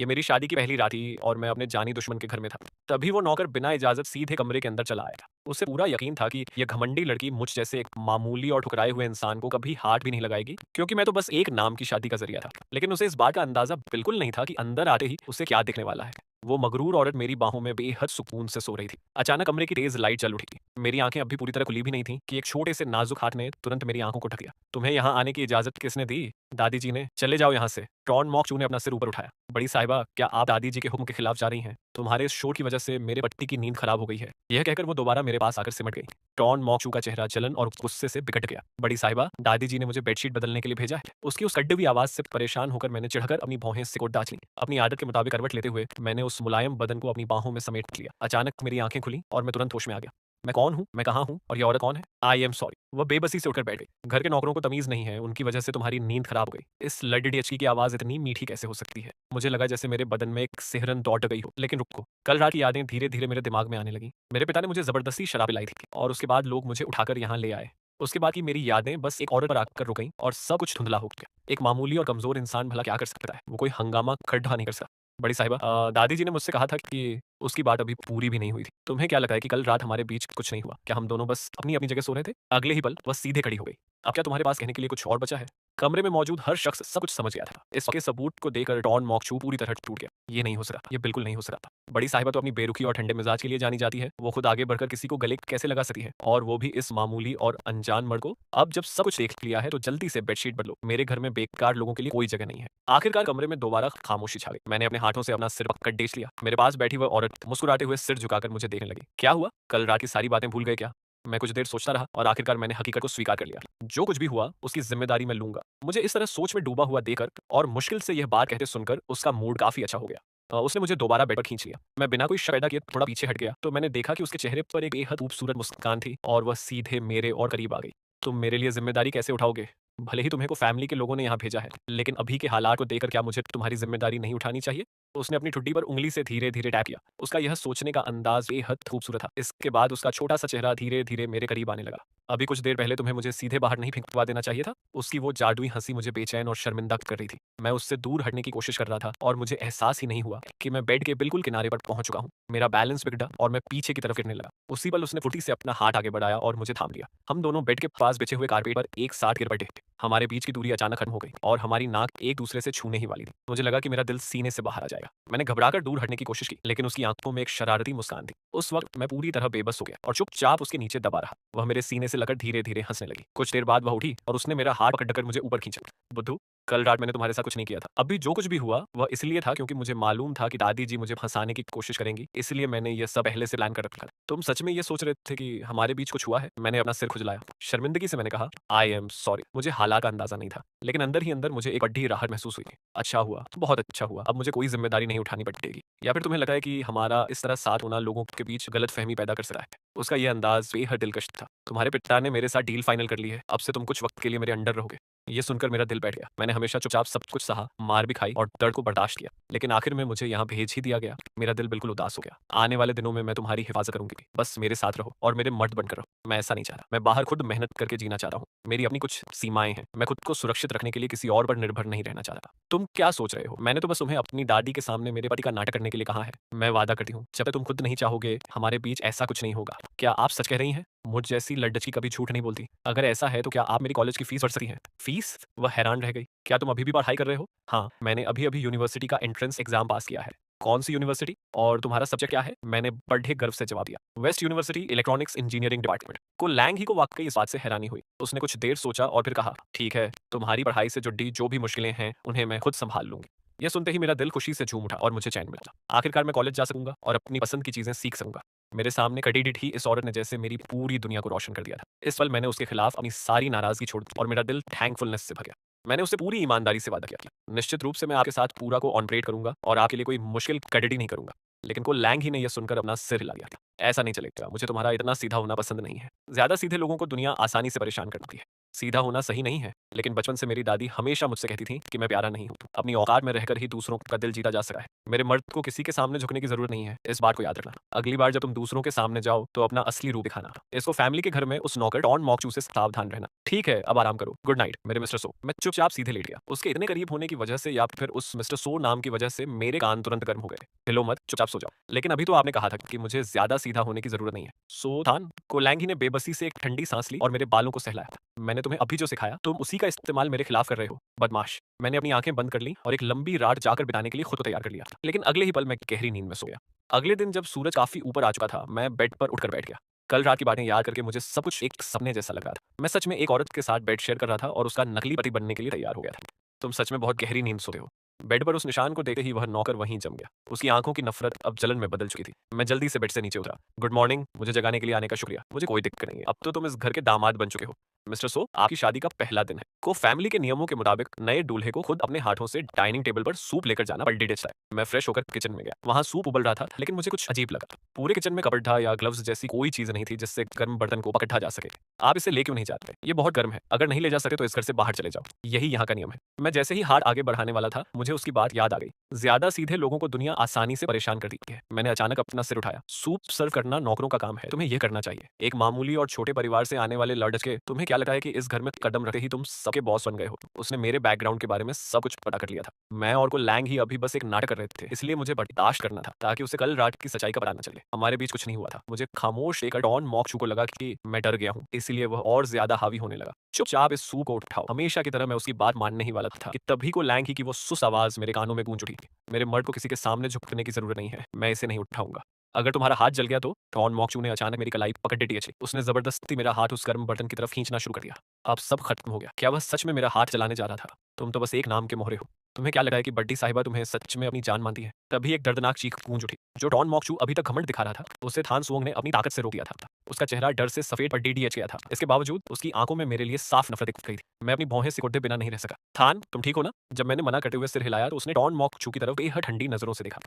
ये मेरी शादी की पहली रात थी और मैं अपने जानी दुश्मन के घर में था। तभी वो नौकर बिना इजाज़त सीधे कमरे के अंदर चला आया। उसे पूरा यकीन था कि ये घमंडी लड़की मुझ जैसे एक मामूली और ठुकराए हुए इंसान को कभी हाथ भी नहीं लगाएगी, क्योंकि मैं तो बस एक नाम की शादी का ज़रिया था। लेकिन उसे इस बात का अंदाज़ा बिल्कुल नहीं था कि अंदर आते ही उसे क्या दिखने वाला है। वो मगरूर औरत मेरी बाहों में बेहद सुकून से सो रही थी। अचानक कमरे की तेज़ लाइट जल उठी। मेरी आँखें अभी पूरी तरह खुली भी नहीं थीं कि एक छोटे से नाज़ुक हाथ ने तुरंत मेरी आँखों को ढक लिया। "तुम्हें यहाँ आने की इजाज़त किसने दी?" "दादी जी ने।" "चले जाओ यहाँ से।" टॉन मॉकचू ने अपना सिर ऊपर उठाया। "बड़ी साहिबा, क्या आप दादी जी के हुक्म के खिलाफ जा रही हैं? तुम्हारे इस शोर की वजह से मेरे पति की नींद खराब हो गई है।" यह कहकर वो दोबारा मेरे पास आकर सिमट गई। टॉन मॉकचू का चेहरा जलन और गुस्से से बिगड़ गया। "बड़ी साहिबा, दादी जी ने मुझे बेडशीट बदलने के लिए भेजा है।" उसकी उस कड़वी आवाज़ से परेशान होकर मैंने चिढ़कर अपनी भौहें सिकोड़ दाच लीं। अपनी आदत के मुताबिक करवट लेते हुए मैंने उस मुलायम बदन को अपनी बाहों में समेट लिया। अचानक मेरी आँखें खुलीं और मैं तुरंत होश में आ गया। मैं कौन हूँ? मैं कहाँ हूँ? और ये औरत कौन है? I am sorry. वह बेबसी से उठकर बैठ गई। "घर के नौकरों को तमीज़ नहीं है, उनकी वजह से तुम्हारी नींद खराब हो गई।" इस लड़ी-डचकी की आवाज़ इतनी मीठी कैसे हो सकती है? मुझे लगा जैसे मेरे बदन में एक सिहरन दौड़ गई हो। लेकिन रुको, कल रात की यादें धीरे-धीरे मेरे दिमाग में आने लगीं। मेरे पिता ने मुझे ज़बरदस्ती शराब पिलाई थी और उसके बाद लोग मुझे उठाकर यहाँ ले आए। उसके बाद की मेरी यादें बस एक औरत पर आकर रुक गईं और सब कुछ धुंधला हो गया। एक मामूली और कमज़ोर इंसान भला क्या कर सकता है? वो कोई हंगामा खड़ा नहीं कर सकता। "बड़ी साहिबा, दादी जी ने मुझसे कहा था कि उसकी बात अभी पूरी भी नहीं हुई थी। तुम्हें क्या लगता है कि कल रात हमारे बीच कुछ नहीं हुआ? क्या हम दोनों बस अपनी-अपनी जगह सो रहे थे?" अगले ही पल वह सीधे खड़ी हो गई। "अब क्या तुम्हारे पास कहने के लिए कुछ और बचा है?" कमरे में मौजूद हर शख्स सब कुछ समझ गया था। इसके सबूत को देखकर डॉन मॉकचू पूरी तरह टूट गया। "ये नहीं हो सकता, ये बिल्कुल नहीं हो सकता। बड़ी साहिबा तो अपनी बेरुखी और ठंडे मिजाज के लिए जानी जाती है। वो खुद आगे बढ़कर किसी को गले कैसे लगा सकती है? और वो भी इस मामूली और अनजान मर्द को? अब जब सब कुछ देख लिया है तो जल्दी से बेडशीट बदलो। मेरे घर में बेकार लोगों के लिए कोई जगह नहीं है।" आखिरकार कमरे में दोबारा खामोशी छा गई। मैंने अपने हाथों से अपना सिर पकड़ डेच लिया। मेरे पास बैठी वह औरत मुस्कुराते हुए सिर झुकाकर मुझे देखने लगी। "क्या हुआ? कल रात की सारी बातें भूल गए क्या?" मैं कुछ देर सोचता रहा और आखिरकार मैंने हकीकत को स्वीकार कर लिया। "जो कुछ भी हुआ उसकी जिम्मेदारी मैं लूंगा।" मुझे इस तरह सोच में डूबा हुआ देखकर और मुश्किल से यह बात कहते सुनकर उसका मूड काफी अच्छा हो गया। उसने मुझे दोबारा बेड पर खींच लिया। मैं बिना कोई शक पैदा किए थोड़ा पीछे हट गया तो मैंने देखा कि उसके चेहरे पर एक बेहद खूबसूरत मुस्कान थी और वह सीधे मेरे और करीब आ गई। "तुम मेरे लिए जिम्मेदारी कैसे उठाओगे? भले ही तुम्हें को फैमिली के लोगों ने यहाँ भेजा है, लेकिन अभी के हालात को देखकर क्या मुझे तुम्हारी जिम्मेदारी नहीं उठानी चाहिए?" उसने अपनी ठुड्डी पर उंगली से धीरे-धीरे टैप किया। उसका यह सोचने का अंदाज बेहद खूबसूरत था। इसके बाद उसका छोटा-सा चेहरा धीरे-धीरे मेरे करीब आने लगा। "अभी कुछ देर पहले तुम्हें मुझे सीधे बाहर नहीं फेंकवा देना चाहिए था?" उसकी वो जादुई हंसी मुझे बेचैन और शर्मिंदा कर रही थी। मैं उससे दूर हटने की कोशिश कर रहा था और मुझे एहसास ही नहीं हुआ कि मैं बेड के बिल्कुल किनारे पर पहुंच चुका हूँ। मेरा बैलेंस बिगड़ा और मैं पीछे की तरफ गिरने लगा। उसी पल उसने फुर्ती से अपना हाथ आगे बढ़ाया और मुझे थाम लिया। हम दोनों बेड के पास बिछे हुए कारपेट पर एक साथ गिर पड़े। हमारे बीच की दूरी अचानक खत्म हो गई और हमारी नाक एक दूसरे से छूने ही वाली थी। मुझे लगा कि मेरा दिल सीने से बाहर आ जाएगा। मैंने घबराकर दूर हटने की कोशिश की, लेकिन उसकी आंखों में एक शरारती मुस्कान थी। उस वक्त मैं पूरी तरह बेबस हो गया और चुपचाप उसके नीचे दबा रहा। वह मेरे सीने से लगकर धीरे-धीरे हंसने लगी। कुछ देर बाद वह उठी और उसने मेरा हाथ पकड़कर मुझे ऊपर खींचा। "बुद्धू, कल रात मैंने तुम्हारे साथ कुछ नहीं किया था। अभी जो कुछ भी हुआ वह इसलिए था क्योंकि मुझे मालूम था कि दादी जी मुझे फंसाने की कोशिश करेंगी, इसलिए मैंने यह सब पहले से प्लान कर रखा था। तुम सच में ये सोच रहे थे कि हमारे बीच कुछ हुआ है?" मैंने अपना सिर खुजलाया। शर्मिंदगी से मैंने कहा, "आई एम सॉरी।" मुझे हालात का अंदाजा नहीं था, लेकिन अंदर ही अंदर मुझे एक बड़ी राहत महसूस हुई। अच्छा हुआ, बहुत अच्छा हुआ। अब मुझे कोई जिम्मेदारी नहीं उठानी पड़ेगी। या फिर तुम्हें लगता है कि हमारा इस तरह साथ होना लोगों के बीच गलतफहमी पैदा कर सकता है? उसका यह अंदाज बेहद दिलकश था। "तुम्हारे पिता ने मेरे साथ डील फाइनल कर ली है। अब से तुम कुछ वक्त के लिए मेरे अंडर रहोगे।" ये सुनकर मेरा दिल बैठ गया। मैंने हमेशा चुपचाप सब कुछ सहा, मार भी खाई और दर्द को बर्दाश्त किया, लेकिन आखिर में मुझे यहाँ भेज ही दिया गया। मेरा दिल बिल्कुल उदास हो गया। "आने वाले दिनों में मैं तुम्हारी हिफाजत करूंगी। बस मेरे साथ रहो और मेरे मर्द बनकर रहो।" मैं ऐसा नहीं चाह रहा। मैं बाहर खुद मेहनत करके जीना चाह रहा हूँ। मेरी अपनी कुछ सीमाएं हैं। मैं खुद को सुरक्षित रखने के लिए किसी और पर निर्भर नहीं रहना चाह रहा। तुम क्या सोच रहे हो? मैंने तो बस तुम्हें अपनी दादी के सामने मेरे पति का नाटक करने के लिए कहा है। मैं वादा करती हूँ, जब तक तुम खुद नहीं चाहोगे, हमारे बीच ऐसा कुछ नहीं होगा। क्या आप सच कह रही हैं? मुझ जैसी लड़की कभी झूठ नहीं बोलती। अगर ऐसा है तो क्या आप मेरी कॉलेज की फीस भर सकती हैं? फीस? वह हैरान रह गई। "क्या तुम अभी भी पढ़ाई कर रहे हो?" "हाँ, मैंने अभी-अभी यूनिवर्सिटी का एंट्रेंस एग्जाम पास किया है।" "कौन सी यूनिवर्सिटी? और तुम्हारा सब्जेक्ट क्या है?" मैंने बड़े गर्व से जवाब दिया। "West University electronics engineering department." को लैंग ही को वाकई इस बात से हैरानी हुई। उसने कुछ देर सोचा और फिर कहा, "ठीक है, तुम्हारी पढ़ाई से जुड़ी जो भी मुश्किलें हैं, उन्हें मैं खुद संभाल लूंगी।" यह सुनते ही मेरा दिल खुशी से झूम उठा और मुझे चैन मिला। आखिरकार मैं कॉलेज जा सकूंगा और अपनी पसंद की चीजें सीख सकूंगा। मेरे सामने खड़ी डिठी इस औरत ने जैसे मेरी पूरी दुनिया को रोशन कर दिया था। इस पल मैंने उसके खिलाफ अपनी सारी नाराजगी छोड़ दी और मेरा दिल थैंकफुलनेस से भर गया। मैंने उससे पूरी ईमानदारी से वादा किया था, निश्चित रूप से मैं आपके साथ पूरा को ऑनपरेट करूंगा और आपके लिए कोई मुश्किल कड़िटी नहीं करूंगा। लेकिन को लैंग ही ने यह सुनकर अपना सिर हिला दिया। "ऐसा नहीं चलेगा, मुझे तुम्हारा इतना सीधा होना पसंद नहीं है। ज्यादा सीधे लोगों को दुनिया आसानी से परेशान करती है। सीधा होना सही नहीं है, लेकिन बचपन से मेरी दादी हमेशा मुझसे कहती थी कि मैं प्यारा नहीं हूँ। अपनी औकात में रहकर ही दूसरों का दिल जीता जा सकता है। मेरे मर्द को किसी के सामने झुकने की जरूरत नहीं है, इस बात को याद रखना। अगली बार जब तुम दूसरों के सामने जाओ तो अपना असली रूप दिखाना। इसको फैमिली के घर में उस नौकर टॉन मॉकचू से सावधान रहना। ठीक है, अब आराम करो, गुड नाइट मेरे मिस्टर सो। मैं चुपचाप सीधे लेट गया। उसके इतने करीब होने की वजह से या फिर उस मिस्टर सो नाम की वजह से मेरे कान तुरंत गर्म हो गए। हिलो मत, चुपचाप सो जाओ। लेकिन अभी तो आपने कहा था कि मुझे ज्यादा सीधा होने की जरूरत नहीं है। सो थान कोलैंगी ने बेबसी से एक ठंडी सांस ली और मेरे बालों को सहलाया। मैंने तुम्हें अभी जो सिखाया तुम उसी का इस्तेमाल मेरे खिलाफ कर रहे हो, बदमाश। मैंने अपनी आंखें बंद कर ली और एक लंबी रात जाकर बिताने के लिए खुद को तैयार कर लिया। लेकिन अगले ही पल मैं गहरी नींद में सो गया। अगले दिन जब सूरज काफी ऊपर आ चुका था, मैं बेड पर उठकर बैठ गया। कल रात की बातें याद करके मुझे सब कुछ एक सपने जैसा लगा था। मैं सच में एक औरत के साथ बेड शेयर कर रहा था और उसका नकली पति बनने के लिए तैयार हो गया था। तुम सच में बहुत गहरी नींद सोते हो। बेड पर उस निशान को देखते ही वह नौकर वहीं जम गया। उसकी आंखों की नफरत अब जलन में बदल चुकी थी। मैं जल्दी से बेड से नीचे उतरा। गुड मॉर्निंग, मुझे जगाने के लिए आने का शुक्रिया। मुझे कोई दिक्कत नहीं है, अब तो तुम इस घर के दामाद बन चुके हो। मिस्टर सो, आपकी शादी का पहला दिन है। को फैमिली के नियमों के मुताबिक नए दूल्हे को खुद अपने हाथों से डाइनिंग टेबल पर सूप लेकर जाना पलटी डिचता है। मैं फ्रेश होकर किचन में गया। वहां सूप उबल रहा था, लेकिन मुझे कुछ अजीब लगा। पूरे किचन में कपड़ा या ग्लव्स जैसी कोई चीज नहीं थी जिससे गर्म बर्तन को पकड़ा जा सके। आप इसे ले क्यों नहीं जाते? ये बहुत गर्म है। अगर नहीं ले जा सकते तो इस घर से बाहर चले जाओ। यही यहाँ का नियम है। मैं जैसे ही हाथ आगे बढ़ाने वाला था, मुझे उसकी बात याद आ गई। ज्यादा सीधे लोगों को दुनिया आसानी से परेशान करती है। मैंने अचानक अपना सिर उठाया। सूप सर्व करना नौकरों का काम है, तुम्हें यह करना चाहिए। एक मामूली और छोटे परिवार से आने वाले लड़के के तुम्हें क्या लगता है कि इस घर में कदम रखते ही तुम सबके बॉस बन गए हो? उसने मेरे बैकग्राउंड के बारे में सब कुछ पता कर लिया था। मैं और को लैंग ही अभी बस एक नाटक कर रहे थे, इसलिए मुझे बर्दाश्त करना था ताकि उसे कल रात की सच्चाई का पता न चले। हमारे बीच कुछ नहीं हुआ था। मुझे खामोश एक डॉन मॉकचू को लगा कि मैं डर गया हूँ, इसलिए वह और ज्यादा हावी होने लगा। चुपचाप इस सूप को उठाओ। हमेशा की तरह मैं उसकी बात मानने ही वाला था कि तभी को लैंग ही की वो सुस आवाज मेरे कानों में गूंज उठी। मेरे मर्द को किसी के सामने झुकने की जरूरत नहीं है, मैं इसे नहीं उठाऊंगा। अगर तुम्हारा हाथ जल गया तो? टॉन मॉकचू ने अचानक मेरी कलाई पकड़ ली। उसने जबरदस्ती मेरा हाथ उस गर्म बर्तन की तरफ खींचना शुरू कर दिया। अब सब खत्म हो गया। क्या वह सच में मेरा हाथ चलाने जा रहा था? तुम तो बस एक नाम के मोहरे हो। तुम्हें क्या लगा है कि बड्डी साहिबा तुम्हें सच में अपनी जान मानती है? तभी एक दर्दनाक चीख गूंज उठी। जो टॉन मॉकचू अभी तक घमंड दिखा रहा था, उसे थान सुओंग ने अपनी ताकत से रोक दिया था। उसका चेहरा डर से सफेद पर डीडीएच गया था। इसके बावजूद उसकी आंखों में मेरे लिए साफ नफरत दिख गई थी। मैं अपनी भौहें सिकुड़े बिना नहीं रह सका। थान, तुम ठीक हो ना? जब मैंने मना करते हुए सिर हिलाया तो उसने टॉन मॉकचू की तरफ बेहद ठंडी नजरों से देखा।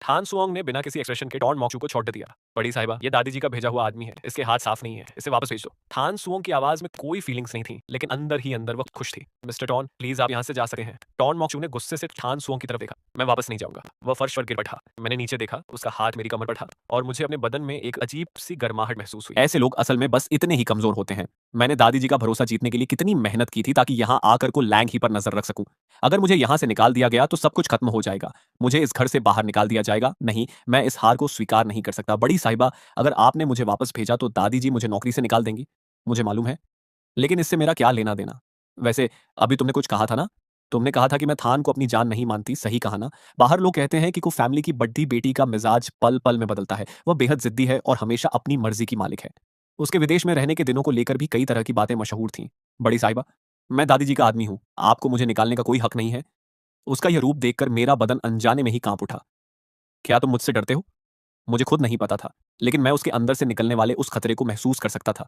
थान सुओंग ने बिना किसी एक्सप्रेशन के टॉन मॉकचू को छोड़ दिया। बड़ी साहिबा, ये दादी जी का भेजा हुआ आदमी है, इसके हाथ साफ नहीं है, इसे वापस भेज दो। थान सुओंग की आवाज में कोई फीलिंग्स नहीं थी, लेकिन अंदर ही अंदर वह खुश थी। मिस्टर टॉन, प्लीज आप यहाँ से जा सकते हैं। टॉन मॉकचू ने गुस्से से थान सुओंग की तरफ देखा। मैं वापस नहीं जाऊंगा। वह फर्श पर गिर बैठा। मैंने नीचे देखा, उसका हाथ मेरी कमर पर था और मुझे अपने बदन में एक अजीब सी गर्माहट महसूस हुई। ऐसे लोग असल में बस इतने ही कमजोर होते हैं। मैंने दादी जी का भरोसा जीतने के लिए कितनी मेहनत की थी ताकि यहाँ आकर को लैंग ही पर नजर रख सकूं। अगर मुझे यहाँ से निकाल दिया गया तो सब कुछ खत्म हो जाएगा। मुझे इस घर से बाहर निकाल दिया जाएगा। नहीं, मैं इस हार को स्वीकार नहीं कर सकता। बड़ी साहिबा, अगर आपने मुझे वापस भेजा तो दादी जी मुझे नौकरी से निकाल देंगी, मुझे मालूम है। लेकिन इससे मेरा क्या लेना देना? वैसे अभी तुमने कुछ कहा था ना? तुमने कहा था कि मैं थान को अपनी जान नहीं मानती, सही कहा ना? बाहर लोग कहते हैं कि को फैमिली की बड्डी बेटी का मिजाज पल पल में बदलता है। वह बेहद जिद्दी है और हमेशा अपनी मर्जी की मालिक है। उसके विदेश में रहने के दिनों को लेकर भी कई तरह की बातें मशहूर थीं। बड़ी साहिबा, मैं दादी जी का आदमी हूं। आपको मुझे निकालने का कोई हक नहीं है। उसका यह रूप देखकर मेरा बदन अनजाने में ही कांप उठा। क्या तुम मुझसे डरते हो? मुझे खुद नहीं पता था, लेकिन मैं उसके अंदर से निकलने वाले उस खतरे को महसूस कर सकता था।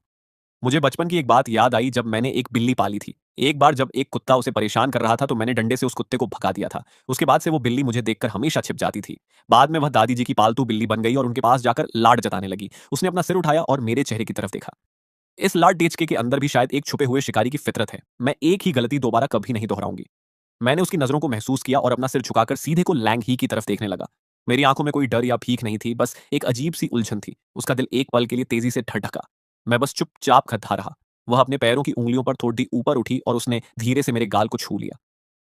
मुझे बचपन की एक बात याद आई जब मैंने एक बिल्ली पाली थी। एक बार जब एक कुत्ता उसे परेशान कर रहा था तो मैंने डंडे से उस कुत्ते को भगा दिया था। उसके बाद से वो बिल्ली मुझे देखकर हमेशा छिप जाती थी। बाद में वह दादी जी की पालतू बिल्ली बन गई और उनके पास जाकर लाड जताने लगी। उसने अपना सिर उठाया और मेरे चेहरे की तरफ देखा। इस लाड डेचके के अंदर भी शायद एक छुपे हुए शिकारी की फितरत है। मैं एक ही गलती दोबारा कभी नहीं दोहराऊंगी। मैंने उसकी नजरों को महसूस किया और अपना सिर झुकाकर सीधे को लैंग ही की तरफ देखने लगा। मेरी आंखों में कोई डर या भीख नहीं थी, बस एक अजीब सी उलझन थी। उसका दिल एक पल के लिए तेजी से धड़का। मैं बस चुपचाप खद्दा रहा। वह अपने पैरों की उंगलियों पर थोड़ी ऊपर उठी और उसने धीरे से मेरे गाल को छू लिया।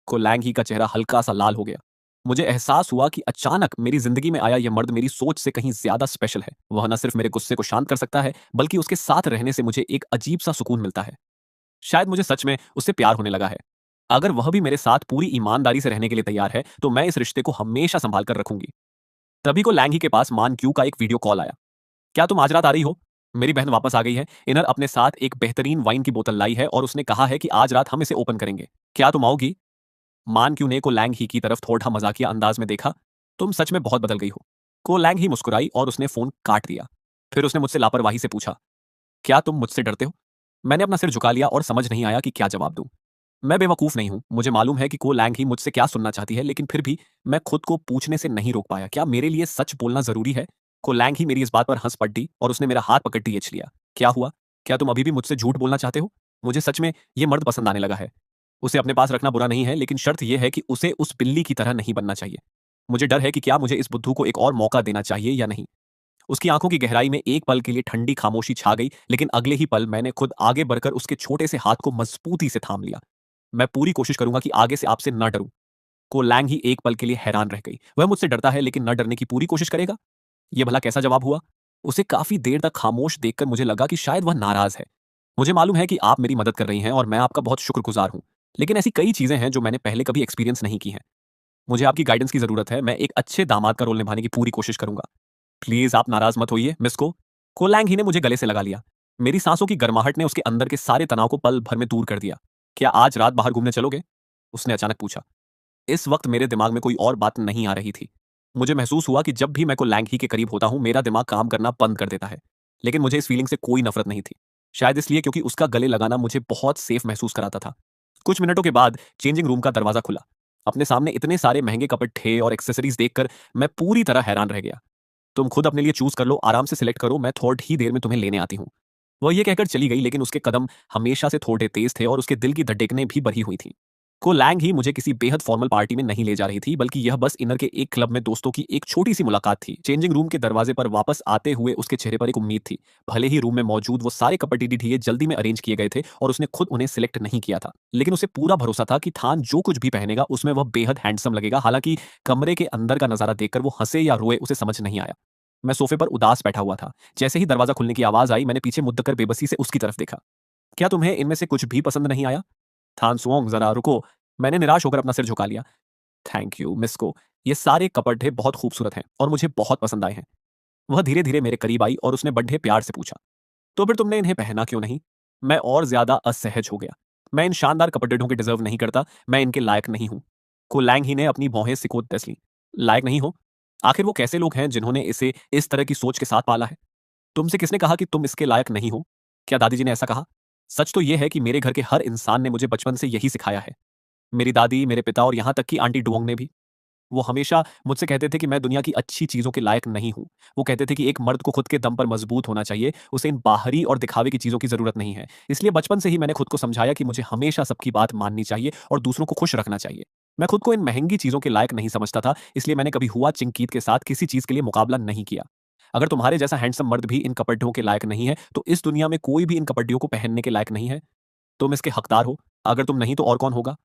को लैंग ही का चेहरा हल्का सा लाल हो गया। मुझे एहसास हुआ कि अचानक मेरी जिंदगी में आया यह मर्द मेरी सोच से कहीं ज्यादा स्पेशल है। वह न सिर्फ मेरे गुस्से को शांत कर सकता है, बल्कि उसके साथ रहने से मुझे एक अजीब सा सुकून मिलता है। शायद मुझे सच में उससे प्यार होने लगा है। अगर वह भी मेरे साथ पूरी ईमानदारी से रहने के लिए तैयार है तो मैं इस रिश्ते को हमेशा संभाल कर रखूंगी। तभी को लैंग ही के पास मान क्यू का एक वीडियो कॉल आया। क्या तुम आज रात आ रही हो? मेरी बहन वापस आ गई है। इनर अपने साथ एक बेहतरीन वाइन की बोतल लाई है और उसने कहा है कि आज रात हम इसे ओपन करेंगे। क्या तुम आओगी? मान क्यू ने को लैंग ही की तरफ थोड़ा मजाकिया अंदाज में देखा। तुम सच में बहुत बदल गई हो। को लैंग ही मुस्कुराई और उसने फोन काट दिया। फिर उसने मुझसे लापरवाही से पूछा, क्या तुम मुझसे डरते हो? मैंने अपना सिर झुका लिया और समझ नहीं आया कि क्या जवाब दूं। मैं बेवकूफ नहीं हूं। मुझे मालूम है कि को लैंग ही मुझसे क्या सुनना चाहती है, लेकिन फिर भी मैं खुद को पूछने से नहीं रोक पाया, क्या मेरे लिए सच बोलना जरूरी है? को लैंग ही मेरी इस बात पर हंस पड़ी और उसने मेरा हाथ पकड़ खींच लिया। क्या हुआ? क्या तुम अभी भी मुझसे झूठ बोलना चाहते हो? मुझे सच में ये मर्द पसंद आने लगा है। उसे अपने पास रखना बुरा नहीं है, लेकिन शर्त यह है कि उसे उस बिल्ली की तरह नहीं बनना चाहिए। मुझे डर है कि क्या मुझे इस बुद्धू को एक और मौका देना चाहिए या नहीं। उसकी आंखों की गहराई में एक पल के लिए ठंडी खामोशी छा गई, लेकिन अगले ही पल मैंने खुद आगे बढ़कर उसके छोटे से हाथ को मजबूती से थाम लिया। मैं पूरी कोशिश करूंगा कि आगे से आपसे न डरूं। को लैंग ही एक पल के लिए हैरान रह गई। वह मुझसे डरता है लेकिन न डरने की पूरी कोशिश करेगा। यह भला कैसा जवाब हुआ? उसे काफी देर तक खामोश देखकर मुझे लगा कि शायद वह नाराज है। मुझे मालूम है कि आप मेरी मदद कर रही हैं और मैं आपका बहुत शुक्रगुजार हूं, लेकिन ऐसी कई चीजें हैं जो मैंने पहले कभी एक्सपीरियंस नहीं की हैं। मुझे आपकी गाइडेंस की जरूरत है। मैं एक अच्छे दामाद का रोल निभाने की पूरी कोशिश करूंगा। प्लीज आप नाराज मत होइए मिस को। कोलैंग ही ने मुझे गले से लगा लिया। मेरी सांसों की गर्माहट ने उसके अंदर के सारे तनाव को पल भर में दूर कर दिया। क्या आज रात बाहर घूमने चलोगे? उसने अचानक पूछा। इस वक्त मेरे दिमाग में कोई और बात नहीं आ रही थी। मुझे महसूस हुआ कि जब भी मैं कोलैंग ही के करीब होता हूं मेरा दिमाग काम करना बंद कर देता है। लेकिन मुझे इस फीलिंग से कोई नफरत नहीं थी। शायद इसलिए क्योंकि उसका गले लगाना मुझे बहुत सेफ महसूस कराता था। कुछ मिनटों के बाद चेंजिंग रूम का दरवाजा खुला। अपने सामने इतने सारे महंगे कपड़े और एक्सेसरीज देखकर मैं पूरी तरह हैरान रह गया। तुम खुद अपने लिए चूज कर लो, आराम से सिलेक्ट करो, मैं थोड़ी ही देर में तुम्हें लेने आती हूँ। वह ये कहकर चली गई, लेकिन उसके कदम हमेशा से थोड़े तेज थे और उसके दिल की धड़कनें भी भरी हुई थी। को लैंग ही मुझे किसी बेहद फॉर्मल पार्टी में नहीं ले जा रही थी, बल्कि यह बस इनर के एक क्लब में दोस्तों की एक छोटी सी मुलाकात थी। चेंजिंग रूम के दरवाजे पर वापस आते हुए उसके चेहरे पर एक उम्मीद थी। भले ही रूम में मौजूद वो सारे कपड़े ढीले जल्दी में अरेंज किए गए थे और उसने खुद उन्हें सिलेक्ट नहीं किया था, लेकिन उसे पूरा भरोसा था कि थान जो कुछ भी पहनेगा उसमें वह बेहद हैंडसम लगेगा। हालांकि कमरे के अंदर का नजारा देखकर वो हंसे या रोए उसे समझ नहीं आया। मैं सोफे पर उदास बैठा हुआ था। जैसे ही दरवाजा खुलने की आवाज आई मैंने पीछे मुड़ कर बेबसी से उसकी तरफ देखा। क्या तुम्हें इनमें से कुछ भी पसंद नहीं आया? थान सुओंग जरा रुको। मैंने निराश होकर अपना सिर झुका लिया। थैंक यू मिस को, ये सारे कपड़े बहुत खूबसूरत हैं और मुझे बहुत पसंद आए हैं। वह धीरे धीरे मेरे करीब आई और उसने बड़े प्यार से पूछा, तो फिर तुमने इन्हें पहना क्यों नहीं? मैं और ज्यादा असहज हो गया। मैं इन शानदार कपड़ों के डिजर्व नहीं करता। मैं इनके लायक नहीं हूं। को लैंग ही ने अपनी भौहें सिकोड़ दस ली। लायक नहीं हो? आखिर वो कैसे लोग हैं जिन्होंने इसे इस तरह की सोच के साथ पाला है? तुमसे किसने कहा कि तुम इसके लायक नहीं हो? क्या दादी जी ने ऐसा कहा? सच तो यह है कि मेरे घर के हर इंसान ने मुझे बचपन से यही सिखाया है। मेरी दादी, मेरे पिता और यहाँ तक कि आंटी डुओंग ने भी। वो हमेशा मुझसे कहते थे कि मैं दुनिया की अच्छी चीज़ों के लायक नहीं हूँ। वो कहते थे कि एक मर्द को खुद के दम पर मजबूत होना चाहिए, उसे इन बाहरी और दिखावे की चीज़ों की ज़रूरत नहीं है। इसलिए बचपन से ही मैंने खुद को समझाया कि मुझे हमेशा सबकी बात माननी चाहिए और दूसरों को खुश रखना चाहिए। मैं खुद को इन महंगी चीज़ों के लायक नहीं समझता था, इसलिए मैंने कभी हुआ चिंकीत के साथ किसी चीज़ के लिए मुकाबला नहीं किया। अगर तुम्हारे जैसा हैंडसम मर्द भी इन कपड़ों के लायक नहीं है, तो इस दुनिया में कोई भी इन कपड़ों को पहनने के लायक नहीं है। तुम इसके हकदार हो। अगर तुम नहीं तो और कौन होगा?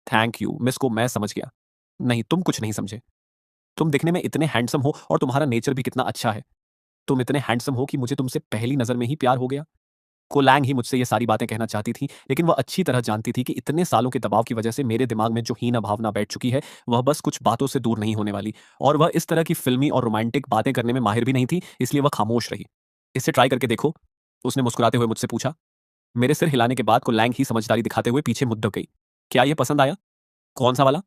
थैंक यू मिस को, मैं समझ गया। नहीं, तुम कुछ नहीं समझे। तुम दिखने में इतने हैंडसम हो और तुम्हारा नेचर भी कितना अच्छा है। तुम इतने हैंडसम हो कि मुझे तुमसे पहली नजर में ही प्यार हो गया। कोलैंग ही मुझसे ये सारी बातें कहना चाहती थी, लेकिन वह अच्छी तरह जानती थी कि इतने सालों के दबाव की वजह से मेरे दिमाग में जो हीन भावना बैठ चुकी है, वह बस कुछ बातों से दूर नहीं होने वाली। और वह इस तरह की फिल्मी और रोमांटिक बातें करने में माहिर भी नहीं थी, इसलिए वह खामोश रही। इसे ट्राई करके देखो, उसने मुस्कुराते हुए मुझसे पूछा। मेरे सिर हिलाने के बाद कोलैंग ही समझदारी दिखाते हुए पीछे मुद्दक गई। क्या यह पसंद आया? कौन सा वाला?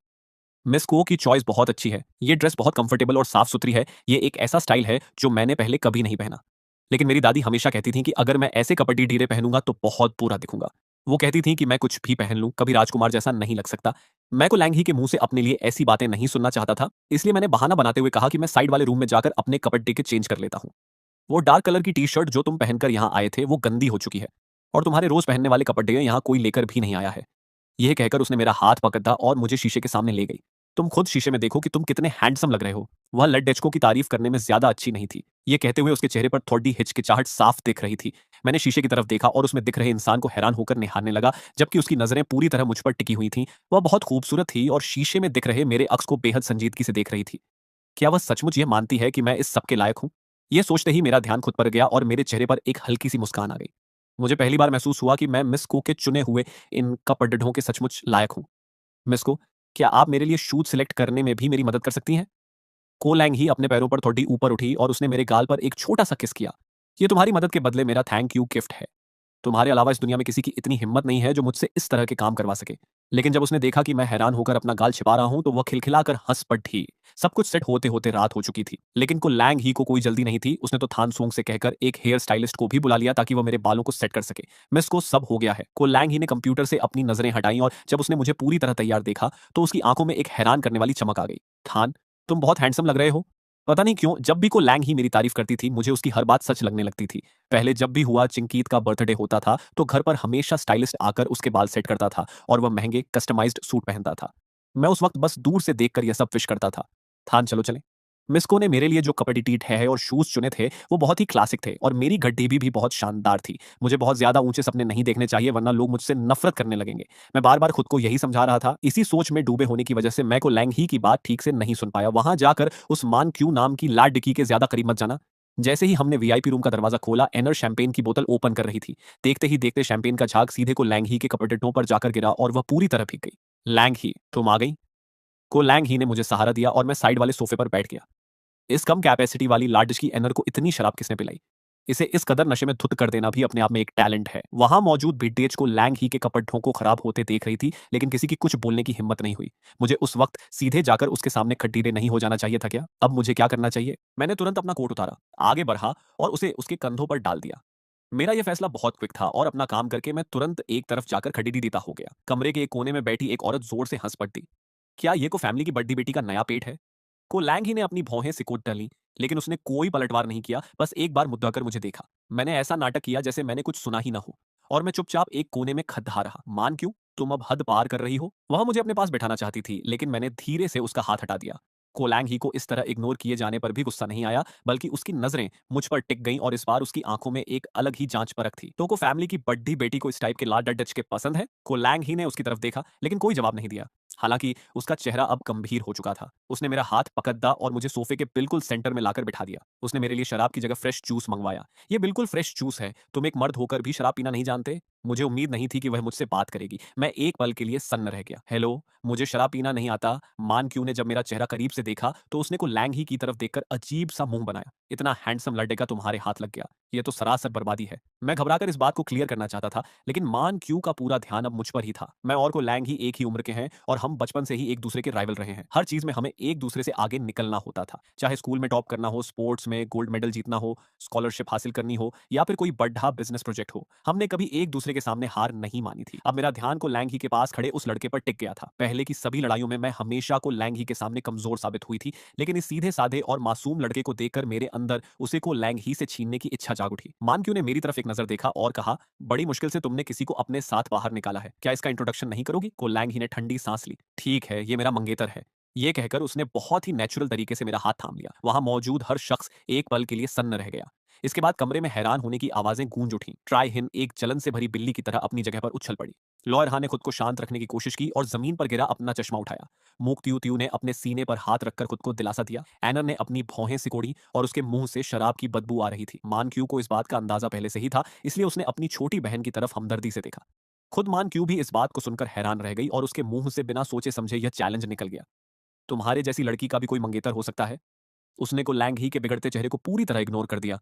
मिस को की चॉइस बहुत अच्छी है। ये ड्रेस बहुत कंफर्टेबल और साफ सुथरी है। ये एक ऐसा स्टाइल है जो मैंने पहले कभी नहीं पहना। लेकिन मेरी दादी हमेशा कहती थी कि अगर मैं ऐसे कपड़े ढीले पहनूंगा तो बहुत बुरा दिखूंगा। वो कहती थी कि मैं कुछ भी पहन लूं, कभी राजकुमार जैसा नहीं लग सकता। मैं को लैंग ही के मुंह से अपने लिए ऐसी बातें नहीं सुनना चाहता था, इसलिए मैंने बहाना बनाते हुए कहा कि मैं साइड वाले रूम में जाकर अपने कपड़े के चेंज कर लेता हूँ। वो डार्क कलर की टी शर्ट जो तुम पहनकर यहाँ आए थे वो गंदी हो चुकी है, और तुम्हारे रोज पहनने वाले कपड़े यहाँ कोई लेकर भी नहीं आया है। यह कहकर उसने मेरा हाथ पकड़ा और मुझे शीशे के सामने ले गई। तुम खुद शीशे में देखो कि तुम कितने हैंडसम लग रहे हो। वह लड्डेचको की तारीफ करने में ज्यादा अच्छी नहीं थी। ये कहते हुए उसके चेहरे पर थोड़ी हिचकिचाहट साफ दिख रही थी। मैंने शीशे की तरफ देखा और उसमें दिख रहे इंसान को हैरान होकर निहारने लगा, जबकि उसकी नजरें पूरी तरह मुझ पर टिकी हुई थीं। वह बहुत खूबसूरत थी और शीशे में दिख रहे मेरे अक्स को बेहद संजीदगी से देख रही थी। क्या वह सचमुच यह मानती है कि मैं इस सब के लायक हूँ? यह सोचते ही मेरा ध्यान खुद पर गया और मेरे चेहरे पर एक हल्की सी मुस्कान आ गई। मुझे पहली बार महसूस हुआ कि मैं मिस कू के चुने हुए इन कपड़ों के सचमुच लायक हूँ। मिस को, क्या आप मेरे लिए शूज सिलेक्ट करने में भी मेरी मदद कर सकती हैं? को लैंग ही अपने पैरों पर थोड़ी ऊपर उठी और उसने मेरे गाल पर एक छोटा सा किस किया। ये तुम्हारी मदद के बदले मेरा थैंक यू गिफ्ट है। तुम्हारे अलावा इस दुनिया में किसी की इतनी हिम्मत नहीं है जो मुझसे इस तरह के काम करवा सके। लेकिन जब उसने देखा कि मैं हैरान होकर अपना गाल छिपा रहा हूं तो वह खिलखिलाकर हंस पड़ी। सब कुछ सेट होते होते रात हो चुकी थी, लेकिन को लैंग ही को कोई जल्दी नहीं थी। उसने तो थान सोंग से कहकर एक हेयर स्टाइलिस्ट को भी बुला लिया ताकि वह मेरे बालों को सेट कर सके। मिस को सब हो गया है। को लैंग ही ने कंप्यूटर से अपनी नजरें हटाई और जब उसने मुझे पूरी तरह तैयार देखा तो उसकी आंखों में एक हैरान करने वाली चमक आ गई। थान, तुम बहुत हैंडसम लग रहे हो। पता नहीं क्यों जब भी को लैंग ही मेरी तारीफ करती थी मुझे उसकी हर बात सच लगने लगती थी। पहले जब भी हुआ चिंकीत का बर्थडे होता था तो घर पर हमेशा स्टाइलिस्ट आकर उसके बाल सेट करता था और वह महंगे कस्टमाइज्ड सूट पहनता था। मैं उस वक्त बस दूर से देखकर यह सब विश करता था। थान चलो चले। मिस्को ने मेरे लिए जो कपड़े टीट है और शूज चुने थे वो बहुत ही क्लासिक थे और मेरी गड्डी भी बहुत शानदार थी। मुझे बहुत ज्यादा ऊंचे सपने नहीं देखने चाहिए वरना लोग मुझसे नफरत करने लगेंगे। मैं बार बार खुद को यही समझा रहा था। इसी सोच में डूबे होने की वजह से मैं को लैंग ही की बात ठीक से नहीं सुन पाया। वहां जाकर उस मान क्यू नाम की लाड डिकी के ज्यादा करीब मत जाना। जैसे ही हमने वीआईपी रूम का दरवाजा खोला एनर शैंपेन की बोतल ओपन कर रही थी। देखते ही देखते शैंपेन का झाग सीधे को लैंग ही के कपड़ेटों पर जाकर गिरा और वह पूरी तरह भीग गई। लैंग ही तुम आ गई। को लैंग ही ने मुझे सहारा दिया और मैं साइड वाले सोफे पर बैठ गया। इस कम कैपेसिटी वाली लार्डिश की एनर को इतनी शराब किसने पिलाई। इसे इस कदर नशे में धुत कर देना भी अपने आप में एक टैलेंट है। वहां मौजूद बिडेज को लैंग ही के कपड़ों को खराब होते देख रही थी लेकिन किसी की कुछ बोलने की हिम्मत नहीं हुई। मुझे उस वक्त सीधे जाकर उसके सामने खड्डीरे नहीं हो जाना चाहिए था क्या। अब मुझे क्या करना चाहिए। मैंने तुरंत अपना कोट उतारा, आगे बढ़ा और उसे उसके कंधों पर डाल दिया। मेरा यह फैसला बहुत क्विक था और अपना काम करके मैं तुरंत एक तरफ जाकर खड़ी देता हो गया। कमरे के एक कोने में बैठी एक औरत जोर से हंस पड़ती। क्या ये को फैमिली की बड्डी बेटी का नया पेट है। को लैंग ही ने अपनी भौहें सिकोट डाली लेकिन उसने कोई पलटवार नहीं किया। बस एक बार मुद्दा कर मुझे देखा। मैंने ऐसा नाटक किया जैसे मैंने कुछ सुना ही ना हो और मैं चुपचाप एक कोने में खद्दा रहा। मान क्यों तुम अब हद पार कर रही हो। वह मुझे अपने पास बैठाना चाहती थी लेकिन मैंने धीरे से उसका हाथ हटा दिया। कोलैंग ही को इस तरह इग्नोर किए जाने पर भी गुस्सा नहीं आया बल्कि उसकी नजरें मुझ पर टिक गईं और इस बार उसकी आंखों में एक अलग ही जांच परख थी। तो को फैमिली की बड्डी बेटी को इस टाइप के लाड डच के पसंद है। कोलैंग ही ने उसकी तरफ देखा लेकिन कोई जवाब नहीं दिया। हालांकि उसका चेहरा अब गंभीर हो चुका था। उसने मेरा हाथ पकड़ा और मुझे सोफे के बिल्कुल सेंटर में लाकर बिठा दिया। उसने मेरे लिए शराब की जगह फ्रेश जूस मंगवाया। ये बिल्कुल फ्रेश जूस है। तुम एक मर्द होकर भी शराब पीना नहीं जानते। मुझे उम्मीद नहीं थी कि वह मुझसे बात करेगी। मैं एक पल के लिए सन्न रह गया। हेलो, मुझे शराब पीना नहीं आता। मान क्यू ने जब मेरा चेहरा करीब से देखा तो उसने को लैंग ही की तरफ देखकर अजीब सा मुंह बनाया। इतना हैंडसम लड़के का तुम्हारे हाथ लग गया, ये तो सरासर बर्बादी है। मैं घबराकर इस बात को क्लियर करना चाहता था लेकिन मान क्यू का पूरा ध्यान अब मुझ पर ही था। मैं और को लैंग ही एक ही उम्र के हैं और हम बचपन से ही एक दूसरे के राइवल रहे हैं। हर चीज में हमें एक दूसरे से आगे निकलना होता था, चाहे स्कूल में टॉप करना हो, स्पोर्ट्स में गोल्ड मेडल जीतना हो, स्कॉलरशिप हासिल करनी हो या फिर कोई बड़ा बिजनेस प्रोजेक्ट हो। हमने कभी एक दूसरे के सामने हार नहीं मानी थी। अब मेरा ध्यान को लैंग ही के पास खड़े उस लड़के पर टिक गया था। पहले की सभी लड़ाइयों में मैं हमेशा को लैंग ही के सामने कमजोर साबित हुई थी लेकिन इस सीधे साधे और मासूम लड़के को देखकर मेरे अंदर उसे को लैंग ही से छीनने की इच्छा जाग उठी। मान क्यू ने मेरी तरफ एक नजर देखा और कहा, बड़ी मुश्किल से तुमने किसी को अपने साथ बाहर निकाला है, क्या इसका इंट्रोडक्शन नहीं करोगी। को लैंग ही ने ठंडी सांस ली। ठीक है, ये मेरा मंगेतर है। ये कहकर उसने बहुत ही नेचुरल तरीके से मेरा हाथ थाम लिया। वहां मौजूद हर शख्स एक पल के लिए सन्न रह गया। इसके बाद कमरे में हैरान होने की आवाजें गूंज उठी। ट्राई हिन एक जलन से भरी बिल्ली की तरह अपनी जगह पर उछल पड़ी। लॉयर हा ने खुद को शांत रखने की कोशिश की और जमीन पर गिरा अपना चश्मा उठाया। मूक त्यू त्यू ने अपने सीने पर हाथ रखकर खुद को दिलासा दिया। एनर ने अपनी भौहें सिकोड़ी और उसके मुंह से शराब की बदबू आ रही थी। मान क्यू को इस बात का अंदाजा पहले से ही था इसलिए उसने अपनी छोटी बहन की तरफ हमदर्दी से देखा। खुद मान क्यू भी इस बात को सुनकर हैरान रह गई और उसके मुंह से बिना सोचे समझे यह चैलेंज निकल गया। तुम्हारे जैसी लड़की का भी कोई मंगेतर हो सकता है। उसने को लैंग ही के बिगड़ते चेहरे को पूरी तरह इग्नोर कर दिया।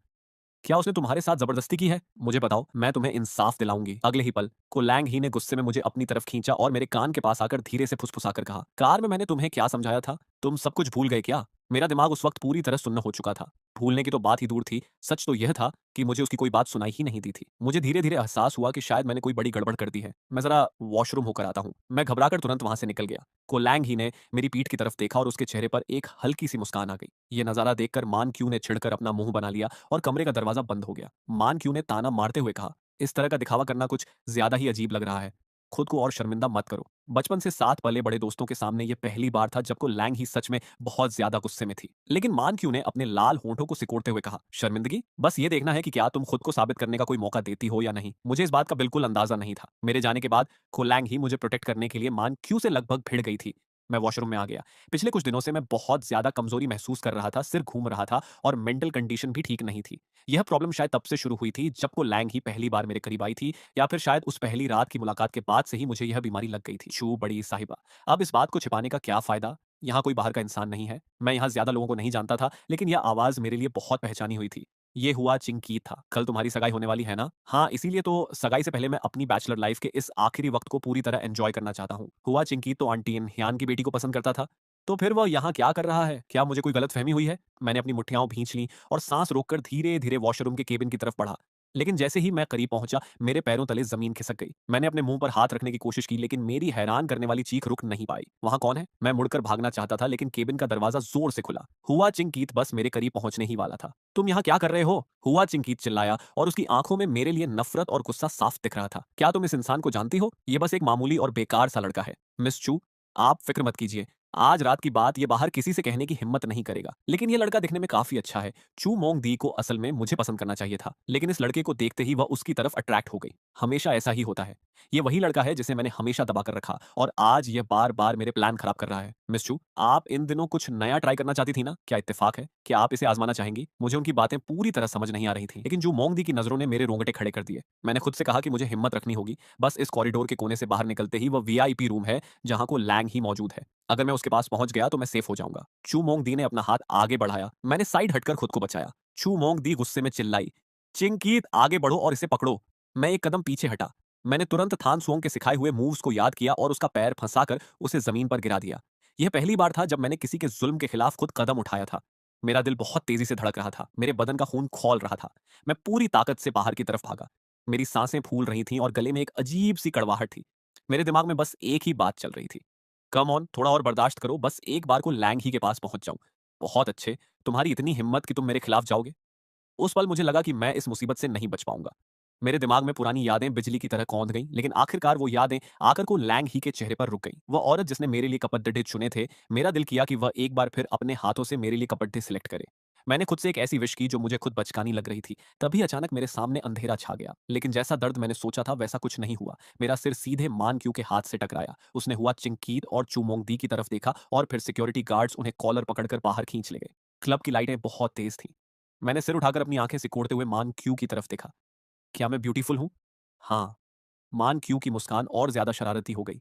क्या उसने तुम्हारे साथ जबरदस्ती की है। मुझे बताओ, मैं तुम्हें इंसाफ दिलाऊंगी। अगले ही पल को लैंग ही ने गुस्से में मुझे अपनी तरफ खींचा और मेरे कान के पास आकर धीरे से फुसफुसाकर कहा, कार में मैंने तुम्हें क्या समझाया था। तुम सब कुछ भूल गए क्या। मेरा दिमाग उस वक्त पूरी तरह सुन्न हो चुका था। भूलने की तो बात ही दूर थी, सच तो यह था कि मुझे उसकी कोई बात सुनाई ही नहीं दी थी। मुझे धीरे धीरे एहसास हुआ कि शायद मैंने कोई बड़ी गड़बड़ कर दी है। मैं जरा वॉशरूम होकर आता हूँ। मैं घबराकर तुरंत वहां से निकल गया। को लैंग ही ने मेरी पीठ की तरफ देखा और उसके चेहरे पर एक हल्की सी मुस्कान आ गई। यह नजारा देखकर मान क्यू ने छिड़कर अपना मुंह बना लिया और कमरे का दरवाजा बंद हो गया। मान क्यू ने ताना मारते हुए कहा, इस तरह का दिखावा करना कुछ ज्यादा ही अजीब लग रहा है। खुद को और शर्मिंदा मत करो। बचपन से साथ पले बड़े दोस्तों के सामने यह पहली बार था जब को लैंग ही सच में बहुत ज्यादा गुस्से में थी। लेकिन मान क्यू ने अपने लाल होंठों को सिकोड़ते हुए कहा, शर्मिंदगी, बस ये देखना है कि क्या तुम खुद को साबित करने का कोई मौका देती हो या नहीं। मुझे इस बात का बिल्कुल अंदाजा नहीं था। मेरे जाने के बाद को लैंग ही मुझे प्रोटेक्ट करने के लिए मान क्यू से लगभग भिड़ गई थी। मैं वॉशरूम में आ गया। पिछले कुछ दिनों से मैं बहुत ज्यादा कमजोरी महसूस कर रहा था, सिर घूम रहा था और मेंटल कंडीशन भी ठीक नहीं थी। यह प्रॉब्लम शायद तब से शुरू हुई थी जब को लैंग ही पहली बार मेरे करीब आई थी या फिर शायद उस पहली रात की मुलाकात के बाद से ही मुझे यह बीमारी लग गई थी। शू बड़ी साहिबा, अब इस बात को छिपाने का क्या फायदा। यहाँ कोई बाहर का इंसान नहीं है। मैं यहाँ ज्यादा लोगों को नहीं जानता था लेकिन यह आवाज मेरे लिए बहुत पहचानी हुई थी। ये हुआ चिंकीत था। कल तुम्हारी सगाई होने वाली है ना। हाँ, इसीलिए तो सगाई से पहले मैं अपनी बैचलर लाइफ के इस आखिरी वक्त को पूरी तरह एंजॉय करना चाहता हूँ। हुआ चिंकीत तो आंटी ह्यान की बेटी को पसंद करता था। तो फिर वह यहाँ क्या कर रहा है। क्या मुझे कोई गलत फहमी हुई है। मैंने अपनी मुठ्ठियां भींच ली और सांस रोककर धीरे धीरे वॉशरूम के केबिन की तरफ बढ़ा। लेकिन जैसे ही मैं करीब पहुंचा, मेरे पैरों तले जमीन खिसक गई। मैंने अपने मुंह पर हाथ रखने की कोशिश की, लेकिन मेरी हैरान करने वाली चीख रुक नहीं पाई। वहां कौन है? मैं मुड़कर भागना चाहता था, लेकिन केबिन का दरवाजा जोर से खुला। हुआ चिंकीत बस मेरे करीब पहुंचने ही वाला था। तुम यहाँ क्या कर रहे हो? हुआ चिंकीत चिल्लाया, और उसकी आंखों में मेरे लिए नफरत और गुस्सा साफ दिख रहा था। क्या तुम इस इंसान को जानती हो? ये बस एक मामूली और बेकार सा लड़का है। मिस चू, आप फिक्र मत कीजिए। आज रात की बात ये बाहर किसी से कहने की हिम्मत नहीं करेगा। लेकिन ये लड़का दिखने में काफी अच्छा है। चू मोंग दी को असल में मुझे पसंद करना चाहिए था, लेकिन इस लड़के को देखते ही वह उसकी तरफ अट्रैक्ट हो गई। हमेशा ऐसा ही होता है। ये वही लड़का है जिसे मैंने हमेशा दबा कर रखा, और आज ये बार बार मेरे प्लान खराब कर रहा है। मिस चू, आप इन दिनों कुछ नया ट्राई करना चाहती थी ना? क्या इत्तेफाक है? क्या आप इसे आजमाना चाहेंगी? मुझे उनकी बातें पूरी तरह समझ नहीं आ रही थी, लेकिन जू मोंग दी की नजरों ने मेरे रोंगटे खड़े कर दिए। मैंने खुद से कहा कि मुझे हिम्मत रखनी होगी। बस इस कॉरिडोर के कोने से बाहर निकलते ही वह वीआईपी रूम है जहां को लैंग ही मौजूद है। अगर मैं उसके पास पहुंच गया तो मैं सेफ हो जाऊंगा। चू मोंग दी ने अपना हाथ आगे बढ़ाया। मैंने साइड हटकर खुद को बचाया। चू मोंग दी गुस्से में चिल्लाई, चिंकीत, आगे बढ़ो और इसे पकड़ो। मैं एक कदम पीछे हटा। मैंने तुरंत थान सुओंग के सिखाए हुए मूव्स को याद किया और उसका पैर फंसाकर उसे जमीन पर गिरा दिया। यह पहली बार था जब मैंने किसी के जुल्म के खिलाफ खुद कदम उठाया था। मेरा दिल बहुत तेजी से धड़क रहा था। मेरे बदन का खून खौल रहा था। मैं पूरी ताकत से बाहर की तरफ भागा। मेरी सांसें फूल रही थीं और गले में एक अजीब सी कड़वाहट थी। मेरे दिमाग में बस एक ही बात चल रही थी, कम ऑन, थोड़ा और बर्दाश्त करो, बस एक बार को लैंग ही के पास पहुंच जाऊं। बहुत अच्छे, तुम्हारी इतनी हिम्मत कि तुम मेरे खिलाफ जाओगे। उस पल मुझे लगा कि मैं इस मुसीबत से नहीं बच पाऊंगा। मेरे दिमाग में पुरानी यादें बिजली की तरह कौंध गईं, लेकिन आखिरकार वो यादें आकर को लैंग ही के चेहरे पर रुक गईं। वह औरत जिसने मेरे लिए कपड़े चुने थे, मेरा दिल किया कि वह एक बार फिर अपने हाथों से मेरे लिए कपड़े सिलेक्ट करे। मैंने खुद से एक ऐसी विश की जो मुझे खुद बचकानी लग रही थी। तभी अचानक मेरे सामने अंधेरा छा गया, लेकिन जैसा दर्द मैंने सोचा था वैसा कुछ नहीं हुआ। मेरा सिर सीधे मान क्यू के हाथ से टकराया। उसने हुआ चिंकीत और चुमोंग दी की तरफ देखा, और फिर सिक्योरिटी गार्ड्स उन्हें कॉलर पकड़कर बाहर खींच ले गए। क्लब की लाइटें बहुत तेज थीं। मैंने सिर उठाकर अपनी आंखें सिकोड़ते हुए मान क्यू की तरफ देखा। क्या मैं ब्यूटीफुल हूँ? हाँ। मान क्यू की मुस्कान और ज्यादा शरारती हो गई।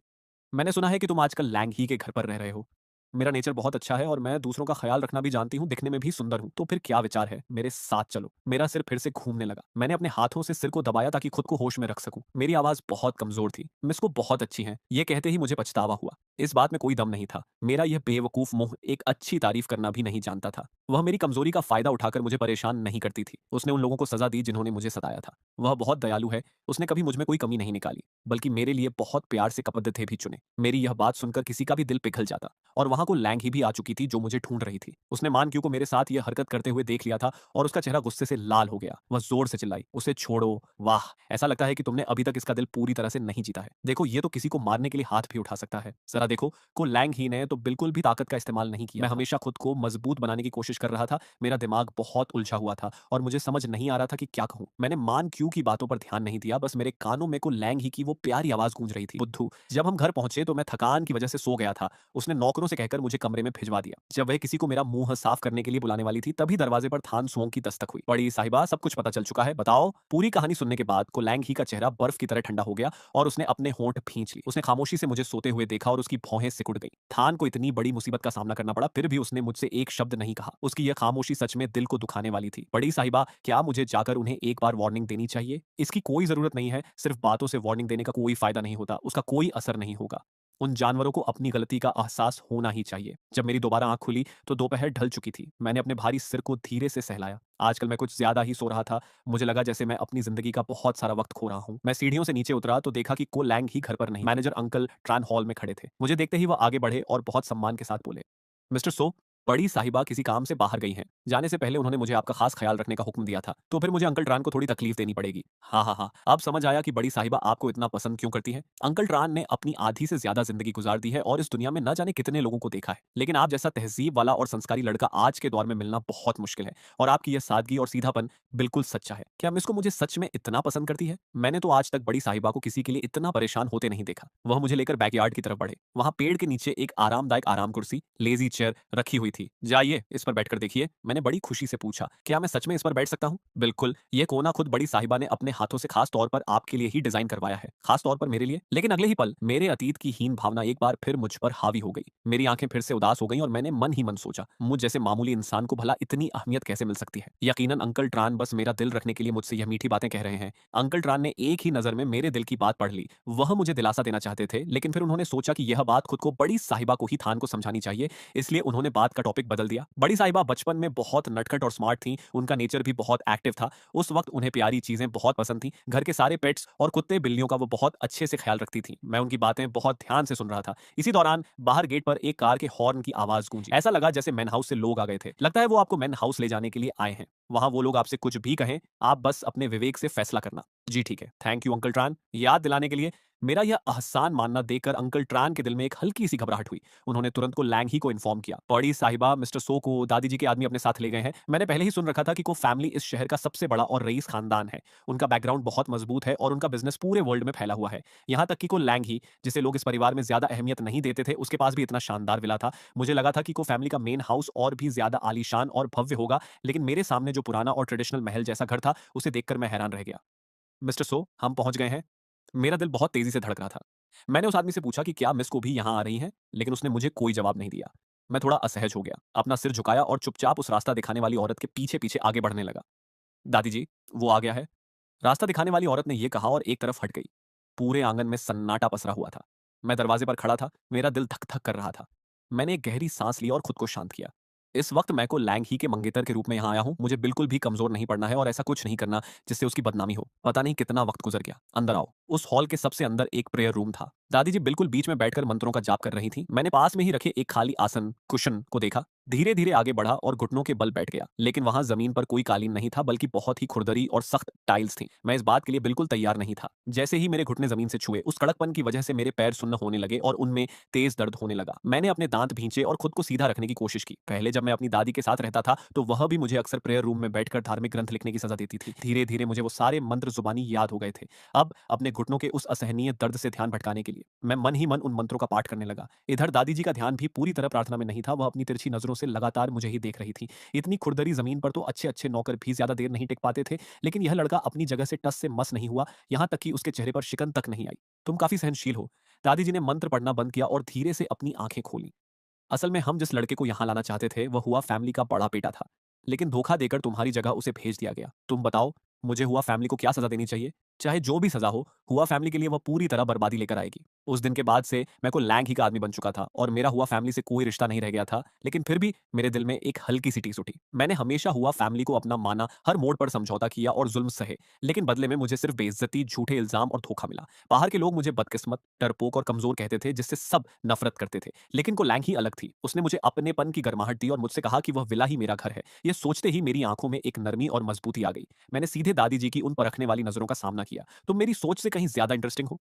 मैंने सुना है कि तुम आजकल लैंग ही के घर पर रह रहे हो। मेरा नेचर बहुत अच्छा है और मैं दूसरों का ख्याल रखना भी जानती हूँ, दिखने में भी सुंदर हूँ। तो फिर क्या विचार है? मेरे साथ चलो। मेरा सिर फिर से घूमने लगा। मैंने अपने हाथों से सिर को दबाया ताकि खुद को होश में रख सकूं। मेरी आवाज बहुत कमजोर थी। मिस को बहुत अच्छी हैं। ये कहते ही मुझे पछतावा हुआ। इस बात में कोई दम नहीं था। मेरा यह बेवकूफ मुंह एक अच्छी तारीफ करना भी नहीं जानता था। वह मेरी कमजोरी का फायदा उठाकर मुझे परेशान नहीं करती थी। उसने उन लोगों को सजा दी जिन्होंने मुझे सताया था। वह बहुत दयालु है। उसने कभी मुझ में कोई कमी नहीं निकाली, बल्कि मेरे लिए बहुत प्यार से कपड़े भी चुने। मेरी यह बात सुनकर किसी का भी दिल पिघल जाता। और वहां को लैंग ही भी आ चुकी थी जो मुझे ढूंढ रही थी। उसने मान क्यू को मेरे साथ यह हरकत करते हुए देख लिया था और उसका चेहरा गुस्से से लाल हो गया। वह जोर से चिल्लाई, उसे छोड़ो। वाह, ऐसा लगता है कि तुमने अभी तक इसका दिल पूरी तरह से नहीं जीता है। देखो, ये तो किसी को मारने के लिए हाथ भी उठा सकता है। जरा देखो, को लैंग ही ने तो बिल्कुल भी ताकत का इस्तेमाल नहीं किया। मैं हमेशा खुद को मजबूत बनाने की कोशिश कर रहा था। मेरा दिमाग बहुत उलझा हुआ था और मुझे समझ नहीं आ रहा था कि क्या कहूं। मैंने मान क्यू की बातों पर ध्यान नहीं दिया। बस मेरे कानों में को लैंग ही की वो प्यारी आवाज गूंज रही थी, बुद्धू। जब हम घर पहुंचे तो मैं थकान की वजह से सो गया था। उसने नौकरों से कहकर मुझे कमरे में भिजवा दिया। जब वह किसी को मेरा मुंह साफ करने के लिए बुलाने वाली थी, तभी दरवाजे पर थान सुओंग की दस्तक हुई। बड़ी साहिबा, सब कुछ पता चल चुका है, बताओ। पूरी कहानी सुनने के बाद को लैंग ही का चेहरा बर्फ की तरह ठंडा हो गया और उसने अपने होंठ भींच ली। उसने खामोशी से मुझे सोते हुए देखा और उसकी भौहें सिकुड़ गई। थान को इतनी बड़ी मुसीबत का सामना करना पड़ा, फिर भी उसने मुझसे एक शब्द नहीं कहा। उसकी यह खामोशी सच में दिल को दुखाने वाली थी। बड़ी साहिबा, क्या मुझे जाकर उन्हें एक बार वार्निंग देनी चाहिए? इसकी कोई जरूरत नहीं है। सिर्फ बातों से वार्निंग देने का कोई फायदा नहीं होता, उसका कोई असर नहीं होगा। उन जानवरों को अपनी गलती का एहसास होना ही चाहिए। जब मेरी दोबारा आंख खुली तो दोपहर ढल चुकी थी। मैंने अपने भारी सिर को धीरे से सहलाया। आजकल मैं कुछ ज्यादा ही सो रहा था। मुझे लगा जैसे मैं अपनी जिंदगी का बहुत सारा वक्त खो रहा हूँ। मैं सीढ़ियों से नीचे उतरा तो देखा कि को लैंग ही घर पर नहीं, मैनेजर अंकल ट्रान हॉल में खड़े थे। मुझे देखते ही वह आगे बढ़े और बहुत सम्मान के साथ बोले, मिस्टर सो, बड़ी साहिबा किसी काम से बाहर गई हैं। जाने से पहले उन्होंने मुझे आपका खास ख्याल रखने का हुक्म दिया था, तो फिर मुझे अंकल ट्रान को थोड़ी तकलीफ देनी पड़ेगी। हाँ हाँ हाँ, अब समझ आया कि बड़ी साहिबा आपको इतना पसंद क्यों करती है। अंकल ट्रान ने अपनी आधी से ज्यादा जिंदगी गुजार दी है और इस दुनिया में न जाने कितने लोगों को देखा है, लेकिन आप जैसा तहजीब वाला और संस्कारी लड़का आज के दौर में मिलना बहुत मुश्किल है। और आपकी यह सादगी और सीधापन बिल्कुल सच्चा है। क्या मिस को मुझे सच में इतना पसंद करती है? मैंने तो आज तक बड़ी साहिबा को किसी के लिए इतना परेशान होते नहीं देखा। वह मुझे लेकर बैकयार्ड की तरफ बढ़े। वहां पेड़ के नीचे एक आरामदायक आराम कुर्सी, लेजी चेयर रखी हुई थी। जाइए, इस पर बैठकर देखिए। मैंने बड़ी खुशी से पूछा, क्या मैं सच में इस पर बैठ सकता हूँ? बिल्कुल, ये कोना खुद बड़ी साहिबा ने अपने हाथों से खास तौर पर आपके लिए ही डिजाइन करवाया है, खास तौर पर मेरे लिए। लेकिन अगले ही पल मेरे अतीत की हीन भावना एक बार फिर मुझ पर हावी हो गई। मेरी आंखें फिर से उदास हो गईं और मैंने मन ही मन सोचा, मुझ जैसे मामूली इंसान को भला इतनी अहमियत कैसे मिल सकती है? यकीनन अंकल ट्रान बस मेरा दिल रखने के लिए मुझसे यह मीठी बातें कह रहे हैं। अंकल ट्रान ने एक ही नजर में मेरे दिल की बात पढ़ ली। वह मुझे दिलासा देना चाहते थे, लेकिन फिर उन्होंने सोचा कि यह बात खुद को बड़ी साहिबा को ही थान को समझानी चाहिए, इसलिए उन्होंने बात का टॉपिक बदल दिया। बड़ी साहिबा बचपन में बहुत नटखट और स्मार्ट थी, उनका नेचर भी बहुत एक्टिव था। उस वक्त उन्हें प्यारी चीजें बहुत पसंद थी, घर के सारे पेट्स और कुत्ते बिल्लियों का वो बहुत अच्छे से ख्याल रखती थी। मैं उनकी बातें बहुत ध्यान से सुन रहा था। इसी दौरान बाहर गेट पर एक कार के हॉर्न की आवाज गूंजी। ऐसा लगा जैसे मैन हाउस से लोग आ गए थे। लगता है वो आपको मैन हाउस ले जाने के लिए आए हैं। वहां वो लोग आपसे कुछ भी कहें, आप बस अपने विवेक से फैसला करना। जी ठीक है, थैंक यू अंकल ट्रान, याद दिलाने के लिए। मेरा यह एहसान मानना देखकर अंकल ट्रान के दिल में एक हल्की सी घबराहट हुई। उन्होंने तुरंत को लैंग ही को इन्फॉर्म किया, बड़ी साहिबा मिस्टर सो को दादी जी के आदमी अपने साथ ले गए हैं। मैंने पहले ही सुन रखा था कि को फैमिली इस शहर का सबसे बड़ा और रईस खानदान है। उनका बैकग्राउंड बहुत मजबूत है और उनका बिजनेस पूरे वर्ल्ड में फैला हुआ है। यहाँ तक कि को लैंग ही, जिसे लोग इस परिवार में ज्यादा अहमियत नहीं देते थे, उसके पास भी इतना शानदार विला था। मुझे लगा था कि को फैमिली का मेन हाउस और भी ज्यादा आलीशान और भव्य होगा, लेकिन मेरे सामने जो पुराना और ट्रेडिशनल महल जैसा घर था, उसे देखकर मैं हैरान रह गया। मिस्टर सो, हम पहुंच गए हैं। मेरा दिल बहुत तेजी से धड़क रहा था। मैंने उस आदमी से पूछा कि क्या मिस को भी यहाँ आ रही हैं, लेकिन उसने मुझे कोई जवाब नहीं दिया। मैं थोड़ा असहज हो गया, अपना सिर झुकाया और चुपचाप उस रास्ता दिखाने वाली औरत के पीछे पीछे आगे बढ़ने लगा। दादी जी, वो आ गया है, रास्ता दिखाने वाली औरत ने यह कहा और एक तरफ हट गई। पूरे आंगन में सन्नाटा पसरा हुआ था। मैं दरवाजे पर खड़ा था, मेरा दिल धक धक कर रहा था। मैंने एक गहरी सांस ली और खुद को शांत किया। इस वक्त मैं को लैंग ही के मंगेतर के रूप में यहाँ आया हूँ। मुझे बिल्कुल भी कमजोर नहीं पड़ना है और ऐसा कुछ नहीं करना जिससे उसकी बदनामी हो। पता नहीं कितना वक्त गुजर गया। अंदर आओ। उस हॉल के सबसे अंदर एक प्रेयर रूम था। दादी जी बिल्कुल बीच में बैठकर मंत्रों का जाप कर रही थी। मैंने पास में ही रखे एक खाली आसन कुशन को देखा, धीरे धीरे आगे बढ़ा और घुटनों के बल बैठ गया। लेकिन वहां जमीन पर कोई कालीन नहीं था, बल्कि बहुत ही खुरदरी और सख्त टाइल्स थी। मैं इस बात के लिए बिल्कुल तैयार नहीं था। जैसे ही मेरे घुटने जमीन से छुए, उस कड़कपन की वजह से मेरे पैर सुन्न होने लगे और उनमें तेज दर्द होने लगा। मैंने अपने दांत भींचे और खुद को सीधा रखने की कोशिश की। पहले जब मैं अपनी दादी के साथ रहता था तो वह भी मुझे अक्सर प्रेयर रूम में बैठकर धार्मिक ग्रंथ लिखने की सजा देती थी। धीरे धीरे मुझे वो सारे मंत्र जुबानी याद हो गए थे। अब अपने घुटनों के उस असहनीय दर्द से ध्यान भटकाने के लिए मैं मन ही मन उन मंत्रों का पाठ करने लगा। इधर दादी जी का ध्यान भी पूरी तरह प्रार्थना में नहीं था। वह अपनी तिरछी नजरों से लगातार मुझे ही देख रही थी। इतनी खुरदरी जमीन पर तो अच्छे अच्छे नौकर भी ज्यादा देर नहीं टिक पाते थे, लेकिन यह लड़का अपनी जगह से टस से मस नहीं हुआ। यहां तक कि उसके चेहरे पर शिकन तक नहीं आई। तुम काफी सहनशील हो। दादी जी ने मंत्र पढ़ना बंद किया और धीरे से अपनी आंखें खोली। असल में हम जिस लड़के को यहाँ लाना चाहते थे वह हुआ फैमिली का बड़ा बेटा था, लेकिन धोखा देकर तुम्हारी जगह उसे भेज दिया गया। तुम बताओ, मुझे हुआ फैमिली को क्या सजा देनी चाहिए? चाहे जो भी सजा हो, हुआ फैमिली के लिए वह पूरी तरह बर्बादी लेकर आएगी। उस दिन के बाद से मैं को लैंग ही का आदमी बन चुका था और मेरा हुआ फैमिली से कोई रिश्ता नहीं रह गया था। लेकिन फिर भी मेरे दिल में एक हल्की सी टीस उठी। मैंने हमेशा हुआ फैमिली को अपना माना, हर मोड़ पर समझौता किया और जुल्म सहे, लेकिन बदले में मुझे सिर्फ बेइज्जती, झूठे इल्जाम और धोखा मिला। बाहर के लोग मुझे बदकिस्मत, डरपोक और कमजोर कहते थे, जिससे सब नफरत करते थे। लेकिन को लैंग ही अलग थी। उसने मुझे अपनेपन की गर्माहट दी और मुझसे कहा कि वह विला ही मेरा घर है। यह सोचते ही मेरी आंखों में एक नरमी और मजबूती आ गई। मैंने सीधे दादी जी की उन परखने वाली नजरों का सामना किया। तुम मेरी सोच से कहीं ज्यादा इंटरेस्टिंग हो।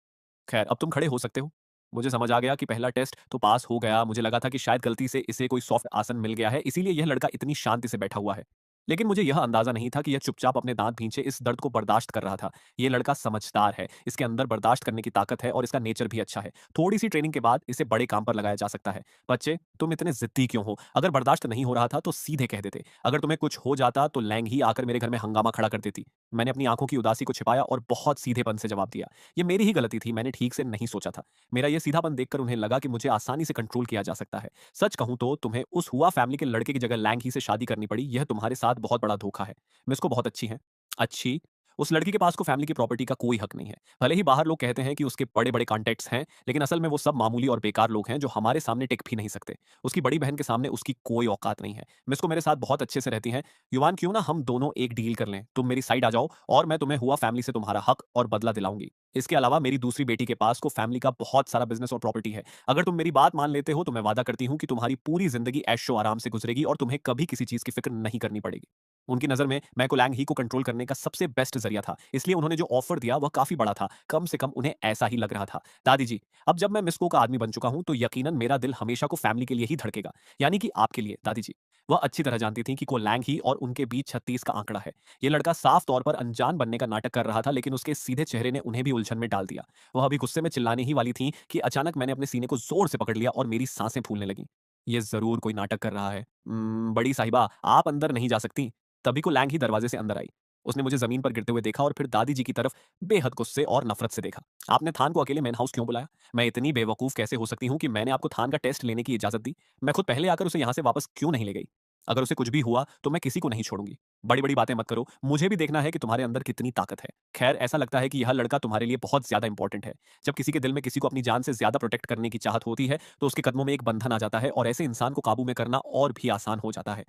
खैर, अब तुम खड़े हो सकते हो। मुझे समझ आ गया कि पहला टेस्ट तो पास हो गया। मुझे लगा था कि शायद गलती से इसे कोई सॉफ्ट आसन मिल गया है, इसीलिए यह लड़का इतनी शांति से बैठा हुआ है। लेकिन मुझे यह अंदाजा नहीं था कि यह चुपचाप अपने दांत भींचे इस दर्द को बर्दाश्त कर रहा था। यह लड़का समझदार है, इसके अंदर बर्दाश्त करने की ताकत है और इसका नेचर भी अच्छा है। थोड़ी सी ट्रेनिंग के बाद इसे बड़े काम पर लगाया जा सकता है। बच्चे, तुम इतने जिद्दी क्यों हो? अगर बर्दाश्त नहीं हो रहा था तो सीधे कह देते। अगर तुम्हें कुछ हो जाता तो लैंग ही आकर मेरे घर में हंगामा खड़ा कर देती। मैंने अपनी आंखों की उदासी को छिपाया और बहुत सीधेपन से जवाब दिया। ये मेरी ही गलती थी, मैंने ठीक से नहीं सोचा था। मेरा यह सीधापन देखकर उन्हें लगा कि मुझे आसानी से कंट्रोल किया जा सकता है। सच कहूं तो तुम्हें उस हुआ फैमिली के लड़के की जगह लैंग ही से शादी करनी पड़ी। यह तुम्हारे साथ बहुत बड़ा धोखा है। मिस को बहुत अच्छी है। अच्छी? उस लड़की के पास को फैमिली की प्रॉपर्टी का कोई हक नहीं है। भले ही बाहर लोग कहते हैं कि उसके बड़े बड़े कॉन्टैक्ट्स हैं, लेकिन असल में वो सब मामूली और बेकार लोग हैं जो हमारे सामने टिक भी नहीं सकते। उसकी बड़ी बहन के सामने उसकी कोई औकात नहीं है। मिस को मेरे साथ बहुत अच्छे से रहती हैं। युवान, क्यों ना हम दोनों एक डील कर लें? तुम मेरी साइड आ जाओ और मैं तुम्हें हुआ फैमिली से तुम्हारा हक और बदला दिलाऊंगी। इसके अलावा मेरी दूसरी बेटी के पास को फैमिली का बहुत सारा बिजनेस और प्रॉपर्टी है। अगर तुम मेरी बात मान लेते हो तो मैं वादा करती हूँ कि तुम्हारी पूरी जिंदगी ऐशो आराम से गुजरेगी और तुम्हें कभी किसी चीज की फिक्र नहीं करनी पड़ेगी। उनकी नज़र में मैं को लैंग ही को कंट्रोल करने का सबसे बेस्ट जरिया था, इसलिए उन्होंने जो ऑफर दिया वह काफी बड़ा था। कम से कम उन्हें ऐसा ही लग रहा था। दादी जी, अब जब मैं मिस्को का आदमी बन चुका हूं तो यकीनन मेरा दिल हमेशा को फैमिली के लिए ही धड़केगा, यानी कि आपके लिए। दादी जी, वह अच्छी तरह जानती थी कि को लैंग ही और उनके बीच 36 का आंकड़ा है। यह लड़का साफ तौर पर अनजान बनने का नाटक कर रहा था, लेकिन उसके सीधे चेहरे ने उन्हें भी उलझन में डाल दिया। वह अभी गुस्से में चिल्लाने ही वाली थी कि अचानक मैंने अपने सीने को जोर से पकड़ लिया और मेरी सांसें फूलने लगी। ये जरूर कोई नाटक कर रहा है। बड़ी साहिबा, आप अंदर नहीं जा सकती। तभी को लैंग ही दरवाजे से अंदर आई। उसने मुझे जमीन पर गिरते हुए देखा और फिर दादी जी की तरफ बेहद गुस्से और नफरत से देखा। आपने थान को अकेले मैन हाउस क्यों बुलाया? मैं इतनी बेवकूफ कैसे हो सकती हूँ कि मैंने आपको थान का टेस्ट लेने की इजाजत दी? मैं खुद पहले आकर उसे यहाँ से वापस क्यों नहीं ले गई? अगर उसे कुछ भी हुआ तो मैं किसी को नहीं छोड़ूंगी। बड़ी बड़ी बातें मत करो, मुझे भी देखना है कि तुम्हारे अंदर कितनी ताकत है। खैर, ऐसा लगता है कि यह लड़का तुम्हारे लिए बहुत ज्यादा इंपॉर्टेंट है। जब किसी के दिल में किसी को अपनी जान से ज्यादा प्रोटेक्ट करने की चाहत होती है तो उसके कदमों में एक बंधन आ जाता है और ऐसे इंसान को काबू में करना और भी आसान हो जाता है।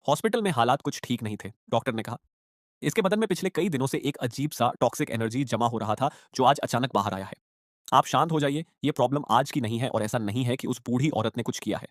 हॉस्पिटल में हालात कुछ ठीक नहीं थे, डॉक्टर ने कहा। इसके बदन में पिछले कई दिनों से एक अजीब सा टॉक्सिक एनर्जी जमा हो रहा था, जो आज अचानक बाहर आया है। आप शांत हो जाइए, ये प्रॉब्लम आज की नहीं है और ऐसा नहीं है कि उस बूढ़ी औरत ने कुछ किया है।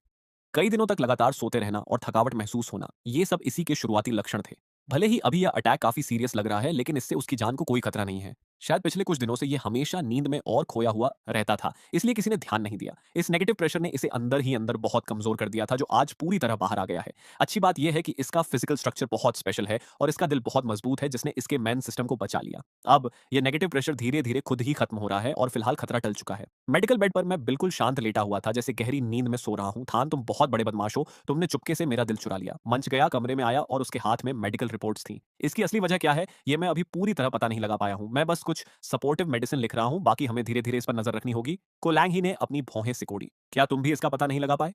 कई दिनों तक लगातार सोते रहना और थकावट महसूस होना, ये सब इसी के शुरुआती लक्षण थे। भले ही अभी यह अटैक काफी सीरियस लग रहा है, लेकिन इससे उसकी जान को कोई खतरा नहीं है। शायद पिछले कुछ दिनों से ये हमेशा नींद में और खोया हुआ रहता था, इसलिए किसी ने ध्यान नहीं दिया। इस नेगेटिव प्रेशर ने इसे अंदर ही अंदर बहुत कमजोर कर दिया था, जो आज पूरी तरह बाहर आ गया है। अच्छी बात यह है कि इसका फिजिकल स्ट्रक्चर बहुत स्पेशल है और इसका दिल बहुत मजबूत है, जिसने इसके मेन सिस्टम को बचा लिया। अब यह नेगेटिव प्रेशर धीरे धीरे खुद ही खत्म हो रहा है और फिलहाल खतरा टल चुका है। मेडिकल बेड पर मैं बिल्कुल शांत लेटा हुआ था, जैसे गहरी नींद में सो रहा हूं। थान, तुम बहुत बड़े बदमाश हो, तुमने चुपके से मेरा दिल चुरा लिया। मंच गया, कमरे में आया और उसके हाथ में मेडिकल रिपोर्ट्स थी। इसकी असली वजह क्या है, ये मैं अभी पूरी तरह पता नहीं लगा पाया हूं। मैं बस कुछ सपोर्टिव मेडिसिन लिख रहा हूं, बाकी हमें धीरे धीरे इस पर नजर रखनी होगी। कोलैंग ही ने अपनी भौहें सिकोड़ी। क्या तुम भी इसका पता नहीं लगा पाए?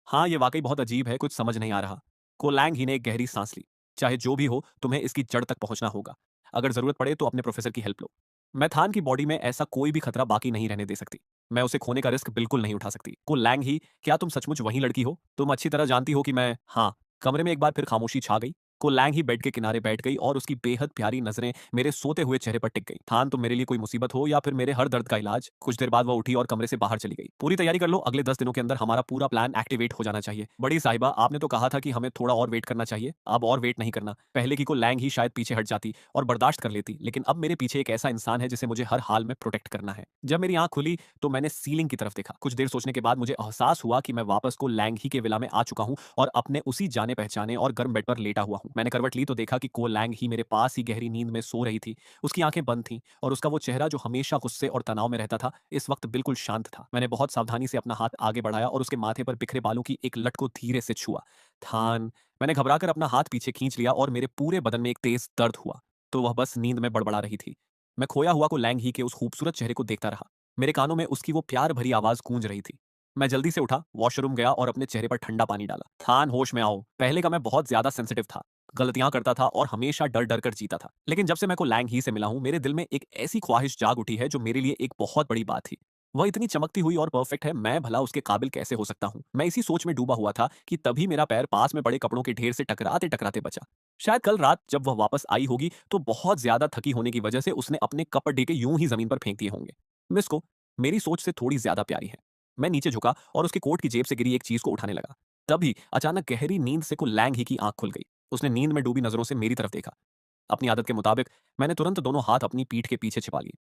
हाँ, ये वाकई बहुत अजीब है, कुछ समझ नहीं आ रहा। कोलैंग ही ने एक गहरी सांस ली। चाहे जो भी हो, तुम्हें इसकी जड़ तक पहुंचना होगा। अगर जरूरत पड़े तो अपने प्रोफेसर की हेल्प लो। मैं थान की बॉडी में ऐसा कोई भी खतरा बाकी नहीं रहने दे सकती। मैं उसे खोने का रिस्क बिल्कुल नहीं उठा सकती। कोलैंग ही, क्या तुम सचमुच वही लड़की हो? तुम अच्छी तरह जानती हो कि मैं। हाँ। कमरे में एक बार फिर खामोशी छा गई। कोलैंग ही बेड के किनारे बैठ गई और उसकी बेहद प्यारी नजरें मेरे सोते हुए चेहरे पर टिक गई। थान, तुम मेरे लिए कोई मुसीबत हो या फिर मेरे हर दर्द का इलाज? कुछ देर बाद वो उठी और कमरे से बाहर चली गई। पूरी तैयारी कर लो, अगले 10 दिनों के अंदर हमारा पूरा प्लान एक्टिवेट हो जाना चाहिए। बड़ी साहिबा, आपने तो कहा था कि हमें थोड़ा और वेट करना चाहिए। अब और वेट नहीं करना। पहले की को लैंग ही शायद पीछे हट जाती और बर्दाश्त कर लेती, लेकिन अब मेरे पीछे एक ऐसा इंसान है जिसे मुझे हर हाल में प्रोटेक्ट करना है। जब मेरी आंख खुली तो मैंने सीलिंग की तरफ देखा। कुछ देर सोचने के बाद मुझे एहसास हुआ कि मैं वापस को लैंग ही के विला में आ चुका हूं और अपने उसी जाने पहचाने और गर्म बेड पर लेटा हुआ हूं। मैंने करवट ली तो देखा कि को लैंग ही मेरे पास ही गहरी नींद में सो रही थी। उसकी आंखें बंद थीं और उसका वो चेहरा जो हमेशा गुस्से और तनाव में रहता था, इस वक्त बिल्कुल शांत था। मैंने बहुत सावधानी से अपना हाथ आगे बढ़ाया और उसके माथे पर बिखरे बालों की एक लट को धीरे से छुआ। थान। मैंने घबराकर अपना हाथ पीछे खींच लिया और मेरे पूरे बदन में एक तेज दर्द हुआ। तो वह बस नींद में बड़बड़ा रही थी। मैं खोया हुआ को लैंग ही के उस खूबसूरत चेहरे को देखता रहा। मेरे कानों में उसकी वो प्यार भरी आवाज गूंज रही थी। मैं जल्दी से उठा, वॉशरूम गया और अपने चेहरे पर ठंडा पानी डाला। थान, होश में आओ। पहले का मैं बहुत ज्यादा सेंसिटिव था, गलतियां करता था और हमेशा डर डर कर जीता था। लेकिन जब से मैं को लैंग ही से मिला हूं, मेरे दिल में एक ऐसी ख्वाहिश जाग उठी है जो मेरे लिए एक बहुत बड़ी बात थी। वह इतनी चमकती हुई और परफेक्ट है, मैं भला उसके काबिल कैसे हो सकता हूं? मैं इसी सोच में डूबा हुआ था कि तभी मेरा पैर पास में पड़े कपड़ों के ढेर से टकराते टकराते बचा। शायद कल रात जब वह वापस आई होगी तो बहुत ज्यादा थकी होने की वजह से उसने अपने कपड़े के यूं ही जमीन पर फेंक दिए होंगे। मिस को मेरी सोच से थोड़ी ज्यादा प्यारी है। मैं नीचे झुका और उसके कोट की जेब से गिरी एक चीज को उठाने लगा। तभी अचानक गहरी नींद से को लैंग ही की आंख खुल गई। उसने नींद में डूबी नजरों से मेरी तरफ देखा। अपनी आदत के मुताबिक मैंने तुरंत दोनों हाथ अपनी पीठ के पीछे छिपा लिए।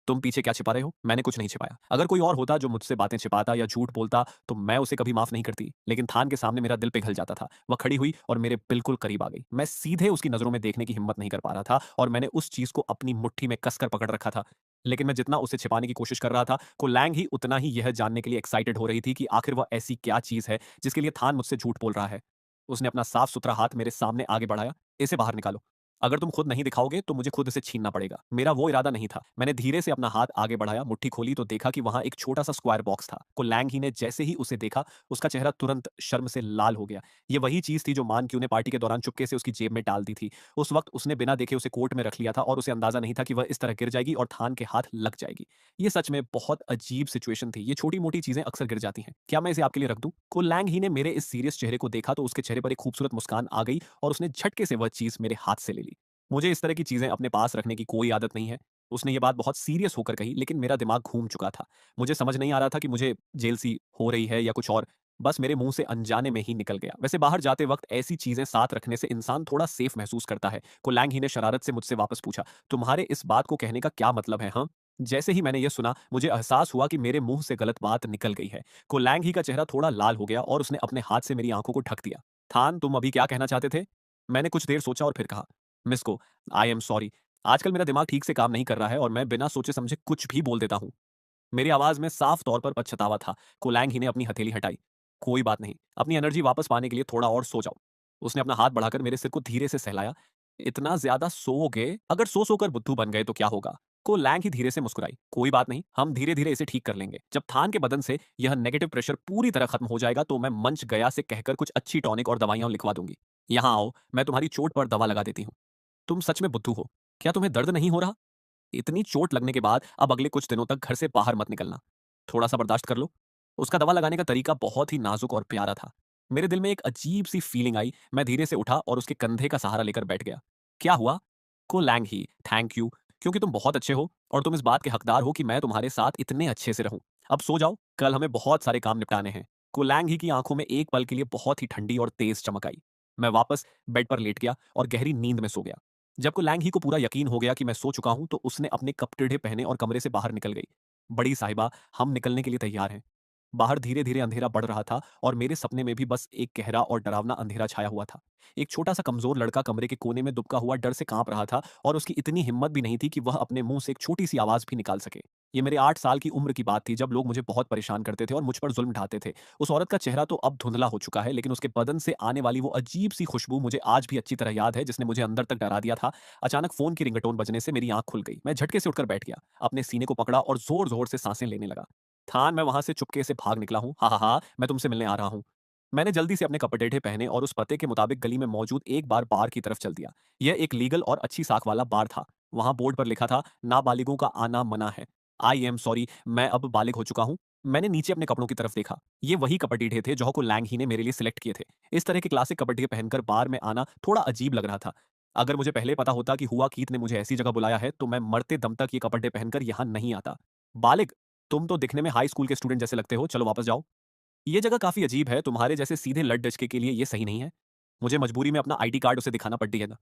तुम पीछे क्या छिपा रहे हो? मैंने कुछ नहीं छिपाया। अगर कोई और होता जो मुझसे बातें छिपाता या झूठ बोलता तो मैं उसे कभी माफ नहीं करती, लेकिन थान के सामने मेरा दिल पिघल जाता था। वह खड़ी हुई और मेरे बिल्कुल करीब आ गई। मैं सीधे उसकी नजरों में देखने की हिम्मत नहीं कर पा रहा था और मैंने उस चीज को अपनी मुट्ठी में कसकर पकड़ रखा था। लेकिन मैं जितना उसे छिपाने की कोशिश कर रहा था, को लैंग ही उतना ही यह जानने के लिए एक्साइटेड हो रही थी कि आखिर वह ऐसी क्या चीज है जिसके लिए थान मुझसे झूठ बोल रहा है। उसने अपना साफ सुथरा हाथ मेरे सामने आगे बढ़ाया। इसे बाहर निकालो। अगर तुम खुद नहीं दिखाओगे तो मुझे खुद इसे छीनना पड़ेगा। मेरा वो इरादा नहीं था। मैंने धीरे से अपना हाथ आगे बढ़ाया, मुट्ठी खोली तो देखा कि वहां एक छोटा सा स्क्वायर बॉक्स था। को लैंग ही ने जैसे ही उसे देखा, उसका चेहरा तुरंत शर्म से लाल हो गया। ये वही चीज थी जो मान क्यू ने पार्टी के दौरान चुपके से उसकी जेब में डाल दी थी। उस वक्त उसने बिना देखे उसे कोर्ट में रख लिया था और उसे अंदाजा नहीं था कि वह इस तरह गिर जाएगी और थान के हाथ लग जाएगी। ये सच में बहुत अजीब सिचुएशन थी। ये छोटी मोटी चीजें अक्सर गिर जाती हैं। क्या मैं इसे आपके लिए रख दूं? को लैंग ही ने मेरे इस सीरियस चेहरे को देखा तो उसके चेहरे पर एक खूबसूरत मुस्कान आ गई और उसने झटके से वह चीज मेरे हाथ से ले ली। मुझे इस तरह की चीजें अपने पास रखने की कोई आदत नहीं है। उसने ये बात बहुत सीरियस होकर कही, लेकिन मेरा दिमाग घूम चुका था। मुझे समझ नहीं आ रहा था कि मुझे जेल सी हो रही है या कुछ और। बस मेरे मुंह से अनजाने में ही निकल गया। वैसे बाहर जाते वक्त ऐसी चीजें साथ रखने से इंसान थोड़ा सेफ महसूस करता है। को लैंग ही ने शरारत से मुझसे वापस पूछा, तुम्हारे इस बात को कहने का क्या मतलब है? हाँ। जैसे ही मैंने यह सुना, मुझे एहसास हुआ कि मेरे मुंह से गलत बात निकल गई है। को लैंग ही का चेहरा थोड़ा लाल हो गया और उसने अपने हाथ से मेरी आंखों को ढक दिया। थान, तुम अभी क्या कहना चाहते थे? मैंने कुछ देर सोचा और फिर कहा, मिस को, आई एम सॉरी। आजकल मेरा दिमाग ठीक से काम नहीं कर रहा है और मैं बिना सोचे समझे कुछ भी बोल देता हूँ। मेरी आवाज में साफ तौर पर पछतावा था। कोलैंग ही ने अपनी हथेली हटाई। कोई बात नहीं, अपनी एनर्जी वापस पाने के लिए थोड़ा और सो जाओ। उसने अपना हाथ बढ़ाकर मेरे सिर को धीरे से सहलाया। इतना ज्यादा सोओगे? अगर सो सोकर बुद्धू बन गए तो क्या होगा? को लैंग ही धीरे से मुस्कुराई। कोई बात नहीं, हम धीरे धीरे इसे ठीक कर लेंगे। जब थान के बदन से यह नेगेटिव प्रेशर पूरी तरह खत्म हो जाएगा तो मैं मंच गया से कहकर कुछ अच्छी टॉनिक और दवाइयां लिखवा दूंगी। यहाँ आओ, मैं तुम्हारी चोट पर दवा लगा देती हूँ। तुम सच में बुद्धू हो। क्या तुम्हें दर्द नहीं हो रहा? इतनी चोट लगने के बाद अब अगले कुछ दिनों तक घर से बाहर मत निकलना। थोड़ा सा बर्दाश्त कर लो। उसका दवा लगाने का तरीका बहुत ही नाजुक और प्यारा था। मेरे दिल में एक अजीब सी फीलिंग आई। मैं धीरे से उठा और उसके कंधे का सहारा लेकर बैठ गया। क्या हुआ? को लैंग ही, थैंक यू, क्योंकि तुम बहुत अच्छे हो और तुम इस बात के हकदार हो कि मैं तुम्हारे साथ इतने अच्छे से रहूं। अब सो जाओ, कल हमें बहुत सारे काम निपटाने हैं। को लैंग ही की आंखों में एक पल के लिए बहुत ही ठंडी और तेज चमक आई। मैं वापस बेड पर लेट गया और गहरी नींद में सो गया। जब को लैंग ही को पूरा यकीन हो गया कि मैं सो चुका हूं तो उसने अपने कपड़े पहने और कमरे से बाहर निकल गई। बड़ी साहिबा, हम निकलने के लिए तैयार हैं। बाहर धीरे धीरे अंधेरा बढ़ रहा था और मेरे सपने में भी बस एक गहरा और डरावना अंधेरा छाया हुआ था। एक छोटा सा कमजोर लड़का कमरे के कोने में दुबका हुआ डर से कांप रहा था और उसकी इतनी हिम्मत भी नहीं थी कि वह अपने मुंह से एक छोटी सी आवाज भी निकाल सके। ये मेरे 8 साल की उम्र की बात थी जब लोग मुझे बहुत परेशान करते थे और मुझ पर जुल्म ढाते थे। उस औरत का चेहरा तो अब धुंधला हो चुका है, लेकिन उसके बदन से आने वाली वो अजीब सी खुशबू मुझे आज भी अच्छी तरह याद है, जिसने मुझे अंदर तक डरा दिया था। अचानक फोन की रिंगटोन बजने से मेरी आंख खुल गई। मैं झटके से उठकर बैठ गया, अपने सीने को पकड़ा और जोर जोर से सांसें लेने लगा। थान, मैं वहां से चुपके से भाग निकला हूँ। हा हा हा, मैं तुमसे मिलने आ रहा हूँ। मैंने जल्दी से अपने कपड़े पहने और उस पते के मुताबिक गली में मौजूद एक बार की तरफ चल दिया। यह एक लीगल और अच्छी साख वाला बार था। वहां बोर्ड पर लिखा था, नाबालिगों का आना मना है। आई एम सॉरी, मैं अब बालिग हो चुका हूँ। मैंने नीचे अपने कपड़ों की तरफ देखा। ये वही कपड़े थे जो को लैंग ही ने मेरे लिए सिलेक्ट किए थे। इस तरह के क्लासिक कपड़े पहनकर बार में आना थोड़ा अजीब लग रहा था। अगर मुझे पहले पता होता कि हुआ कीत ने मुझे ऐसी जगह बुलाया है तो मैं मरते दम तक ये कपड़े पहनकर यहाँ नहीं आता। बालिग? तुम तो दिखने में हाई स्कूल के स्टूडेंट जैसे लगते हो, चलो वापस जाओ। ये जगह काफी अजीब है, तुम्हारे जैसे सीधे लट डचके के लिए ये सही नहीं है। मुझे मजबूरी में अपना आईडी कार्ड उसे दिखाना पड़ गया।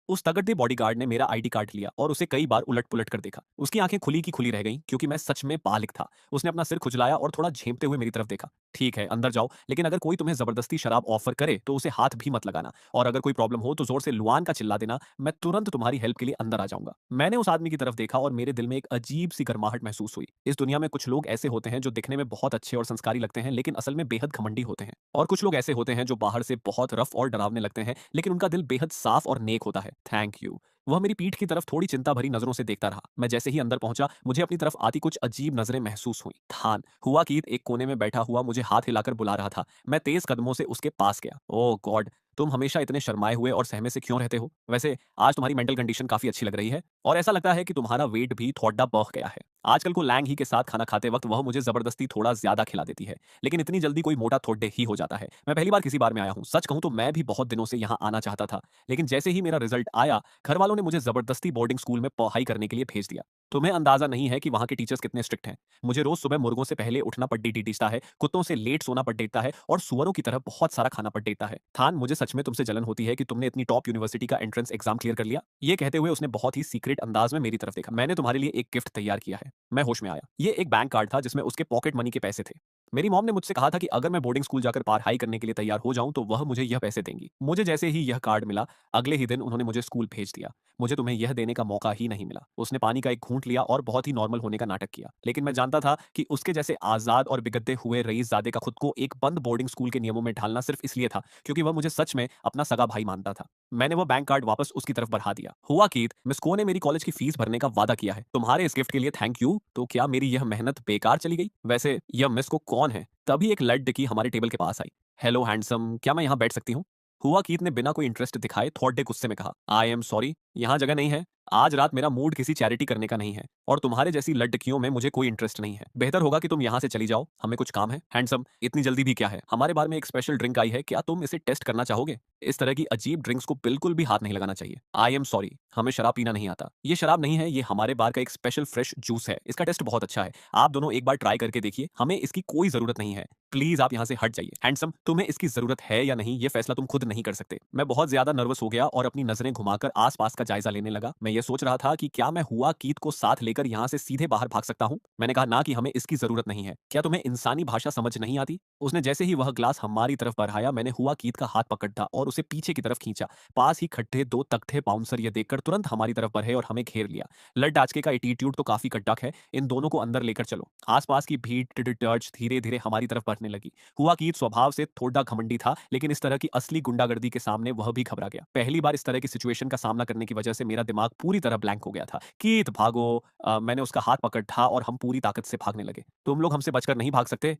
उस तगड़े बॉडीगार्ड ने मेरा आईडी कार्ड लिया और उसे कई बार उलट-पुलट कर देखा। उसकी आंखें खुली की खुली रह गईं क्योंकि मैं सच में बालिग था। उसने अपना सिर खुजलाया और थोड़ा झेंपते हुए मेरी तरफ देखा। ठीक है, अंदर जाओ, लेकिन अगर कोई तुम्हें जबरदस्ती शराब ऑफर करे तो उसे हाथ भी मत लगाना और अगर कोई प्रॉब्लम हो तो जोर से लुआन का चिल्ला देना। मैं तुरंत तुम्हारी हेल्प के लिए अंदर आ जाऊंगा। मैंने उस आदमी की तरफ देखा और मेरे दिल में एक अजीब सी गर्माहट महसूस हुई। इस दुनिया में कुछ लोग ऐसे होते हैं जो दिखने में बहुत अच्छे और संस्कारी लगते हैं, लेकिन असल में बेहद घमंडी होते हैं। और कुछ लोग ऐसे होते हैं जो बाहर से बहुत रफ और डरावने लगते हैं, लेकिन उनका दिल बेहद साफ और नेक होता है। Thank you. वह मेरी पीठ की तरफ थोड़ी चिंता भरी नजरों से देखता रहा। मैं जैसे ही अंदर पहुंचा, मुझे अपनी तरफ आती कुछ अजीब नजरें महसूस हुई। थान, हुआ कीत एक कोने में बैठा हुआ मुझे हाथ हिलाकर बुला रहा था। मैं तेज कदमों से उसके पास गया। ओह गॉड, तुम हमेशा इतने शर्माए हुए और सहमे से क्यों रहते हो? वैसे आज तुम्हारी मेंटल कंडीशन काफी अच्छी लग रही है और ऐसा लगता है कि तुम्हारा वेट भी थोड़ा बढ़ गया है। आजकल को लैंग ही के साथ खाना खाते वक्त वह मुझे जबरदस्ती थोड़ा ज्यादा खिला देती है, लेकिन इतनी जल्दी कोई मोटा थोड़े ही हो जाता है। मैं पहली बार किसी बार में आया हूँ। सच कहूँ तो मैं भी बहुत दिनों से यहाँ आना चाहता था, लेकिन जैसे ही मेरा रिजल्ट आया, घर वालों ने मुझे जबरदस्ती बोर्डिंग स्कूल में पढ़ाई करने के लिए भेज दिया। तुम्हें अंदाजा नहीं है कि वहां के टीचर्स कितने स्ट्रिक्ट हैं। मुझे रोज सुबह मुर्गों से पहले उठना पड़ देता है, कुत्तों से लेट सोना पड़ देता है और सुअरों की तरह बहुत सारा खाना पड़ देता है। थान, मुझे सच में तुमसे जलन होती है कि तुमने इतनी टॉप यूनिवर्सिटी का एंट्रेंस एग्जाम क्लियर कर लिया। ये कहते हुए उसने बहुत ही सीक्रेट अंदाज में मेरी तरफ देखा। मैंने तुम्हारे लिए एक गिफ्ट तैयार किया है। मैं होश में आया। ये एक बैंक कार्ड था जिसमें उसके पॉकेट मनी के पैसे थे। मेरी मॉम ने मुझसे कहा था कि अगर मैं बोर्डिंग स्कूल जाकर पढ़ाई करने के लिए तैयार हो जाऊं तो वह मुझे यह पैसे देंगी। मुझे जैसे ही यह कार्ड मिला, अगले ही दिन उन्होंने मुझे स्कूल भेज दिया। मुझे तुम्हें यह देने का मौका ही नहीं मिला। उसने पानी का एक घूंट लिया और बहुत ही नॉर्मल होने का नाटक किया, लेकिन मैं जानता था कि उसके जैसे आजाद और बिगड़ते हुए रईसजादे का खुद को एक बंद बोर्डिंग स्कूल के नियमों में ढालना सिर्फ इसलिए था क्योंकि वह मुझे सच में अपना सगा भाई मानता था। मैंने वह बैंक कार्ड वापस उसकी तरफ बढ़ा दिया। हुआ कीत, मिस को ने मेरी कॉलेज की फीस भरने का वादा किया है। तुम्हारे इस गिफ्ट के लिए थैंक यू। तो क्या मेरी यह मेहनत बेकार चली गई? वैसे यह मिस को कौन है? तभी एक लड़की हमारे टेबल के पास आई। हेलो हैंडसम, क्या मैं यहाँ बैठ सकती हूँ? हुआ कीत ने बिना कोई इंटरेस्ट दिखाए थोड़े गुस्से में कहा, आई एम सॉरी, यहाँ जगह नहीं है। आज रात मेरा मूड किसी चैरिटी करने का नहीं है और तुम्हारे जैसी लड़कियों में मुझे कोई इंटरेस्ट नहीं है। बेहतर होगा कि तुम यहाँ से चली जाओ, हमें कुछ काम है। हैंडसम, इतनी जल्दी भी क्या है? हमारे बार में एक स्पेशल ड्रिंक आई है, क्या तुम इसे टेस्ट करना चाहोगे? इस तरह की अजीब ड्रिंक्स को बिल्कुल भी हाथ नहीं लगाना चाहिए। आई एम सॉरी, हमें शराब पीना नहीं आता। ये शराब नहीं है, ये हमारे बार का एक स्पेशल फ्रेश जूस है। इसका टेस्ट बहुत अच्छा है। आप दोनों एक बार ट्राई करके देखिए। हमें इसकी कोई जरूरत नहीं है। प्लीज आप यहाँ से हट जाइए। हैंडसम, तुम्हें इसकी जरूरत है या नहीं, ये फैसला तुम खुद नहीं कर सकते। मैं बहुत ज्यादा नर्वस हो गया और अपनी नजरें घुमाकर आसपास का जायजा लेने लगा। मैं ये सोच रहा था कि क्या मैं हुआ कीत को साथ लेकर यहाँ से सीधे बाहर भाग सकता हूँ। मैंने कहा ना कि हमें इसकी जरूरत नहीं है। क्या तुम्हें इंसानी भाषा समझ नहीं आती? उसने जैसे ही वह ग्लास हमारी तरफ बढ़ाया, मैंने हुआ कीत का हाथ पकड़ा और उसे पीछे की तरफ खींचा। पास ही खड्डे दो तख्ते बाउंसर ये देखकर तुरंत हमारी तरफ बढ़े और हमें घेर लिया। लड़ आजके का एटीट्यूड तो काफी कड़क है। इन दोनों को अंदर लेकर चलो। आसपास की भीड़ धीरे धीरे हमारी तरफ बढ़ने लगी। हुआ कीत स्वभाव से थोड़ा घमंडी था, लेकिन इस तरह की असली गुंडागर्दी के सामने वह भी घबरा गया। पहली बार इस तरह की सिचुएशन का सामना करने की वजह से मेरा दिमाग पूरी तरह ब्लैंक हो गया था। कीत भागो। मैंने उसका हाथ पकड़ा और हम पूरी ताकत से भागने लगे। तुम लोग हमसे बचकर नहीं भाग सकते।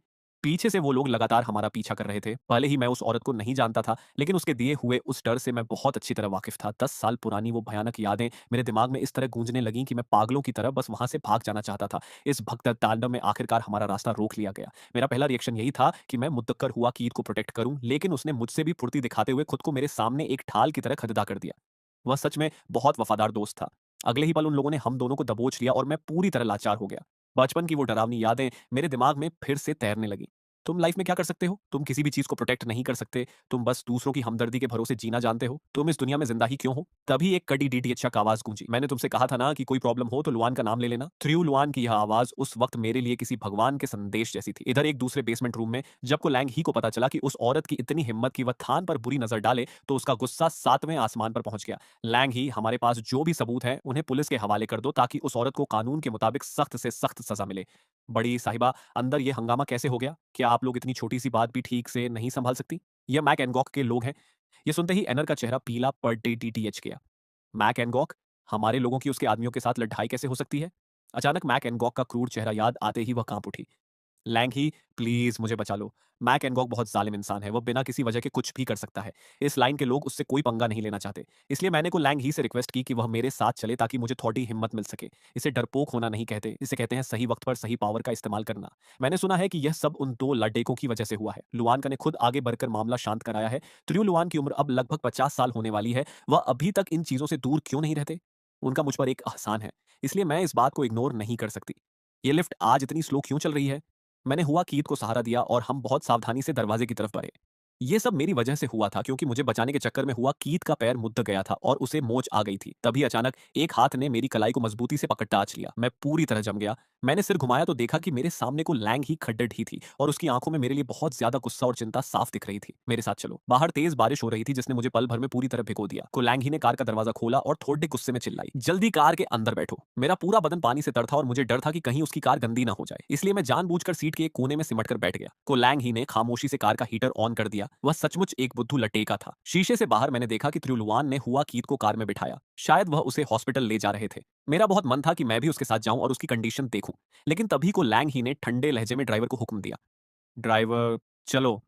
पीछे से वो लोग लगातार हमारा पीछा कर रहे थे। भले ही मैं उस औरत को नहीं जानता था, लेकिन उसके दिए हुए उस डर से मैं बहुत अच्छी तरह वाकिफ था। 10 साल पुरानी वो भयानक यादें मेरे दिमाग में इस तरह गूंजने लगीं कि मैं पागलों की तरह बस वहां से भाग जाना चाहता था। इस भगदड़ तांडव में आखिरकार हमारा रास्ता रोक लिया गया। मेरा पहला रिएक्शन यही था कि मैं मुद्दक्कर हुआ कीद को प्रोटेक्ट करूं, लेकिन उसने मुझसे भी फुर्ती दिखाते हुए खुद को मेरे सामने एक ढाल की तरह खड़ा कर दिया। वह सच में बहुत वफादार दोस्त था। अगले ही पल उन लोगों ने हम दोनों को दबोच लिया और मैं पूरी तरह लाचार हो गया। बचपन की वो डरावनी यादें मेरे दिमाग में फिर से तैरने लगी। तुम लाइफ में क्या कर सकते हो? तुम किसी भी चीज को प्रोटेक्ट नहीं कर सकते। तुम बस दूसरों की हमदर्दी के भरोसे जीना जानते हो। तुम इस दुनिया में जिंदा ही क्यों हो? तभी एक कड़ी डीटीएच का आवाज गूंजी। मैंने तुमसे कहा था ना कि कोई प्रॉब्लम हो तो लुआन का नाम ले लेना। थ्रू लुआन की यह आवाज उस वक्त मेरे लिए किसी भगवान के संदेश जैसी थी। इधर एक दूसरे बेसमेंट रूम में जब को लैंग ही को पता चला कि उस औरत की इतनी हिम्मत कि वह थान पर बुरी नजर डाले, तो उसका गुस्सा 7वें आसमान पर पहुंच गया। लैंग ही, हमारे पास जो भी सबूत हैं उन्हें पुलिस के हवाले कर दो ताकि उस औरत को कानून के मुताबिक सख्त से सख्त सजा मिले। बड़ी साहिबा, अंदर ये हंगामा कैसे हो गया? क्या आप लोग इतनी छोटी सी बात भी ठीक से नहीं संभाल सकती? ये मैक एनगॉक के लोग हैं। ये सुनते ही एनर का चेहरा पीला पड़ टीटीएच गया। मैक एनगॉक? हमारे लोगों की उसके आदमियों के साथ लड़ाई कैसे हो सकती है? अचानक मैक एनगॉक का क्रूर चेहरा याद आते ही वह कांप उठी। लैंग ही, प्लीज मुझे बचा लो। मैक एनगॉक बहुत जालिम इंसान है। वह बिना किसी वजह के कुछ भी कर सकता है। इस लाइन के लोग उससे कोई पंगा नहीं लेना चाहते। इसलिए मैंने को लैंग ही से रिक्वेस्ट की कि वह मेरे साथ चले ताकि मुझे थोड़ी हिम्मत मिल सके। इसे डरपोक होना नहीं कहते, इसे कहते हैं सही वक्त पर सही पावर का इस्तेमाल करना। मैंने सुना है कि यह सब उन 2 लड़ेकों की वजह से हुआ है। लुआन का ने खुद आगे बढ़कर मामला शांत कराया है। त्रियो लुआन की उम्र अब लगभग 50 साल होने वाली है। वह अभी तक इन चीजों से दूर क्यों नहीं रहते? उनका मुझ पर एक एहसान है, इसलिए मैं इस बात को इग्नोर नहीं कर सकती। ये लिफ्ट आज इतनी स्लो क्यों चल रही है? मैंने हुआ कीद को सहारा दिया और हम बहुत सावधानी से दरवाजे की तरफ बढ़े। ये सब मेरी वजह से हुआ था क्योंकि मुझे बचाने के चक्कर में हुआ कीद का पैर मुद्द गया था और उसे मोच आ गई थी। तभी अचानक एक हाथ ने मेरी कलाई को मजबूती से पकड़ टाच लिया। मैं पूरी तरह जम गया। मैंने सिर घुमाया तो देखा कि मेरे सामने को लैंग ही खड्डड़ ही थी और उसकी आंखों में मेरे लिए बहुत ज्यादा गुस्सा और चिंता साफ दिख रही थी। मेरे साथ चलो। बाहर तेज बारिश हो रही थी जिसने मुझे पल भर में पूरी तरह भिगो दिया। को लैंग ही ने कार का दरवाजा खोला और थोड़े गुस्से में चिल्लाई, जल्दी कार के अंदर बैठो। मेरा पूरा बदन पानी से तर था और मुझे डर था कि कहीं उसकी कार गंदी ना हो जाए, इसलिए मैं जानबूझकर सीट के एक कोने में सिमट कर बैठ गया। को लैंग ही ने खामोशी से कार का हीटर ऑन कर दिया। वह सचमुच एक बुद्धू लटेका था। शीशे से बाहर मैंने देखा कि त्रियुलवान ने हुआ कीत को कार में बिठाया। शायद वह उसे हॉस्पिटल ले जा रहे थे। मेरा बहुत मन था कि मैं भी उसके साथ जाऊं और उसकी कंडीशन देखूं, लेकिन तभी को लैंग ही ने ठंडे लहजे में ड्राइवर को हुक्म दिया, ड्राइवर चलो।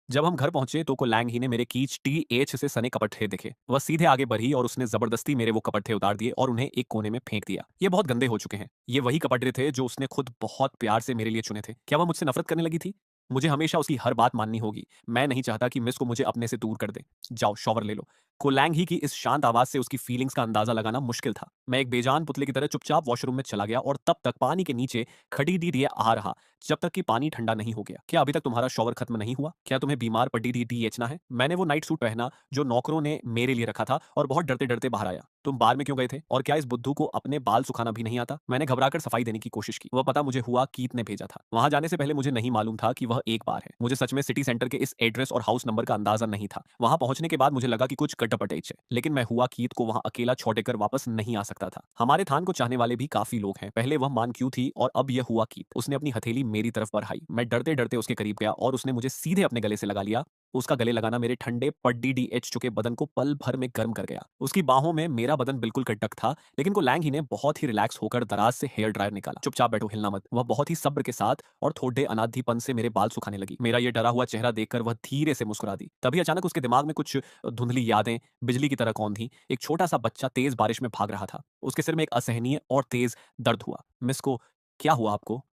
जब हम घर पहुंचे तो को लैंग ही ने मेरे कीच टीएच से सने कपड़े देखे। वह सीधे आगे बढ़ी और उसने जबरदस्ती मेरे वो कपड़े उतार दिए और उन्हें एक कोने में फेंक दिया। ये बहुत गंदे हो चुके हैं। ये वही कपड़े थे जो उसने खुद बहुत प्यार से मेरे लिए चुने थे। क्या वह मुझसे नफरत करने लगी थी? मुझे हमेशा उसकी हर बात माननी होगी। मैं नहीं चाहता कि मिस को मुझे अपने से दूर कर दे। जाओ शॉवर ले लो। कोलैंग ही की इस शांत आवाज से उसकी फीलिंग्स का अंदाजा लगाना मुश्किल था। मैं एक बेजान पुतले की तरह चुपचाप वॉशरूम में चला गया और तब तक पानी के नीचे खड़ी डी आ रहा जब तक कि पानी ठंडा नहीं हो गया। क्या अभी तक तुम्हारा शॉवर खत्म नहीं हुआ? क्या तुम्हें बीमार पड्डी डीएचना है? मैंने वो नाइट सूट पहना जो नौकरों ने मेरे लिए रखा था और बहुत डरते डरते बाहर आया। तुम बार में क्यों गए थे? और क्या इस बुद्धू को अपने बाल सुखाना भी नहीं आता? मैंने घबराकर सफाई देने की कोशिश की। वह पता मुझे हुआ कीत ने भेजा था। वहां जाने से पहले मुझे नहीं मालूम था कि वह एक बार है। मुझे सच में सिटी सेंटर के इस एड्रेस और हाउस नंबर का अंदाजा नहीं था। वहां पहुंचने के बाद मुझे लगा कि कुछ गड्ढापटेच है, लेकिन मैं हुआ कीत को वहां अकेला छोड़कर वापस नहीं आ सकता था। हमारे थान को चाहने वाले भी काफी लोग हैं। पहले वह मान क्यों थी और अब यह हुआ कीत। उसने अपनी हथेली मेरी तरफ बढ़ाई। मैं डरते डरते उसके करीब गया और उसने मुझे सीधे अपने गले से लगा लिया। उसका गले लगाना मेरे ठंडे पड्डी डीएच चुके बदन को पल भर में गर्म कर गया। उसकी बाहों में मेरा बदन बिल्कुल कटक था, लेकिन को लैंग ही ने बहुत ही रिलैक्स होकर दराज से हेयर ड्रायर निकाला। चुपचाप बैठो, हिलना मत। वह बहुत ही सब्र के साथ और थोड़े अनाधिपन से मेरे बाल सुखाने लगी। मेरा ये डरा हुआ चेहरा देखकर वह धीरे से मुस्कुरा दी। तभी अचानक उसके दिमाग में कुछ धुंधली यादें बिजली की तरह कौन थी। एक छोटा सा बच्चा तेज बारिश में भाग रहा था। उसके सिर में एक असहनीय और तेज दर्द हुआ। मिस को, क्या हुआ आपको?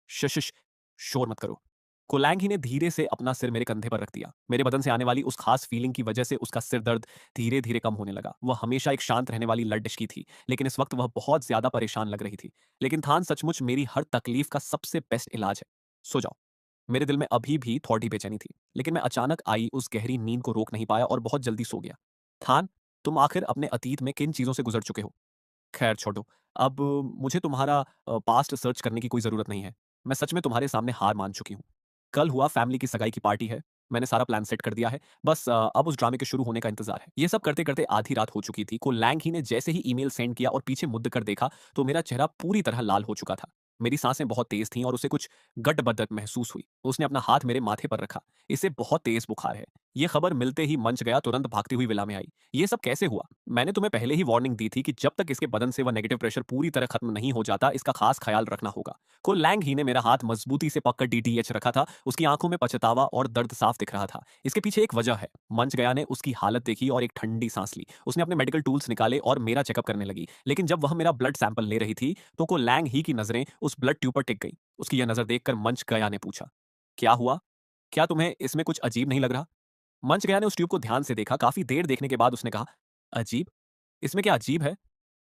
शश, शोर मत करो। कोलैंग ही ने धीरे से अपना सिर मेरे कंधे पर रख दिया। मेरे बदन से आने वाली उस खास फीलिंग की वजह से उसका सिर दर्द धीरे धीरे कम होने लगा। वह हमेशा एक शांत रहने वाली लड़की थी, लेकिन इस वक्त वह बहुत ज्यादा परेशान लग रही थी। लेकिन थान सचमुच मेरी हर तकलीफ का सबसे बेस्ट इलाज है। सो जाओ। मेरे दिल में अभी भी थोड़ी बेचैनी थी, लेकिन मैं अचानक आई उस गहरी नींद को रोक नहीं पाया और बहुत जल्दी सो गया। थान, तुम आखिर अपने अतीत में किन चीजों से गुजर चुके हो? खैर छोड़ो। अब मुझे तुम्हारा पास्ट सर्च करने की कोई ज़रूरत नहीं है। मैं सच में तुम्हारे सामने हार मान चुकी हूँ। कल हुआ फैमिली की सगाई की पार्टी है। मैंने सारा प्लान सेट कर दिया है। बस अब उस ड्रामे के शुरू होने का इंतज़ार है। ये सब करते-करते आधी रात हो चुकी थी। को लैंग ही ने जैसे ही ईमेल सेंड किया और पीछे मुड़ कर देखा, तो मेरा चेहरा पूरी तरह लाल हो चुका था। मेरी सांसें बहुत तेज़ थीं और उसे कुछ गड़बड़ महसूस हुई। उसने अपना हाथ मेरे माथे पर रखा। इसे बहुत तेज़ बुखार है। ये खबर मिलते ही मंच गया तुरंत भागती हुई विला में आई। ये सब कैसे हुआ? मैंने तुम्हें पहले ही वार्निंग दी थी कि जब तक इसके बदन से वह नेगेटिव प्रेशर पूरी तरह खत्म नहीं हो जाता, इसका खास ख्याल रखना होगा। को लैंग ही ने मेरा हाथ मजबूती से पकड़ डीटीएच रखा था। उसकी आंखों में पछतावा और दर्द साफ दिख रहा था। इसके पीछे एक वजह है। मंच गया ने उसकी हालत देखी और एक ठंडी सांस ली। उसने अपने मेडिकल टूल्स निकाले और मेरा चेकअप करने लगी। लेकिन जब वह मेरा ब्लड सैंपल ले रही थी तो को लैंग ही की नजरें उस ब्लड ट्यूब पर टिक गई। उसकी यह नजर देखकर मंच गया ने पूछा, क्या हुआ? क्या तुम्हें इसमें कुछ अजीब नहीं लग रहा? मंच गया ने उस ट्यूब को ध्यान से देखा। काफी देर देखने के बाद उसने कहा, अजीब? इसमें क्या अजीब है?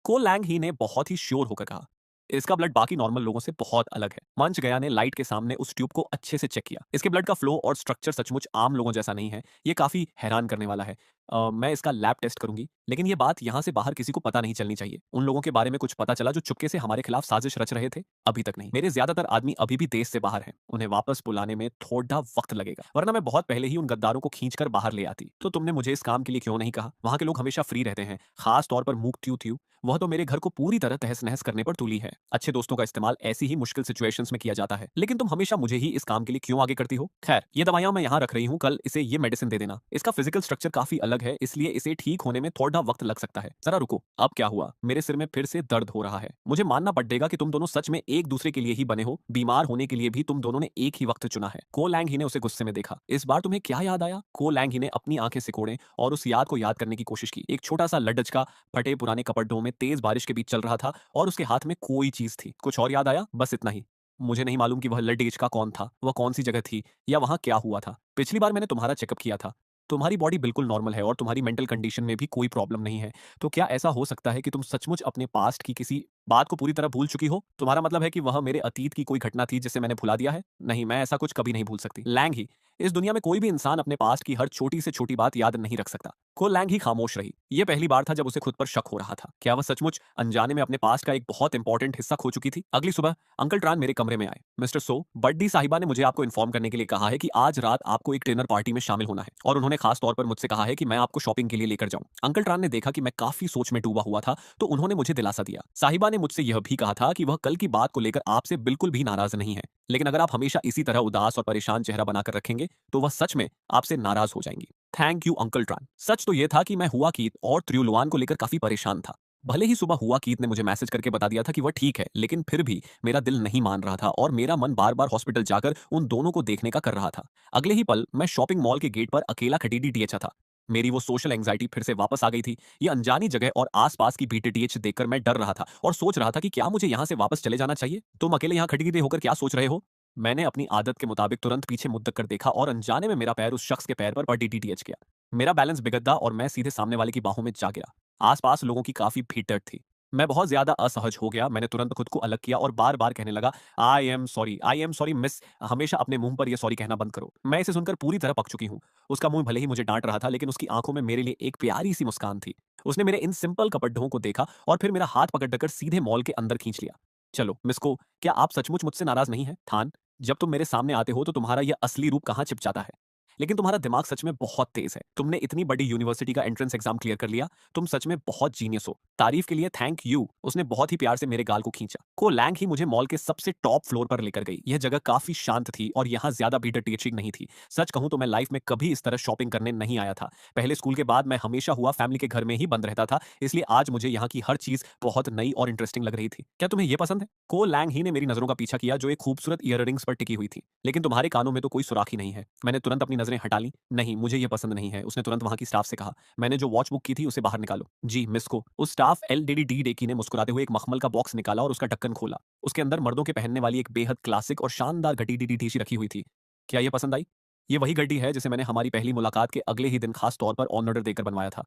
को लैंग ही ने बहुत ही श्योर होकर कहा, इसका ब्लड बाकी नॉर्मल लोगों से बहुत अलग है। मंच गया ने लाइट के सामने उस ट्यूब को अच्छे से चेक किया। इसके ब्लड का फ्लो और स्ट्रक्चर सचमुच आम लोगों जैसा नहीं है। ये काफी हैरान करने वाला है। मैं इसका लैब टेस्ट करूंगी, लेकिन ये बात यहाँ से बाहर किसी को पता नहीं चलनी चाहिए। उन लोगों के बारे में कुछ पता चला जो चुपके से हमारे खिलाफ साजिश रच रहे थे? अभी तक नहीं। मेरे ज्यादातर आदमी अभी भी देश से बाहर हैं। उन्हें वापस बुलाने में थोड़ा वक्त लगेगा, वरना मैं बहुत पहले ही उन गद्दारों को खींचकर बाहर ले आती। तो तुमने मुझे इस काम के लिए क्यों नहीं कहा? वहां के लोग हमेशा फ्री रहते हैं, खास तौर पर मूक त्यू त्यू। वह तो मेरे घर को पूरी तरह तहस नहस करने पर तुली है। अच्छे दोस्तों का इस्तेमाल ऐसी ही मुश्किल सिचुएशंस में किया जाता है, लेकिन तुम हमेशा मुझे ही इस काम के लिए क्यों आगे करती हो? खैर, ये दवाइयां मैं यहाँ रख रही हूँ, कल इसे ये मेडिसिन दे देना। इसका फिजिकल स्ट्रक्चर काफी अलग है, इसलिए इसे ठीक होने में थोड़ा वक्त लग सकता है। जरा रुको, अब क्या हुआ? मेरे सिर में फिर से दर्द हो रहा है। मुझे मानना पड़ेगा कि तुम दोनों सच में एक दूसरे के लिए ही बने हो। बीमार होने के लिए भी तुम दोनों ने एक ही वक्त चुना है। को लैंग ही ने उसे गुस्से में देखा। इस बार तुम्हें क्या याद आया? को लैंग ही ने अपनी आंखें सिकोड़े और उस याद को याद करने की कोशिश की। एक छोटा सा लड्डचका फटे पुराने कपड़ों में तेज बारिश के बीच चल रहा था और उसके हाथ में कोई चीज थी। कुछ और याद आया? बस इतना ही। मुझे नहीं मालूम कि वह लड्डेचका कौन था, वह कौन सी जगह थी, या वहां क्या हुआ था। पिछली बार मैंने तुम्हारा चेकअप किया था। तुम्हारी बॉडी बिल्कुल नॉर्मल है और तुम्हारी मेंटल कंडीशन में भी कोई प्रॉब्लम नहीं है। तो क्या ऐसा हो सकता है कि तुम सचमुच अपने पास्ट की किसी बात को पूरी तरह भूल चुकी हो? तुम्हारा मतलब है कि वह मेरे अतीत की कोई घटना थी जिसे मैंने भुला दिया है? नहीं, मैं ऐसा कुछ कभी नहीं भूल सकती। लैंग ही, इस दुनिया में कोई भी इंसान अपने पास्ट की हर छोटी से छोटी बात याद नहीं रख सकता। को लैंग ही खामोश रही। यह पहली बार था जब उसे खुद पर शक हो रहा था। क्या वह सचमुच अनजाने में अपने पास्ट का एक बहुत इंपॉर्टेंट हिस्सा खो चुकी थी? अगली सुबह अंकल ट्रान मेरे कमरे में आए। मिस्टर सो, बड्डी साहिबा ने मुझे आपको इन्फॉर्म करने के लिए कहा है कि आज रात आपको एक डिनर पार्टी में शामिल होना है, और उन्होंने खास तौर पर मुझसे कहा है कि मैं आपको शॉपिंग के लिए लेकर जाऊं। अंकल ट्रान ने देखा कि मैं काफी सोच में डूबा हुआ था, तो उन्होंने मुझे दिलासा दिया। साहिबा ने मुझसे यह भी कहा था कि वह कल की बात को लेकर आपसे बिल्कुल भी नाराज नहीं है, लेकिन अगर आप हमेशा इसी तरह उदास और परेशान चेहरा बनाकर रखेंगे तो वह सच में आपसे नाराज हो जाएंगी। Thank you uncle ट्रान। सच तो यह था कि मैं हुआ कीत और त्रियुलवान को लेकर काफी परेशान था। भले ही सुबह हुआ कीत ने मुझे मैसेज करके बता दिया था कि वह ठीक है, लेकिन फिर भी मेरा दिल नहीं मान रहा था और मेरा मन बार बार हॉस्पिटल जाकर उन दोनों को देखने का कर रहा था। अगले ही पल मैं शॉपिंग मॉल के गेट पर अकेला खड़ी डीटीएच था। मेरी वो सोशल एंग्जाइटी फिर से वापस आ गई थी। ये अनजानी जगह और आसपास की बीटीटीएच देखकर मैं डर रहा था और सोच रहा था कि क्या मुझे यहाँ से वापस चले जाना चाहिए। तुम अकेले यहाँ खड़ी होकर क्या सोच रहे हो? मैंने अपनी आदत के मुताबिक तुरंत पीछे मुद्दक कर देखा और अनजाने में मेरा पैर उस शख्स के पैर पर डीटीएच गया। मेरा बैलेंस बिगड़ा और मैं सीधे सामने वाले की बाहों में जा गिरा। आसपास लोगों की काफी भीड़ थी। मैं बहुत ज्यादा असहज हो गया। मैंने तुरंत खुद को अलग किया और बार बार कहने लगा, आई एम सॉरी मिस। हमेशा अपने मुंह पर यह सॉरी कहना बंद करो। मैं इसे सुनकर पूरी तरह पक चुकी हूँ। उसका मुंह भले ही मुझे डांट रहा था, लेकिन उसकी आंखों में मेरे लिए एक प्यारी सी मुस्कान थी। उसने मेरे इन सिंपल कपड़ों को देखा और फिर मेरा हाथ पकड़कर सीधे मॉल के अंदर खींच लिया। चलो मिस को, क्या आप सचमुच मुझसे नाराज नहीं है? थान, जब तुम मेरे सामने आते हो तो तुम्हारा यह असली रूप कहाँ छिप जाता है? लेकिन तुम्हारा दिमाग सच में बहुत तेज है। तुमने इतनी बड़ी यूनिवर्सिटी का एंट्रेंस एग्जाम क्लियर कर लिया। तुम सच में बहुत जीनियस हो। तारीफ के लिए थैंक यू। उसने बहुत ही प्यार से मेरे गाल को खींचा। को लैंग ही मुझे मॉल के सबसे टॉप फ्लोर पर लेकर गई। यह जगह काफी शांत थी और यहाँ ज्यादा भीड़ टीचिंग नहीं थी। सच कहूं तो मैं लाइफ में कभी इस तरह शॉपिंग करने नहीं आया था। पहले स्कूल के बाद मैं हमेशा हुआ फैमिली के घर में ही बंद रहता था, इसलिए आज मुझे यहाँ की हर चीज बहुत नई और इंटरेस्टिंग लग रही थी। क्या तुम्हें यह पसंद है? को लैंग ही ने मेरी नजरों का पीछा किया जो एक खूबसूरत ईयररिंग्स पर टिकी हुई थी। लेकिन तुम्हारे कानों में तो कोई सुराख ही नहीं है। मैंने तुरंत अपनी नजरें हटा ली। नहीं, मुझे यह पसंद नहीं है। उसने तुरंत वहां की स्टाफ से कहा, मैंने जो वॉच बुक की थी उसे बाहर निकालो। जी मिस को। उस स्टाफ एलडीडी डेकी ने मुस्कुराते हुए एक मखमल का बॉक्स निकाला और उसका ढक्कन खोला। उसके अंदर मर्दों के पहनने वाली एक बेहद क्लासिक और शानदार घड़ी डी रखी हुई थी। क्या यह पसंद आई? ये वही घड़ी है जिसे मैंने हमारी पहली मुलाकात के अगले ही दिन खास तौर पर ऑन ऑर्डर देकर बनवाया था।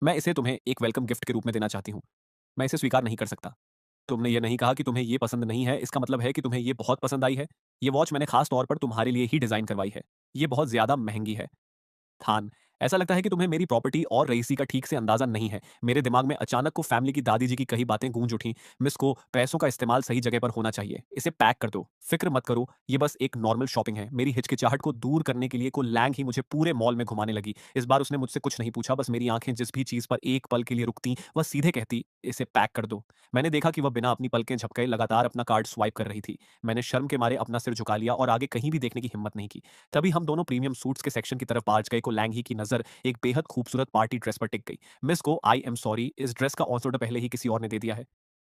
मैं इसे तुम्हें एक वेलकम गिफ्ट के रूप में देना चाहती हूँ। मैं इसे स्वीकार नहीं कर सकता। तुमने ये नहीं कहा कि तुम्हें ये पसंद नहीं है, इसका मतलब है कि तुम्हें ये बहुत पसंद आई है। ये वॉच मैंने खास तौर पर तुम्हारे लिए ही डिजाइन करवाई है। ये बहुत ज्यादा महंगी है। थान, ऐसा लगता है कि तुम्हें मेरी प्रॉपर्टी और रईसी का ठीक से अंदाजा नहीं है। मेरे दिमाग में अचानक को फैमिली की दादी जी की कही बातें गूंज उठी। मिस को पैसों का इस्तेमाल सही जगह पर होना चाहिए, इसे पैक कर दो, फिक्र मत करो, ये बस एक नॉर्मल शॉपिंग है। मेरी हिचकिचाहट को दूर करने के लिए को लैंग ही मुझे पूरे मॉल में घुमाने लगी। इस बार उसने मुझसे कुछ नहीं पूछा, बस मेरी आंखें जिस भी चीज पर एक पल के लिए रुकती वह सीधे कहती, इसे पैक कर दो। मैंने देखा कि वह बिना अपनी पलकें झपकाए लगातार अपना कार्ड स्वाइप कर रही थी। मैंने शर्म के मारे अपना सिर झुका लिया और आगे कहीं भी देखने की हिम्मत नहीं की। तभी हम दोनों प्रीमियम सूट्स के सेक्शन की तरफ पहुंच गए। को लैंग ही की नजर एक बेहद खूबसूरत पार्टी ड्रेस पर टिक गई। मिस को, आई एम सॉरी, इस ड्रेस का ऑर्डर पहले ही किसी और ने दे दिया है।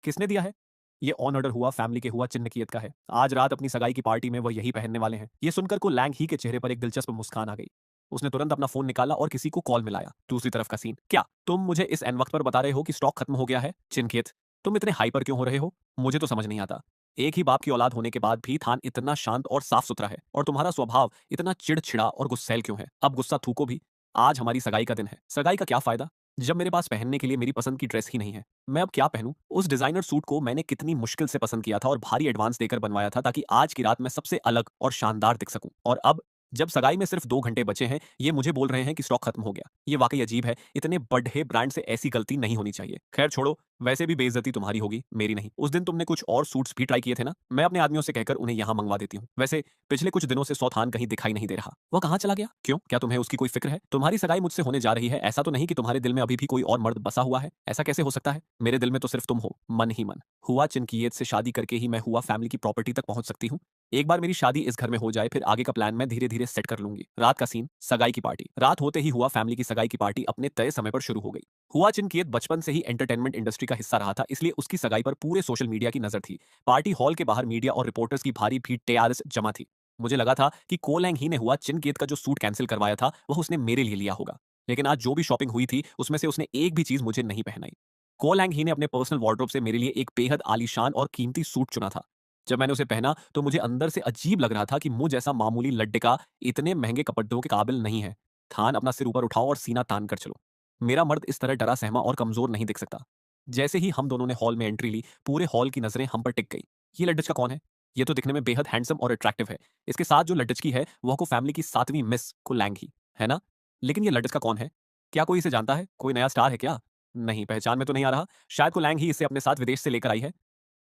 किसने दिया है? ये ऑन ऑर्डर हुआ फैमिली के हुआ चिन्हकीयत का है। आज रात अपनी सगाई की पार्टी में वह यही पहनने वाले हैं। ये सुनकर को लैंग ही के चेहरे पर एक दिलचस्प मुस्कान आ गई। उसने तुरंत अपना फोन निकाला और किसी को कॉल मिलाया। दूसरी तरफ का सीन, क्या तुम मुझे इस एन वक्त पर बता रहे हो कि स्टॉक खत्म हो गया है? चिन्हकीयत, तुम इतने हाइपर क्यों हो रहे हो? मुझे तो समझ नहीं आता। एक ही बाप की औलाद होने के बाद भी थान इतना शांत और साफ सुथरा है, और तुम्हारा स्वभाव इतना चिड़चिड़ा और गुस्सैल क्यों है? अब गुस्सा थूको भी। आज हमारी सगाई का दिन है। सगाई का क्या फायदा जब मेरे पास पहनने के लिए मेरी पसंद की ड्रेस ही नहीं है? मैं अब क्या पहनूं? उस डिजाइनर सूट को मैंने कितनी मुश्किल से पसंद किया था और भारी एडवांस देकर बनवाया था ताकि आज की रात मैं सबसे अलग और शानदार दिख सकूं। और अब जब सगाई में सिर्फ 2 घंटे बचे हैं, ये मुझे बोल रहे हैं कि स्टॉक खत्म हो गया। ये वाकई अजीब है। इतने बड़े ब्रांड से ऐसी गलती नहीं होनी चाहिए। खैर छोड़ो, वैसे भी बेइज्जती तुम्हारी होगी, मेरी नहीं। उस दिन तुमने कुछ और सूट्स भी ट्राई किए थे ना? मैं अपने आदमियों से कहकर उन्हें यहाँ मंगवा देती हूँ। वैसे पिछले कुछ दिनों से सौथान कहीं दिखाई नहीं दे रहा। वह कहाँ चला गया? क्यों, क्या तुम्हें उसकी कोई फिक्र है? तुम्हारी सगाई मुझसे होने जा रही है, ऐसा तो नहीं कि तुम्हारे दिल में अभी भी कोई और मर्द बसा हुआ है? ऐसा कैसे हो सकता है? मेरे दिल में तो सिर्फ तुम हो, मन ही मन। हुआ चिनकियत से शादी करके ही मैं हुआ फैमिली की प्रॉपर्टी तक पहुंच सकती हूँ। एक बार मेरी शादी इस घर में हो जाए, फिर आगे का प्लान मैं धीरे धीरे सेट कर लूंगी। रात का सीन, सगाई की पार्टी। रात होते ही हुआ फैमिली की सगाई की पार्टी अपने तय समय पर शुरू हो गई। हुआ चिनकियत बचपन से ही एंटरटेनमेंट इंडस्ट्री का हिस्सा रहा था, इसलिए उसकी सगाई पर पूरे सोशल मीडिया की नजर थी। पार्टी हॉल के बाहर मीडिया और रिपोर्टर्स की भारी भीड़ तैयार जमा थी। मुझे लगा था कि कोलैंग ही ने हुआ चिनकियत का जो सूट कैंसिल करवाया था वह उसने मेरे लिए लिया होगा। लेकिन आज जो भी शॉपिंग हुई थी उसमें से उसने एक भी चीज मुझे नहीं पहनाई। कोलैंग ही ने अपने पर्सनल वार्डरोब से मेरे लिए एक बेहद आलीशान और कीमती सूट चुना था। जब मैंने उसे पहना तो मुझे अंदर से अजीब लग रहा था कि मुझ जैसा मामूली लड्डे इतने महंगे कपड़ों के काबिल नहीं है। थान, अपना सिर ऊपर उठाओ और सीना तान कर चलो। मेरा मर्द इस तरह डरा सहमा और कमजोर नहीं दिख सकता। जैसे ही हम दोनों ने हॉल में एंट्री ली, पूरे हॉल की नजरें हम पर टिक गई। ये लड्डच का कौन है? ये तो दिखने में बेहद हैंडसम और अट्रैक्टिव है। इसके साथ जो लड्डच की है वह को फैमिली की 7वीं मिस को लैंग ही है ना? लेकिन ये लड्डच का कौन है? क्या कोई इसे जानता है? कोई नया स्टार है क्या? नहीं, पहचान में तो नहीं आ रहा। शायद को लैंग ही इसे अपने साथ विदेश से लेकर आई है।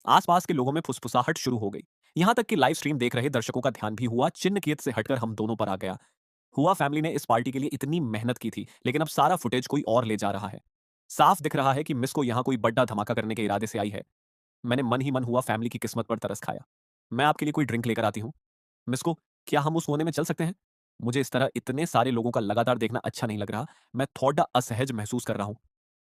आसपास के लोगों में फुसफुसाहट शुरू हो गई। यहां तक कि लाइव स्ट्रीम देख रहे दर्शकों का ध्यान भी हुआ चिन्हकीत से हटकर हम दोनों पर आ गया। हुआ फैमिली ने इस पार्टी के लिए इतनी मेहनत की थी, लेकिन अब सारा फुटेज कोई और ले जा रहा है। साफ दिख रहा है कि मिस को यहाँ कोई बड़ा धमाका करने के इरादे से आई है। मैंने मन ही मन हुआ फैमिली की किस्मत पर तरस खाया। मैं आपके लिए कोई ड्रिंक लेकर आती हूँ। मिस को, क्या हम उस कोने में चल सकते हैं? मुझे इस तरह इतने सारे लोगों का लगातार देखना अच्छा नहीं लग रहा। मैं थोड़ा असहज महसूस कर रहा हूँ।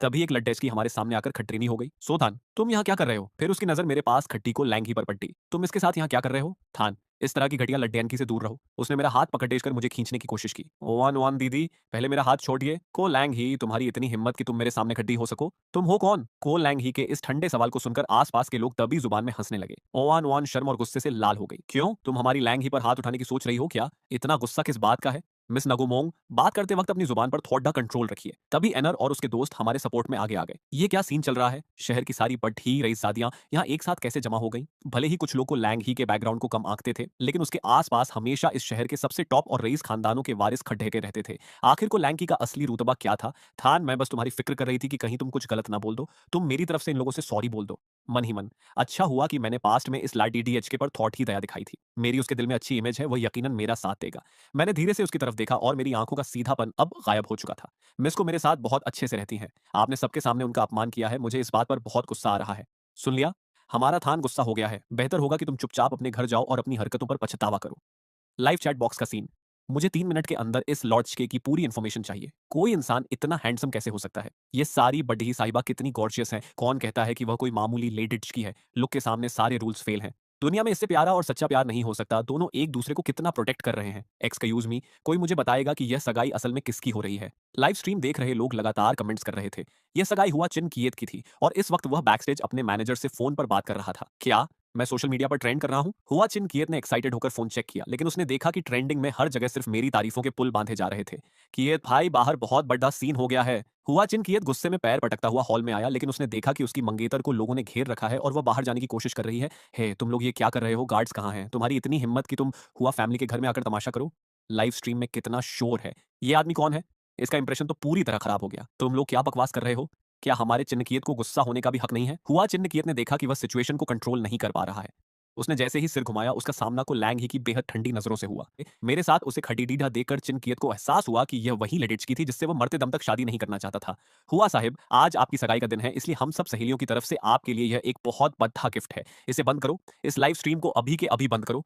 तभी एक लड्डेचकी हमारे सामने आकर खट्रीनी हो गई। सो थान, तुम यहाँ क्या कर रहे हो? फिर उसकी नजर मेरे पास खट्टी को लैंगी पर पट्टी। तुम इसके साथ यहाँ क्या कर रहे हो? थान, इस तरह की घटिया लड्डेनकी से दूर रहो। उसने मेरा हाथ पकड़ कर मुझे खींचने की कोशिश की। ओवन वन दीदी, पहले मेरा हाथ छोड़िए। को लैंग ही, तुम्हारी इतनी हिम्मत कि तुम मेरे सामने खड्डी हो सको? तुम हो कौन? को लैंग ही के इस ठंडे सवाल को सुनकर आसपास के लोग तभी जुबान में हंसने लगे। ओवन वन शर्म और गुस्से से लाल हो गई। क्यों, तुम हमारी लैंग ही पर हाथ उठाने की सोच रही हो क्या? इतना गुस्सा किस बात का है? मिस नगुमोंग, बात करते वक्त अपनी जुबान पर थोड़ा कंट्रोल रखिए। तभी एनर और उसके दोस्त हमारे सपोर्ट में आगे आ गए। ये क्या सीन चल रहा है? शहर की सारी बढ़ी रईसजादियां यहाँ एक साथ कैसे जमा हो गई? भले ही कुछ लोग को लैंग ही के बैकग्राउंड को कम आंकते थे, लेकिन उसके आसपास हमेशा इस शहर के सबसे टॉप और रईस खानदानों के वारिस खड्ढे रहते थे। आखिर को लैंग की का असली रुतबा क्या था? थान, मैं बस तुम्हारी फिक्र कर रही थी कि कहीं तुम कुछ गलत ना बोल दो। तुम मेरी तरफ से इन लोगों से सॉरी बोल दो। मन ही मन, अच्छा हुआ कि मैंने पास्ट में इस लाडी डीएचके पर थॉट ही दया दिखाई थी। मेरी उसके दिल में अच्छी इमेज है, वह यकीनन मेरा साथ देगा। मैंने धीरे से उसकी तरफ देखा और मेरी आंखों का सीधापन अब गायब हो चुका था। मिस को मेरे साथ बहुत अच्छे से रहती हैं। आपने सबके सामने उनका अपमान किया है, मुझे इस बात पर बहुत गुस्सा आ रहा है। सुन लिया? हमारा थान गुस्सा हो गया है। बेहतर होगा कि तुम चुपचाप अपने घर जाओ और अपनी हरकतों पर पछतावा करो। लाइव चैट बॉक्स का सीन, मुझे 3 मिनट के अंदर इस लॉर्ड के की पूरी इन्फॉर्मेशन चाहिए। कोई इंसान इतना हैंडसम कैसे हो सकता है? ये सारी बड्डी साहिबा कितनी गॉर्जियस है? कौन कहता है कि वह कोई मामूली लेडिज की है? लुक के सामने सारे रूल्स फेल हैं। दुनिया में इससे प्यारा और सच्चा प्यार नहीं हो सकता। दोनों एक दूसरे को कितना प्रोटेक्ट कर रहे हैं। एक्सक्यूज मी, कोई मुझे बताएगा कि यह सगाई असल में किसकी हो रही है? लाइव स्ट्रीम देख रहे लोग लगातार कमेंट्स कर रहे थे। यह सगाई हुआ चिनकियत की थी और इस वक्त वह बैकस्टेज अपने मैनेजर से फोन पर बात कर रहा था। क्या मैं सोशल मीडिया पर ट्रेंड कर रहा हूं? हुआ चिनकियत ने एक्साइटेड होकर फोन चेक किया, लेकिन उसने देखा कि ट्रेंडिंग में हर जगह सिर्फ मेरी तारीफों के पुल बांधे जा रहे थे। कियत भाई, बाहर बहुत बड़ा सीन हो गया है। हुआ चिनकियत गुस्से में पैर पटकता हुआ हॉल में आया, लेकिन उसने देखा कि उसकी मंगेतर को लोगों ने घेर रखा है और वह बाहर जाने की कोशिश कर रही है। हे, तुम लोग ये क्या कर रहे हो? गार्ड्स कहाँ हैं? तुम्हारी इतनी हिम्मत कि तुम हुआ फैमिली के घर में आकर तमाशा करो? लाइव स्ट्रीम में कितना शोर है। ये आदमी कौन है? इसका इंप्रेशन तो पूरी तरह खराब हो गया। तुम लोग क्या बकवास कर रहे हो? क्या हमारे चिन्हकियत को गुस्सा होने का भी हक नहीं है? हुआ चिन्हकियत ने देखा कि वह सिचुएशन को कंट्रोल नहीं कर पा रहा है। उसने जैसे ही सिर घुमाया, उसका सामना को लैंग ही की बेहद ठंडी नजरों से हुआ। मेरे साथ उसे खटीडीढ़ा देखकर चिन्हकियत को एहसास हुआ कि यह वही लड़िचकी थी जिससे वो मरते दम तक शादी नहीं करना चाहता था। हुआ साहिब, आज आपकी सगाई का दिन है, इसलिए हम सब सहेलियों की तरफ से आपके लिए यह एक बहुत बड़ा गिफ्ट है। इसे बंद करो, इस लाइव स्ट्रीम को अभी के अभी बंद करो।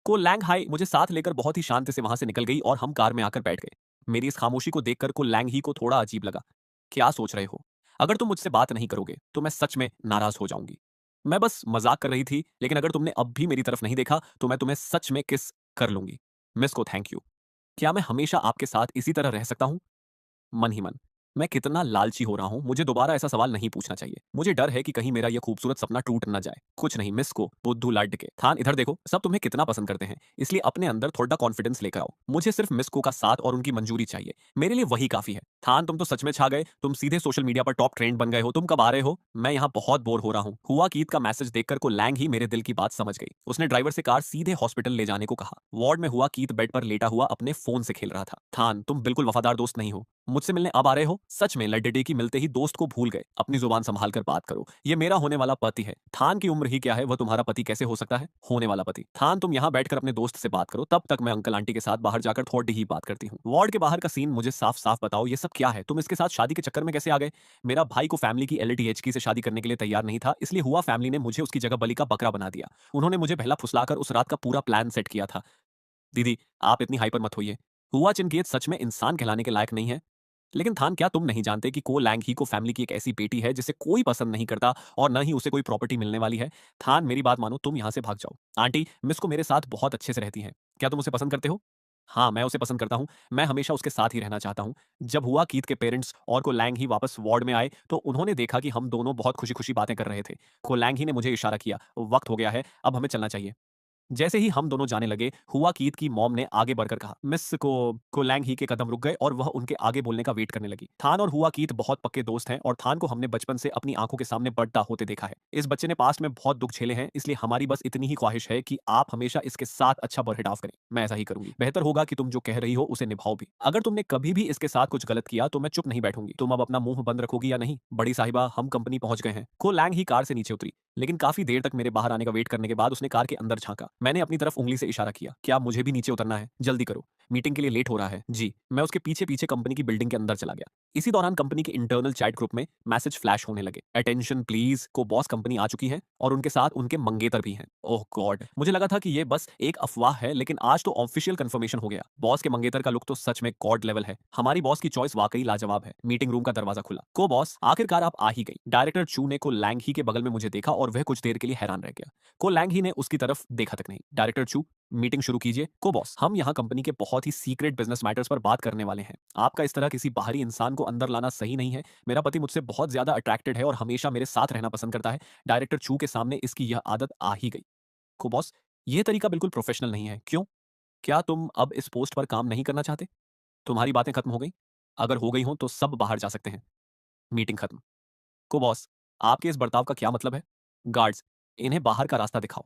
को लैंग हाई मुझे साथ लेकर बहुत ही शांति से वहां से निकल गई और हम कार में आकर बैठ गए। मेरी इस खामोशी को देखकर को लैंग ही को थोड़ा अजीब लगा। क्या सोच रहे हो? अगर तुम मुझसे बात नहीं करोगे तो मैं सच में नाराज हो जाऊंगी। मैं बस मजाक कर रही थी, लेकिन अगर तुमने अब भी मेरी तरफ नहीं देखा तो मैं तुम्हें सच में किस कर लूंगी। मिस को थैंक यू। क्या मैं हमेशा आपके साथ इसी तरह रह सकता हूं? मन ही मन, मैं कितना लालची हो रहा हूं, मुझे दोबारा ऐसा सवाल नहीं पूछना चाहिए। मुझे डर है कि कहीं मेरा यह खूबसूरत सपना टूट न जाए। कुछ नहीं मिस को बुद्धू लाड के थान, इधर देखो, सब तुम्हें कितना पसंद करते हैं, इसलिए अपने अंदर थोड़ा कॉन्फिडेंस लेकर आओ। मुझे सिर्फ मिस को का साथ और उनकी मंजूरी चाहिए, मेरे लिए वही काफी है। थान, तुम तो सच में छा गए, तुम सीधे सोशल मीडिया पर टॉप ट्रेंड बन गए हो। तुम कब आ रहे हो? मैं यहाँ बहुत बोर हो रहा हूँ। हुआ कीत का मैसेज देखकर को लैंग ही मेरे दिल की बात समझ गई। उसने ड्राइवर से कार सीधे हॉस्पिटल ले जाने को कहा। वार्ड में हुआ कीत बेड पर लेटा हुआ अपने फोन से खेल रहा था। थान, तुम बिल्कुल वफादार दोस्त नहीं हो। मुझसे मिलने अब आ रहे हो? सच में लड्डे की मिलते ही दोस्त को भूल गए। अपनी जुबान संभाल कर बात करो, ये मेरा होने वाला पति है। थान की उम्र ही क्या है, वह तुम्हारा पति कैसे हो सकता है? होने वाला पति। थान, तुम यहाँ बैठकर अपने दोस्त से बात करो, तब तक मैं अंकल आंटी के साथ बाहर जाकर थोड़ी ही बात करती हूँ। वार्ड के बाहर का सीन मुझे साफ साफ बताओ, ये सब क्या है? तुम इसके साथ शादी के चक्कर में कैसे आ गए? मेरा भाई को फैमिली की एलटीएचकी से शादी करने के लिए तैयार नहीं था, इसलिए हुआ फैमिली ने मुझे उसकी जगह बलि का बकरा बना दिया। उन्होंने मुझे पहला फुसलाकर उस रात का पूरा प्लान सेट किया था। दीदी, आप इतनी हाइपर मत होइए। हुआ चिनकियत सच में इंसान कहलाने के लायक नहीं है। लेकिन थान, क्या तुम नहीं जानते कि को लैंग ही को फैमिली की एक ऐसी बेटी है जिसे कोई पसंद नहीं करता और न ही उसे कोई प्रॉपर्टी मिलने वाली है? थान, मेरी बात मानो, तुम यहाँ से भाग जाओ। आंटी, मिस को मेरे साथ बहुत अच्छे से रहती हैं। क्या तुम उसे पसंद करते हो? हाँ, मैं उसे पसंद करता हूँ। मैं हमेशा उसके साथ ही रहना चाहता हूँ। जब हुआ कीत के पेरेंट्स और को लैंग ही वापस वार्ड में आए तो उन्होंने देखा कि हम दोनों बहुत खुशी-खुशी बातें कर रहे थे। को लैंग ही ने मुझे इशारा किया, वक्त हो गया है, अब हमें चलना चाहिए। जैसे ही हम दोनों जाने लगे, हुआ कीत की मॉम ने आगे बढ़कर कहा, मिस को लैंग ही के कदम रुक गए और वह उनके आगे बोलने का वेट करने लगी। थान और हुआ कीत बहुत पक्के दोस्त हैं और थान को हमने बचपन से अपनी आंखों के सामने बढ़ता होते देखा है। इस बच्चे ने पास्ट में बहुत दुख झेले हैं, इसलिए हमारी बस इतनी ही ख्वाहिश है कि आप हमेशा इसके साथ अच्छा बर्ताव करें। मैं ऐसा ही करूंगी। बेहतर होगा कि तुम जो कह रही हो उसे निभाओ भी। अगर तुमने कभी भी इसके साथ कुछ गलत किया तो मैं चुप नहीं बैठूंगी। तुम अब अपना मुंह बंद रखोगी या नहीं? बड़ी साहिबा, हम कंपनी पहुंच गए हैं। को लैंग ही कार से नीचे उतरी, लेकिन काफी देर तक मेरे बाहर आने का वेट करने के बाद उसने कार के अंदर झांका। मैंने अपनी तरफ उंगली से इशारा किया, क्या मुझे भी नीचे उतरना है? जल्दी करो, मीटिंग के लिए लेट हो रहा है। जी। मैं उसके पीछे पीछे कंपनी की बिल्डिंग के अंदर चला गया। इसी दौरान कंपनी के इंटरनल चैट ग्रुप में मैसेज फ्लैश होने लगे। अटेंशन प्लीज, को बॉस कंपनी आ चुकी है और उनके साथ उनके मंगेतर भी हैं। ओह गॉड, मुझे लगा था कि ये बस एक अफवाह है, लेकिन आज तो ऑफिशियल कंफर्मेशन हो गया। बॉस के मंगेतर का लुक तो सच में गॉड लेवल है। हमारी बॉस की चॉइस वाकई लाजवाब है। मीटिंग रूम का दरवाजा खुला। को बॉस, आखिरकार आप आ ही गई। डायरेक्टर चू ने को लैंग ही के बगल में मुझे देखा और वह कुछ देर के लिए हैरान रह गया। को लैंग ही ने उसकी तरफ देखा तक नहीं। डायरेक्टर चू, मीटिंग शुरू कीजिए। को बॉस, हम यहाँ कंपनी के बहुत ही सीक्रेट बिजनेस मैटर्स पर बात करने वाले हैं। आपका इस तरह किसी बाहरी इंसान को अंदर लाना सही नहीं है। मेरा पति मुझसे बहुत ज्यादा अट्रैक्टेड है और हमेशा मेरे साथ रहना पसंद करता है। डायरेक्टर चू के सामने इसकी यह आदत आ ही गई। को बॉस, यह तरीका बिल्कुल प्रोफेशनल नहीं है। क्यों? क्या तुम अब इस पोस्ट पर काम नहीं करना चाहते? तुम्हारी बातें खत्म हो गई? अगर हो गई हो तो सब बाहर जा सकते हैं। मीटिंग खत्म। को बॉस, आपके इस बर्ताव का क्या मतलब है? गार्ड्स, इन्हें बाहर का रास्ता दिखाओ।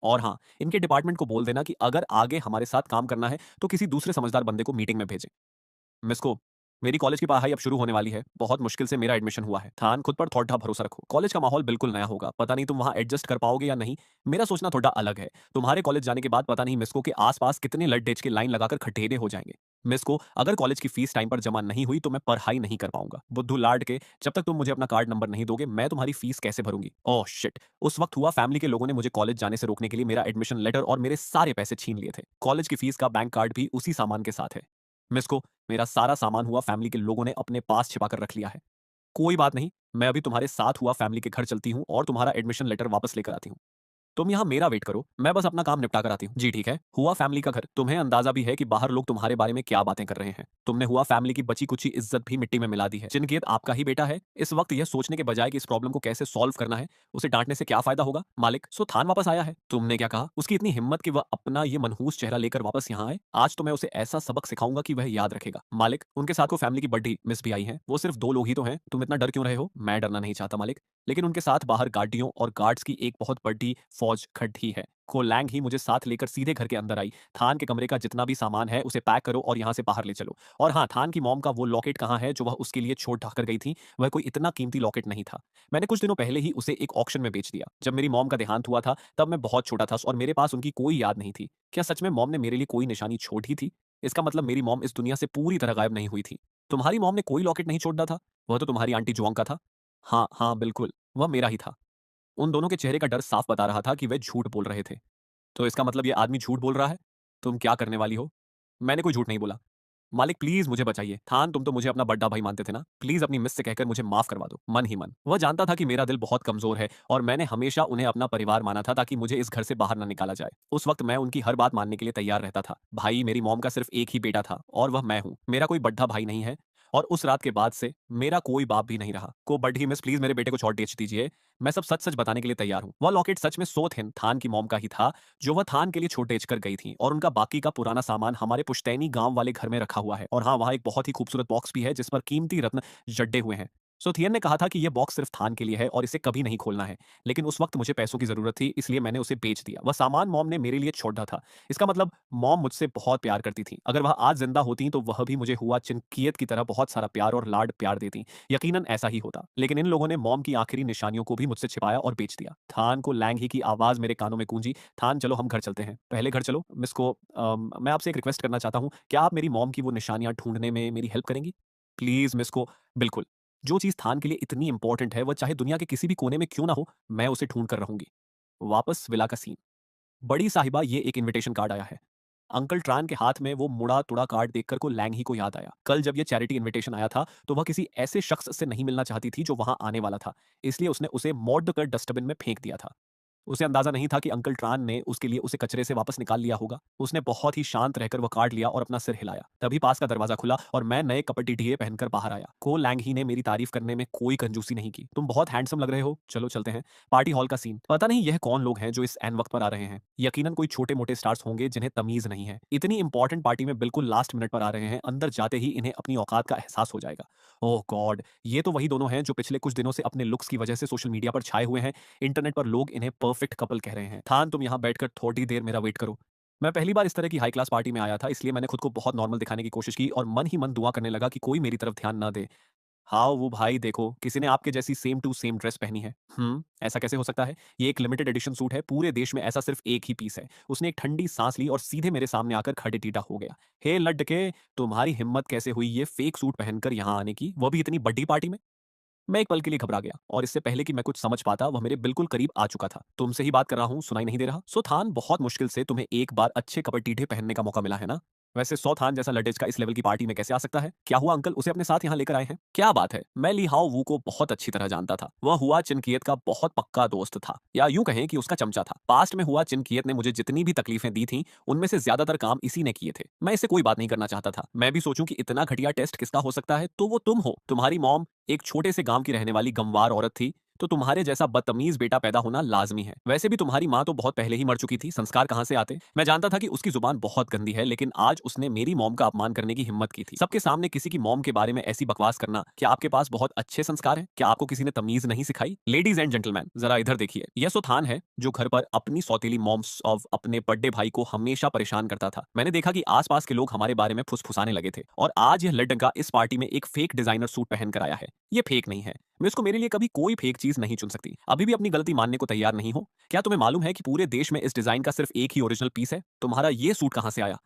और हाँ, इनके डिपार्टमेंट को बोल देना कि अगर आगे हमारे साथ काम करना है तो किसी दूसरे समझदार बंदे को मीटिंग में भेजें। मिस को, मेरी कॉलेज की पढ़ाई अब शुरू होने वाली है। बहुत मुश्किल से मेरा एडमिशन हुआ है। थान, खुद पर थोड़ा भरोसा रखो। कॉलेज का माहौल बिल्कुल नया होगा, पता नहीं तुम वहां एडजस्ट कर पाओगे या नहीं। मेरा सोचना थोड़ा अलग है। तुम्हारे कॉलेज जाने के बाद पता नहीं मिसको के आसपास कितने लड्डेज के लाइन लगाकर खठेरे हो जाएंगे। मिस को, अगर कॉलेज की फीस टाइम पर जमा नहीं हुई तो मैं पढ़ाई नहीं कर पाऊंगा। बुद्धू लाड के, जब तक तुम मुझे अपना कार्ड नंबर नहीं दोगे मैं तुम्हारी फीस कैसे भरूंगी? ओह शिट, उस वक्त हुआ फैमिली के लोगों ने मुझे कॉलेज जाने से रोकने के लिए मेरा एडमिशन लेटर और मेरे सारे पैसे छीन लिए थे। कॉलेज की फीस का बैंक कार्ड भी उसी सामान के साथ है। मिस को, मेरा सारा सामान हुआ फैमिली के लोगों ने अपने पास छिपा कर रख लिया है। कोई बात नहीं, मैं अभी तुम्हारे साथ हुआ फैमिली के घर चलती हूँ और तुम्हारा एडमिशन लेटर वापस लेकर आती हूँ। तुम यहाँ मेरा वेट करो, मैं बस अपना काम निपटा कर आती हूँ। जी ठीक है। हुआ फैमिली का घर, तुम्हें अंदाजा भी है कि बाहर लोग तुम्हारे बारे में क्या बातें कर रहे हैं। तुमने हुआ फैमिली की बची कुची इज्जत भी मिट्टी में मिला दी है। चिनकियत आपका ही बेटा है। इस वक्त यह सोचने के बजाय कि इस प्रॉब्लम को कैसे सॉल्व करना है, उसे डांटने से क्या फायदा होगा? मालिक, सो थान वापस आया है। तुमने क्या कहा? उसकी इतनी हिम्मत कि वह अपना ये मनहूस चेहरा लेकर वापस यहाँ आए। आज तो मैं उसे ऐसा सबक सिखाऊंगा कि वह याद रखेगा। मालिक, उनके साथ को फैमिली की बड़ी मिस भी आई है। वो सिर्फ 2 लोग ही तो हैं, तुम इतना डर क्यों रहे हो? मैं डरना नहीं चाहता मालिक, लेकिन उनके साथ बाहर गार्डियों और गार्ड्स की एक बहुत बड़ी फौज खड़ी है। को लैंग ही मुझे साथ लेकर सीधे घर के अंदर आई। थान के कमरे का जितना भी सामान है उसे पैक करो और यहाँ से बाहर ले चलो। और हाँ, थान की मॉम का वो लॉकेट कहाँ है जो वह उसके लिए छोड़ ढाकर गई थी? वह कोई इतना कीमती लॉकेट नहीं था। मैंने कुछ दिनों पहले ही उसे एक ऑक्शन में बेच दिया। जब मेरी मॉम का देहांत हुआ था तब मैं बहुत छोटा था और मेरे पास उनकी कोई याद नहीं थी। क्या सच में मॉम ने मेरे लिए कोई निशानी छोड़ ही थी? इसका मतलब मेरी मॉम इस दुनिया से पूरी तरह गायब नहीं हुई थी। तुम्हारी मॉम ने कोई लॉकेट नहीं छोड़ा था? वह तो तुम्हारी आंटी जुआंग का था। हाँ, हाँ, बिल्कुल, वह मेरा ही था। उन दोनों के चेहरे का डर साफ बता रहा था कि वे झूठ बोल रहे थे। तो इसका मतलब ये आदमी झूठ बोल रहा है? तुम क्या करने वाली हो? मैंने कोई झूठ नहीं बोला। मालिक प्लीज मुझे बचाइए। थान, तुम तो मुझे अपना बड़ा भाई मानते थे ना? प्लीज अपनी मिस से कहकर मुझे माफ करवा दो, मन ही मन। वह जानता था कि मेरा दिल बहुत कमजोर है और मैंने हमेशा उन्हें अपना परिवार माना था ताकि मुझे इस घर से बाहर न निकाला जाए। उस वक्त मैं उनकी हर बात मानने के लिए तैयार रहता था। भाई, मेरी मॉम का सिर्फ एक ही बेटा था और वह मैं हूँ। मेरा कोई बड़ा भाई नहीं है। और उस रात के बाद से मेरा कोई बाप भी नहीं रहा। को बड़ी मिस, प्लीज मेरे बेटे को छोड़ बेच दीजिए। मैं सब सच सच बताने के लिए तैयार हूँ। वह लॉकेट सच में सोथिन थान की मॉम का ही था जो वह थान के लिए छोड़ बेच कर गई थी, और उनका बाकी का पुराना सामान हमारे पुश्तैनी गांव वाले घर में रखा हुआ है। और हाँ, वहाँ एक बहुत ही खूबसूरत बॉक्स भी है जिस पर कीमती रत्न जड्डे हुए हैं। सोथियन ने कहा था कि यह बॉक्स सिर्फ थान के लिए है और इसे कभी नहीं खोलना है। लेकिन उस वक्त मुझे पैसों की जरूरत थी, इसलिए मैंने उसे बेच दिया। वह सामान मॉम ने मेरे लिए छोड़ा था। इसका मतलब मॉम मुझसे बहुत प्यार करती थी। अगर वह आज जिंदा होती तो वह भी मुझे हुआ चिनकियत की तरह बहुत सारा प्यार और लाड प्यार देती। यकीनन ऐसा ही होता। लेकिन इन लोगों ने मॉम की आखिरी निशानियों को भी मुझसे छिपाया और बेच दिया। थान को लैंग ही की आवाज मेरे कानों में गूंजी। थान, चलो हम घर चलते हैं। पहले घर चलो मिस को। मैं आपसे एक रिक्वेस्ट करना चाहता हूँ, क्या आप मेरी मॉम की वो निशानियां ढूंढने में मेरी हेल्प करेंगी? प्लीज मिस को। बिल्कुल। जो चीज थान के लिए इतनी इंपॉर्टेंट है वह चाहे दुनिया के किसी भी कोने में क्यों ना हो, मैं उसे ढूंढ कर रहूंगी। वापस विला का सीन। बड़ी साहिबा, ये एक इनविटेशन कार्ड आया है। अंकल ट्रान के हाथ में वो मुड़ा तुड़ा कार्ड देखकर को लैंग ही को याद आया। कल जब ये चैरिटी इनविटेशन आया था तो वह किसी ऐसे शख्स से नहीं मिलना चाहती थी जो वहां आने वाला था, इसलिए उसने उसे मोड़ कर डस्टबिन में फेंक दिया था। उसे अंदाजा नहीं था कि अंकल ट्रान ने उसके लिए उसे कचरे से वापस निकाल लिया होगा। उसने बहुत ही शांत रहकर वह कार्ड लिया और अपना सिर हिलाया। तभी पास का दरवाजा खुला और मैं नए कपड़े ढीए पहनकर बाहर आया। को लैंग ही ने मेरी तारीफ करने में कोई कंजूसी नहीं की। तुम बहुत हैंडसम लग रहे हो, चलो चलते हैं। पार्टी हॉल का सीन। पता नहीं यह कौन लोग हैं जो इस एन वक्त पर आ रहे हैं। यकीनन कोई छोटे मोटे स्टार्स होंगे जिन्हें तमीज नहीं है। इतनी इंपॉर्टेंट पार्टी में बिल्कुल लास्ट मिनट पर आ रहे हैं। अंदर जाते ही इन्हें अपनी औकात का एहसास हो जाएगा। ओह गॉड, ये तो वही दोनों हैं जो पिछले कुछ दिनों से अपने लुक्स की वजह से सोशल मीडिया पर छाए हुए हैं। इंटरनेट पर लोग इन्हें परफेक्ट कपल कह रहे हैं। थान, तुम यहाँ बैठकर थोड़ी देर मेरा वेट करो। मैं पहली बार इस तरह की हाई क्लास पार्टी में आया था, इसलिए मैंने खुद को बहुत नॉर्मल दिखाने की कोशिश की और मन ही मन दुआ करने लगा कि कोई मेरी तरफ ध्यान ना दे। हाँ वो भाई देखो, किसी ने आपके जैसी सेम टू सेम ड्रेस पहनी है। ऐसा कैसे हो सकता है? ये एक लिमिटेड एडिशन सूट है, पूरे देश में ऐसा सिर्फ एक ही पीस है। उसने एक ठंडी सांस ली और सीधे मेरे सामने आकर खड़े टीटा हो गया। हे लड्डके, तुम्हारी हिम्मत कैसे हुई ये फेक सूट पहनकर यहाँ आने की, वो भी इतनी बड़ी पार्टी में? मैं एक पल के लिए घबरा गया और इससे पहले कि मैं कुछ समझ पाता वह मेरे बिल्कुल करीब आ चुका था। तुमसे ही बात कर रहा हूँ, सुनाई नहीं दे रहा? सो थान, बहुत मुश्किल से तुम्हें एक बार अच्छे कपड़े टीढ़े पहनने का मौका मिला है ना? वैसे सौ थान जैसा लटेज का इस लेवल की पार्टी में कैसे आ सकता है? क्या हुआ अंकल, उसे अपने साथ यहाँ लेकर आए हैं? क्या बात है, मैं ली हाओ वू को बहुत अच्छी तरह जानता था। वह हुआ चिनकियत का बहुत पक्का दोस्त था, या यूं कहें कि उसका चमचा था। पास्ट में हुआ चिनकियत ने मुझे जितनी भी तकलीफें दी थी उनमें से ज्यादातर काम इसी ने किए थे। मैं इससे कोई बात नहीं करना चाहता था। मैं भी सोचूं कि इतना घटिया टेस्ट किसका हो सकता है तो वो तुम हो। तुम्हारी मॉम एक छोटे से गांव की रहने वाली गंवार औरत थी, तो तुम्हारे जैसा बदतमीज बेटा पैदा होना लाजमी है। वैसे भी तुम्हारी माँ तो बहुत पहले ही मर चुकी थी, संस्कार कहाँ से आते? मैं जानता था कि उसकी जुबान बहुत गंदी है, लेकिन आज उसने मेरी मॉम का अपमान करने की हिम्मत की थी। सबके सामने किसी की मॉम के बारे में ऐसी बकवास करना। क्या आपके पास बहुत अच्छे संस्कार हैं? क्या आपको किसी ने तमीज नहीं सिखाई? लेडीज एंड जेंटलमैन, जरा इधर देखिए। यह सो थान है जो घर पर अपनी सौतेली मॉम्स ऑफ अपने बड़े भाई को हमेशा परेशान करता था। मैंने देखा कि आसपास के लोग हमारे बारे में फुसफुसाने लगे थे, और आज यह लड़का इस पार्टी में एक फेक डिजाइनर सूट पहन कर आया है। ये फेक नहीं है। मैं उसको मेरे लिए कभी कोई फेक चीज नहीं चुन सकती। अभी भी अपनी गलती मानने को तैयार नहीं हो? क्या तुम्हें मालूम है कि पूरे देश में इस डिजाइन का सिर्फ एक ही ओरिजिनल पीस है? तुम्हारा ये सूट कहां से आया?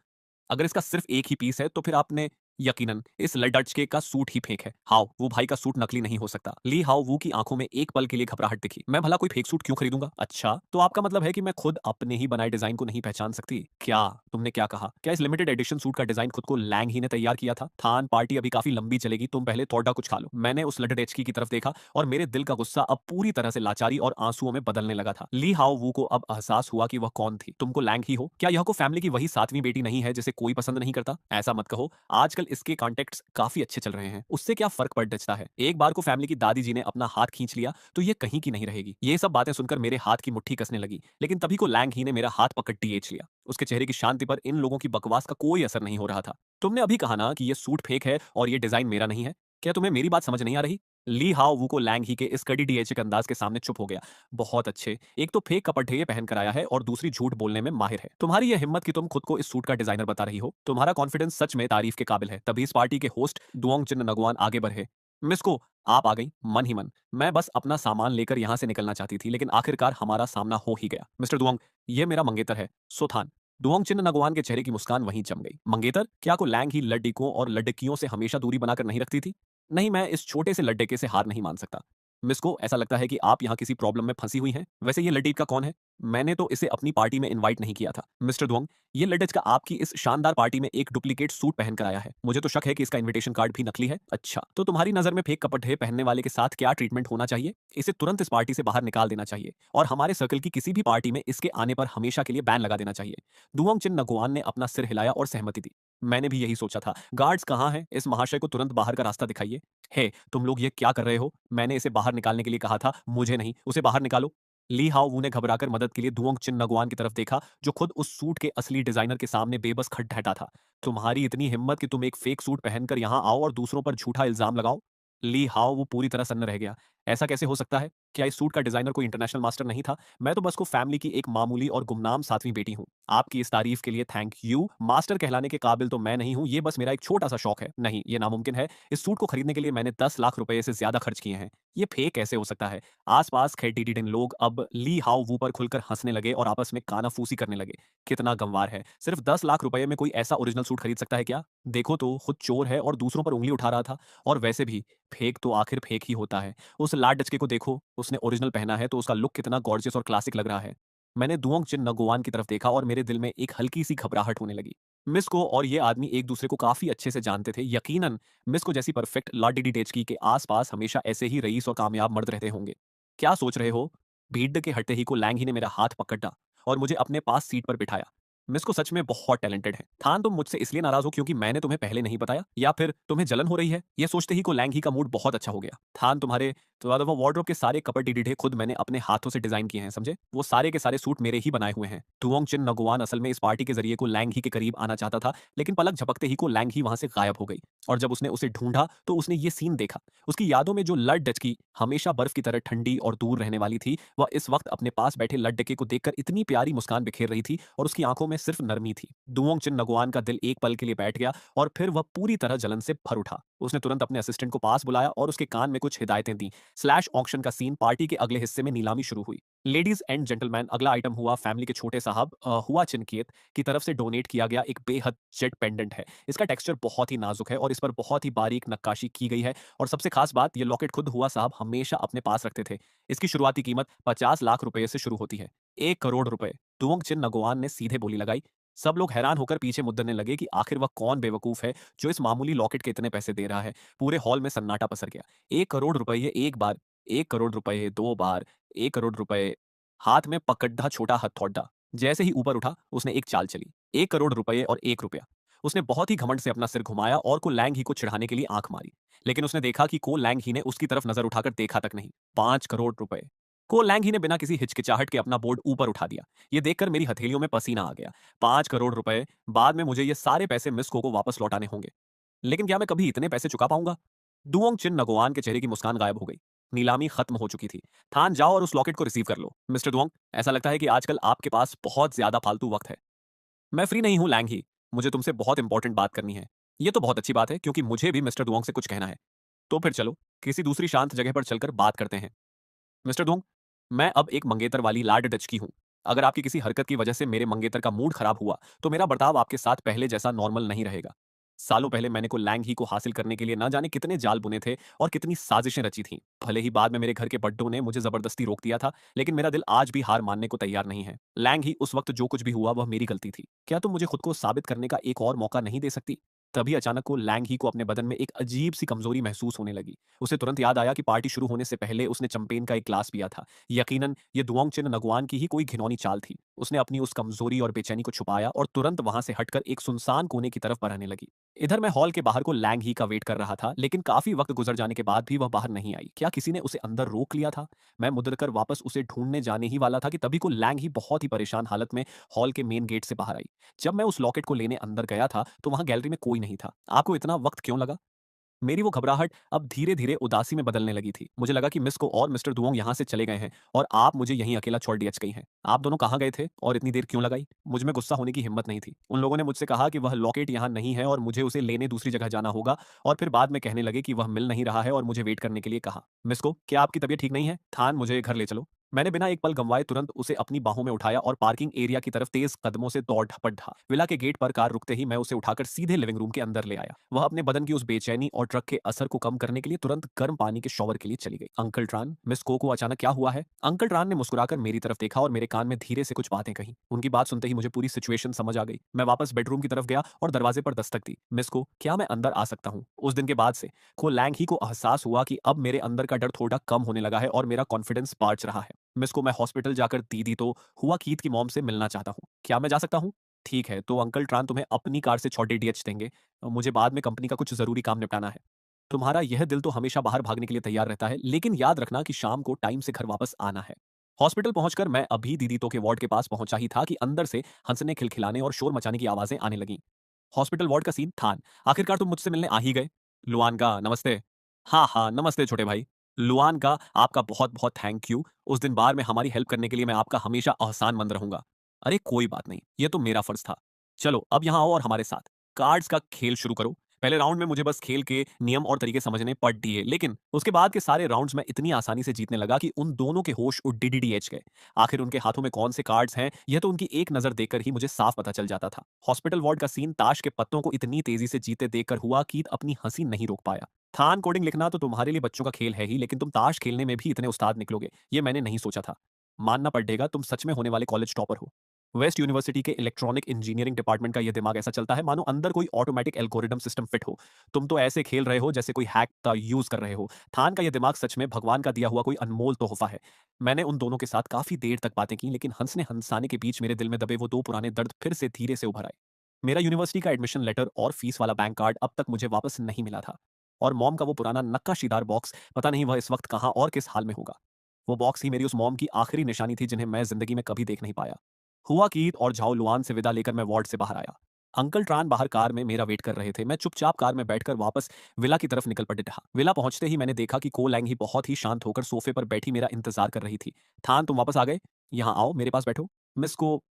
अगर इसका सिर्फ एक ही पीस है तो फिर आपने यकीनन इस लडचके का सूट ही फेक है। हाउ वो भाई का सूट नकली नहीं हो सकता। ली हाउ वू की आंखों में एक पल के लिए घबराहट दिखी। मैं भला कोई फेक सूट क्यों खरीदूंगा? अच्छा, तो आपका मतलब है कि मैं खुद अपने ही बनाए डिजाइन को नहीं पहचान सकती? क्या तुमने क्या कहा? क्या इस लिमिटेड एडिशन सूट का डिजाइन खुद को लैंग ही ने तैयार किया था? थान, पार्टी अभी काफी लंबी चलेगी, तुम पहले थोड़ा कुछ खा लो। मैंने उस लडचकी की तरफ देखा और मेरे दिल का गुस्सा अब पूरी तरह से लाचारी और आंसुओं में बदलने लगा था। ली हाउ वू को अब एहसास हुआ कि वह कौन थी। तुमको लैंग ही हो? क्या यह को फैमिली की वही सातवीं बेटी नहीं है जिसे कोई पसंद नहीं करता? ऐसा मत कहो, आजकल इसके कॉन्टेक्ट्स काफी अच्छे चल रहे हैं। उससे क्या फर्क पड़ जाता है? एक बार को फैमिली की दादी जी ने अपना हाथ खींच लिया तो ये कहीं की नहीं रहेगी। ये सब बातें सुनकर मेरे हाथ की मुट्ठी कसने लगी, लेकिन तभी को लैंग ही ने मेरा हाथ पकड़ टीएच लिया। उसके चेहरे की शांति पर इन लोगों की बकवास का कोई असर नहीं हो रहा था। तुमने अभी कहा ना कि ये सूट फेक है और ये डिजाइन मेरा नहीं है। क्या तुम्हें मेरी बात समझ नहीं आ रही? ली हाओ वू को लैंग ही के इस कड़ी डीएचए के अंदाज के सामने चुप हो गया। बहुत अच्छे, एक तो फेक कपड़े पहन कर आया है और दूसरी झूठ बोलने में माहिर है। तुम्हारी यह हिम्मत कि तुम खुद को इस सूट का डिजाइनर बता रही हो, तुम्हारा कॉन्फिडेंस सच में तारीफ के काबिल है। तभी इस पार्टी के होस्ट डुओंग चिन नगवान आगे बढ़े। मिस को, आप आ गई। मन ही मन मैं बस अपना सामान लेकर यहाँ से निकलना चाहती थी, लेकिन आखिरकार हमारा सामना हो ही गया। मिस्टर दुओंग, ये मेरा मंगेतर है, सोथान। डुओंग चिन नगवान के चेहरे की मुस्कान वहीं जम गई। मंगेतर, क्या को लैंग ही लड़कियों और लड़कियों से हमेशा दूरी बनाकर नहीं रखती थी? नहीं, मैं इस छोटे से लड्डे से हार नहीं मान सकता। मिस को, ऐसा लगता है कि आप यहाँ किसी प्रॉब्लम में फंसी हुई हैं। वैसे ये लड्डी का कौन है? मैंने तो इसे अपनी पार्टी में इनवाइट नहीं किया था। मिस्टर दुओंग, ये लड्डेज का आपकी इस शानदार पार्टी में एक डुप्लीकेट सूट पहनकर आया है। मुझे तो शक है कि इसका इनविटेशन कार्ड भी नकली है। अच्छा, तो तुम्हारी नजर में फेक कपड़े पहनने वाले के साथ क्या ट्रीटमेंट होना चाहिए? इसे तुरंत इस पार्टी से बाहर निकाल देना चाहिए और हमारे सर्कल की किसी भी पार्टी में इसके आने पर हमेशा के लिए बैन लगा देना चाहिए। दुओंग चिन नगुआन ने अपना सिर हिलाया और सहमति दी। मैंने भी यही सोचा था। गार्ड्स कहाँ हैं? इस महाशय को तुरंत बाहर का रास्ता दिखाइए। हे, तुम लोग ये क्या कर रहे हो? मैंने इसे बाहर निकालने के लिए कहा था, मुझे नहीं। उसे बाहर निकालो। ली हाओ वू ने घबराकर मदद के लिए दुओंग चिन नगवान की तरफ देखा, जो खुद उस सूट के असली डिजाइनर के सामने बेबस खटखटा था। तुम्हारी इतनी हिम्मत कि तुम एक फेक सूट पहनकर यहाँ आओ और दूसरों पर झूठा इल्जाम लगाओ? ली हाओ वो पूरी तरह सन्न रह गया। ऐसा कैसे हो सकता है? क्या इस सूट का डिजाइनर कोई इंटरनेशनल मास्टर नहीं था? मैं तो बस को फैमिली की एक मामूली और गुमनाम सातवीं बेटी हूँ। आपकी इस तारीफ के लिए थैंक यू। मास्टर कहलाने के काबिल तो मैं नहीं हूँ, ये बस मेरा एक छोटा सा शौक है। नहीं, ये नामुमकिन है। इस सूट को खरीदने के लिए मैंने 10 लाख रुपए से ज्यादा खर्च किए हैं। ये फेक कैसे हो सकता है? आसपास खैटिडिन लोग अब ली हाओ वू पर खुलकर हंसने लगे और आपस में कानाफूसी करने लगे। कितना गंवार है। सिर्फ 10 लाख रुपए में कोई ऐसा ओरिजिनल सूट खरीद सकता है क्या? देखो तो, खुद चोर है और दूसरों पर उंगली उठा रहा था। और वैसे भी फेक तो आखिर फेक ही होता है। उस लाट डचके को देखो, उसने ओरिजिनल पहना है तो उसका लुक कितना गॉर्जियस और क्लासिक लग रहा है। मैंने दुओंग चिन नगुआन की तरफ देखा और मेरे दिल में एक हल्की सी घबराहट होने लगी। मिस को और ये आदमी एक दूसरे को काफी अच्छे से जानते थे। यकीनन मिस को जैसी परफेक्ट लाडी डेचकी के आसपास हमेशा ऐसे ही रईस और कामयाब मर्द रहते होंगे। क्या सोच रहे हो? भीड़ के हटते ही को लैंग ही ने मेरा हाथ पकड़ा और मुझे अपने पास सीट पर बिठाया। मिस को सच में बहुत टैलेंटेड है। थान, तुम मुझसे इसलिए नाराज हो क्योंकि मैंने तुम्हें पहले नहीं बताया, या फिर तुम्हें जलन हो रही है? ये सोचते ही को लैंग ही का मूड बहुत अच्छा हो गया। थान, तुम्हारे तो वो वार्डरोब के सारे कपड़े डीडे खुद मैंने अपने हाथों से डिजाइन किए हैं, समझे? वो सारे के सारे सूट मेरे ही बनाए हुए हैं। टुओंग चिन नगुआन असल में इस पार्टी के जरिए को लैंग ही के करीब आना चाहता था, लेकिन पलक झपकते ही को लैंग ही वहां से गायब हो गई। और जब उसने उसे ढूंढा तो उसने ये सीन देखा। उसकी यादों में जो लड डचकी हमेशा बर्फ की तरह ठंडी और दूर रहने वाली थी, वह इस वक्त अपने पास बैठे लड डके को देखकर इतनी प्यारी मुस्कान बिखेर रही थी और उसकी आंखों में सिर्फ नरमी थी। दुओंग चिन नगुआन का दिल एक पल के लिए बैठ गया और फिर वह पूरी तरह जलन से भर उठा। उसने तुरंत अपने असिस्टेंट को पास बुलाया और उसके कान में कुछ हिदायतें दी। स्लैश ऑक्शन का सीन पार्टी के अगले हिस्से में नीलामी शुरू हुई। लेडीज एंड जेंटलमैन, अगला आइटम हुआ फैमिली के छोटे साहब हुआ चिनकेत की तरफ से डोनेट किया गया एक बेहद जेट पेंडेंट है। इसका टेक्सचर बहुत ही नाजुक है और इस पर बहुत ही बारीक नक्काशी की गई है। और सबसे खास बात, ये लॉकेट खुद हुआ साहब हमेशा अपने पास रखते थे। इसकी शुरुआती कीमत 50 लाख रुपए से शुरू होती है। 1 करोड़ रुपए। दुओंग चिन नगोआन ने सीधे बोली लगाई। सब लोग हैरान होकर पीछे मुद्दरने लगे कि आखिर वह कौन बेवकूफ है जो इस मामूली लॉकेट के इतने पैसे दे रहा है। पूरे हॉल में सन्नाटा पसर गया। 1 करोड़ रुपए एक बार, 1 करोड़ रुपए 2 बार, 1 करोड़ रुपए। हाथ में पकड्ढा छोटा हथौड़ा जैसे ही ऊपर उठा, उसने एक चाल चली। 1 करोड़ रुपए और 1 रुपया। उसने बहुत ही घमंड से अपना सिर घुमाया और को लैंग ही को चिढ़ाने के लिए आंख मारी, लेकिन उसने देखा कि को लैंग ही ने उसकी तरफ नजर उठाकर देखा तक नहीं। 5 करोड़ रुपए। को लैंग ही ने बिना किसी हिचकिचाहट के अपना बोर्ड ऊपर उठा दिया। ये देखकर मेरी हथेलियों में पसीना आ गया। 5 करोड़ रुपए। बाद में मुझे ये सारे पैसे मिस को वापस लौटाने होंगे, लेकिन क्या मैं कभी इतने पैसे चुका पाऊंगा? डुओंग चिन नगोआन के चेहरे की मुस्कान गायब हो गई। नीलामी खत्म हो चुकी थी। थान, जाओ और उस लॉकेट को रिसीव कर लो। मिस्टर डुओंग, ऐसा लगता है कि आजकल आपके पास बहुत ज्यादा फालतू वक्त है। मैं फ्री नहीं हूं लैंग ही। मुझे तुमसे बहुत इंपॉर्टेंट बात करनी है। ये तो बहुत अच्छी बात है क्योंकि मुझे भी मिस्टर डुओंग से कुछ कहना है। तो फिर चलो किसी दूसरी शांत जगह पर चलकर बात करते हैं। मिस्टर डुओंग, मैं अब एक मंगेतर वाली लाड डच की हूँ। अगर आपकी किसी हरकत की वजह से मेरे मंगेतर का मूड खराब हुआ तो मेरा बर्ताव आपके साथ पहले जैसा नॉर्मल नहीं रहेगा। सालों पहले मैंने को लैंग ही को हासिल करने के लिए ना जाने कितने जाल बुने थे और कितनी साजिशें रची थीं। भले ही बाद में मेरे घर के बड्डों ने मुझे जबरदस्ती रोक दिया था, लेकिन मेरा दिल आज भी हार मानने को तैयार नहीं है। लैंग ही, उस वक्त जो कुछ भी हुआ वह मेरी गलती थी। क्या तुम मुझे खुद को साबित करने का एक और मौका नहीं दे सकती? तभी अचानक को लैंग ही को अपने बदन में एक अजीब सी कमजोरी महसूस होने लगी। उसे तुरंत याद आया कि पार्टी शुरू होने से पहले उसने चंपेन का एक ग्लास पिया था। यकीनन ये दुओंग चिन नगवान की ही कोई घिनौनी चाल थी। उसने अपनी उस कमजोरी और बेचैनी को छुपाया और तुरंत वहां से हटकर एक सुनसान कोने की तरफ बढ़ने लगी। इधर मैं हॉल के बाहर को लैंग ही का वेट कर रहा था, लेकिन काफी वक्त गुजर जाने के बाद भी वह बाहर नहीं आई। क्या किसी ने उसे अंदर रोक लिया था? मैं मुद्रकर वापस उसे ढूंढने जाने ही वाला था कि तभी को लैंग ही बहुत ही परेशान हालत में हॉल के मेन गेट से बाहर आई। जब मैं उस लॉकेट को लेने अंदर गया था तो वहां गैलरी में कोई नहीं था। आपको इतना वक्त क्यों लगा? मेरी वो घबराहट अब धीरे-धीरे उदासी में बदलने लगी थी। मुझे लगा कि मिस को और मिस्टर दुओंग यहाँ से चले गए हैं और आप मुझे यहीं अकेला छोड़ दिया गई हैं। आप दोनों कहाँ गए थे और इतनी देर क्यों लगाई? मुझ में गुस्सा होने की हिम्मत नहीं थी। उन लोगों ने मुझसे कहा कि वह लॉकेट यहाँ नहीं है और मुझे उसे लेने दूसरी जगह जाना होगा और फिर बाद में कहने लगे कि वह मिल नहीं रहा है और मुझे वेट करने के लिए कहा। मिस को, क्या आपकी तबीयत ठीक नहीं है? थान, मुझे घर ले चलो। मैंने बिना एक पल गंवाए तुरंत उसे अपनी बाहों में उठाया और पार्किंग एरिया की तरफ तेज कदमों से दौड़ ढपढ़ा। विला के गेट पर कार रुकते ही मैं उसे उठाकर सीधे लिविंग रूम के अंदर ले आया। वह अपने बदन की उस बेचैनी और ट्रक के असर को कम करने के लिए तुरंत गर्म पानी के शॉवर के लिए चली गई। अंकल ट्रान, मिस को अचानक क्या हुआ है? अंकल ट्रान ने मुस्कुराकर मेरी तरफ देखा और मेरे कान में धीरे से कुछ बातें कही। उनकी बात सुनते ही मुझे पूरी सिचुएशन समझ आ गई। मैं वापस बेडरूम की तरफ गया और दरवाजे पर दस्तक दी। मिस को, क्या मैं अंदर आ सकता हूँ? उस दिन के बाद से को लैंग ही को एहसास हुआ कि अब मेरे अंदर का डर थोड़ा कम होने लगा है और मेरा कॉन्फिडेंस बढ़ रहा है। मिस को, मैं हॉस्पिटल जाकर दीदी तो हुआ कीथ की मॉम से मिलना चाहता हूँ। क्या मैं जा सकता हूँ? ठीक है, तो अंकल ट्रान तुम्हें अपनी कार से 6 डीएच देंगे। मुझे बाद में कंपनी का कुछ ज़रूरी काम निपटाना है। तुम्हारा यह दिल तो हमेशा बाहर भागने के लिए तैयार रहता है, लेकिन याद रखना कि शाम को टाइम से घर वापस आना है। हॉस्पिटल पहुंचकर मैं अभी दीदी तो के वार्ड के पास पहुंचा ही था कि अंदर से हंसने, खिलखिलाने और शोर मचाने की आवाजें आने लगीं। हॉस्पिटल वार्ड का सीन थान, आखिरकार तुम मुझसे मिलने आ ही गए। लुआन का, नमस्ते। हाँ हाँ, नमस्ते छोटे भाई। लुआन का, आपका बहुत बहुत थैंक यू। उस दिन बार में हमारी हेल्प करने के लिए मैं आपका हमेशा एहसानमंद रहूंगा। अरे कोई बात नहीं, ये तो मेरा फर्ज था। चलो अब यहाँ आओ और हमारे साथ कार्ड्स का खेल शुरू करो। पहले राउंड में मुझे बस खेल के नियम और तरीके समझने पड़ दिए, लेकिन उसके बाद के सारे राउंड्स में इतनी आसानी से जीतने लगा कि उन दोनों के होश उड़ डीडीडीएच गए। आखिर उनके हाथों में कौन से कार्ड्स हैं, यह तो उनकी एक नजर देखकर ही मुझे साफ पता चल जाता था। हॉस्पिटल वार्ड का सीन ताश के पत्तों को इतनी तेजी से जीते देखकर हुआ कि अपनी हंसी नहीं रोक पाया। थान, कोडिंग लिखना तो तुम्हारे लिए बच्चों का खेल है ही, लेकिन तुम ताश खेलने में भी इतने उस्ताद निकलोगे, ये मैंने नहीं सोचा था। मानना पड़ेगा, तुम सच में होने वाले कॉलेज टॉपर हो। वेस्ट यूनिवर्सिटी के इलेक्ट्रॉनिक इंजीनियरिंग डिपार्टमेंट का यह दिमाग ऐसा चलता है मानो अंदर कोई ऑटोमेटिक एल्गोरिदम सिस्टम फिट हो। तुम तो ऐसे खेल रहे हो जैसे कोई हैक का यूज कर रहे हो। थान का यह दिमाग सच में भगवान का दिया हुआ कोई अनमोल तोहफा है। मैंने उन दोनों के साथ काफी देर तक बातें की, लेकिन हंसने हंसाने के बीच मेरे दिल में दबे वो दो पुराने दर्द फिर से धीरे से उभर आए। मेरा यूनिवर्सिटी का एडमिशन लेटर और फीस वाला बैंक कार्ड अब तक मुझे वापस नहीं मिला था। और मॉम का वो पुराना नक्काशीदार बॉक्स, पता नहीं वह इस वक्त कहाँ और किस हाल में होगा। वो बॉक्स ही मेरी उस मॉम की आखिरी निशानी थी जिन्हें मैं जिंदगी में कभी देख नहीं पाया। हुआ कीद और झाओ लुआन से विदा लेकर मैं वार्ड से बाहर आया। अंकल ट्रान बाहर कार में मेरा वेट कर रहे थे। मैं चुपचाप कार में बैठकर वापस विला की तरफ निकल पड़ा। विला पहुंचते ही मैंने देखा कि को लैंग ही बहुत ही शांत होकर सोफे पर बैठी मेरा इंतजार कर रही थी। थान, तुम वापस आ गए? यहाँ आओ, मेरे पास बैठो। मिस को,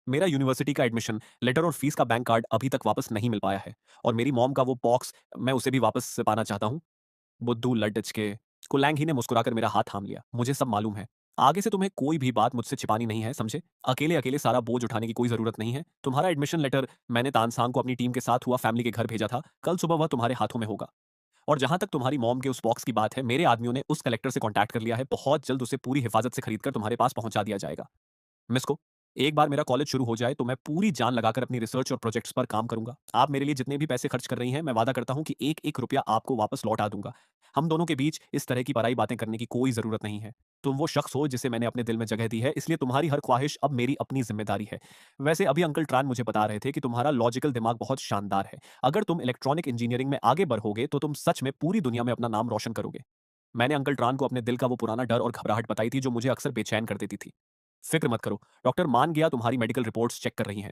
मेरा यूनिवर्सिटी का एडमिशन लेटर और फीस का बैंक कार्ड अभी तक वापस नहीं मिल पाया है, और मेरी मॉम का वो बॉक्स, मैं उसे भी वापस पाना चाहता हूँ। बुद्धू लड्डच के। कुलैंग ही ने मुस्कुराकर मेरा हाथ थाम लिया। मुझे सब मालूम है। आगे से तुम्हें कोई भी बात मुझसे छिपानी नहीं है, समझे? अकेले अकेले सारा बोझ उठाने की कोई जरूरत नहीं है। तुम्हारा एडमिशन लेटर मैंने तानसांग को अपनी टीम के साथ हुआ फैमिली के घर भेजा था। कल सुबह वह तुम्हारे हाथों में होगा। और जहां तक तुम्हारी मॉम के उस बॉक्स की बात है, मेरे आदमियों ने उस कलेक्टर से कांटेक्ट कर लिया है। बहुत जल्द उसे पूरी हिफाजत से खरीदकर तुम्हारे पास पहुंचा दिया जाएगा। मिस को, एक बार मेरा कॉलेज शुरू हो जाए तो मैं पूरी जान लगाकर अपनी रिसर्च और प्रोजेक्ट्स पर काम करूंगा। आप मेरे लिए जितने भी पैसे खर्च कर रही हैं, मैं वादा करता हूं कि एक एक रुपया आपको वापस लौटा दूंगा। हम दोनों के बीच इस तरह की पराई बातें करने की कोई जरूरत नहीं है। तुम वो शख्स हो जिसे मैंने अपने दिल में जगह दी है, इसलिए तुम्हारी हर ख्वाहिश अब मेरी अपनी जिम्मेदारी है। वैसे अभी अंकल ट्रान मुझे बता रहे थे कि तुम्हारा लॉजिकल दिमाग बहुत शानदार है। अगर तुम इलेक्ट्रॉनिक इंजीनियरिंग में आगे बढ़ोगे तो तुम सच में पूरी दुनिया में अपना नाम रोशन करोगे। मैंने अंकल ट्रान को अपने दिल का वो पुराना डर और घबराहट बताई थी जो मुझे अक्सर बेचैन कर देती थी। फिक्र मत करो, डॉक्टर मान गया तुम्हारी मेडिकल रिपोर्ट्स चेक कर रही हैं।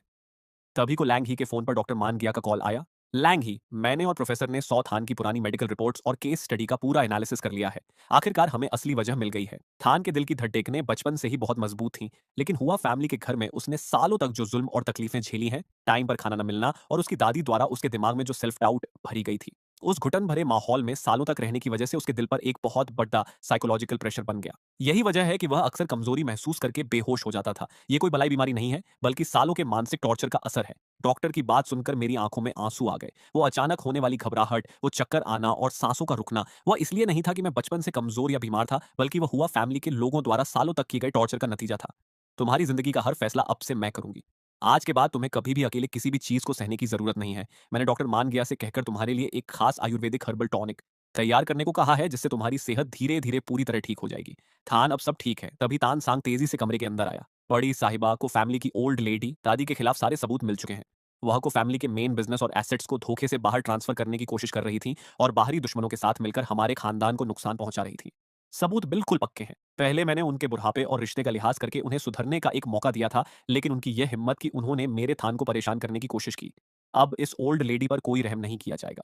तभी को लैंग ही के फोन पर डॉक्टर मान गिया का कॉल आया। लैंग ही, मैंने और प्रोफेसर ने सौ थान की पुरानी मेडिकल रिपोर्ट्स और केस स्टडी का पूरा एनालिसिस कर लिया है। आखिरकार हमें असली वजह मिल गई है। थान के दिल की धड़कनें बचपन से ही बहुत मजबूत थीं, लेकिन हुआ फैमिली के घर में उसने सालों तक जो जुल्म और तकलीफें झेली हैं, टाइम पर खाना न मिलना और उसकी दादी द्वारा उसके दिमाग में जो सेल्फ डाउट भरी गई थी, उस घुटन भरे माहौल में सालों तक रहने की वजह से उसके दिल पर एक बहुत बड़ा साइकोलॉजिकल प्रेशर बन गया। यही वजह है कि वह अक्सर कमजोरी महसूस करके बेहोश हो जाता था। ये कोई बलाई बीमारी नहीं है, बल्कि सालों के मानसिक टॉर्चर का असर है। डॉक्टर की बात सुनकर मेरी आंखों में आंसू आ गए। वो अचानक होने वाली घबराहट, वो चक्कर आना और सांसों का रुकना, वह इसलिए नहीं था कि मैं बचपन से कमजोर या बीमार था, बल्कि वह हुआ फैमिली के लोगों द्वारा सालों तक किए गए टॉर्चर का नतीजा था। तुम्हारी जिंदगी का हर फैसला अब से मैं करूंगी। आज के बाद तुम्हें कभी भी अकेले किसी भी चीज को सहने की जरूरत नहीं है। मैंने डॉक्टर मान गया से कहकर तुम्हारे लिए एक खास आयुर्वेदिक हर्बल टॉनिक तैयार करने को कहा है, जिससे तुम्हारी सेहत धीरे धीरे पूरी तरह ठीक हो जाएगी। थान, अब सब ठीक है। तभी तान सांग तेजी से कमरे के अंदर आया। बड़ी साहिबा को फैमिली की ओल्ड लेडी दादी के खिलाफ सारे सबूत मिल चुके हैं। वह को फैमिली के मेन बिजनेस और एसेट्स को धोखे से बाहर ट्रांसफर करने की कोशिश कर रही थी और बाहरी दुश्मनों के साथ मिलकर हमारे खानदान को नुकसान पहुंचा रही थी। सबूत बिल्कुल पक्के हैं। पहले मैंने उनके बुढ़ापे और रिश्ते का लिहाज करके उन्हें सुधरने का एक मौका दिया था, लेकिन उनकी यह हिम्मत कि उन्होंने मेरे थान को परेशान करने की कोशिश की। अब इस ओल्ड लेडी पर कोई रहम नहीं किया जाएगा।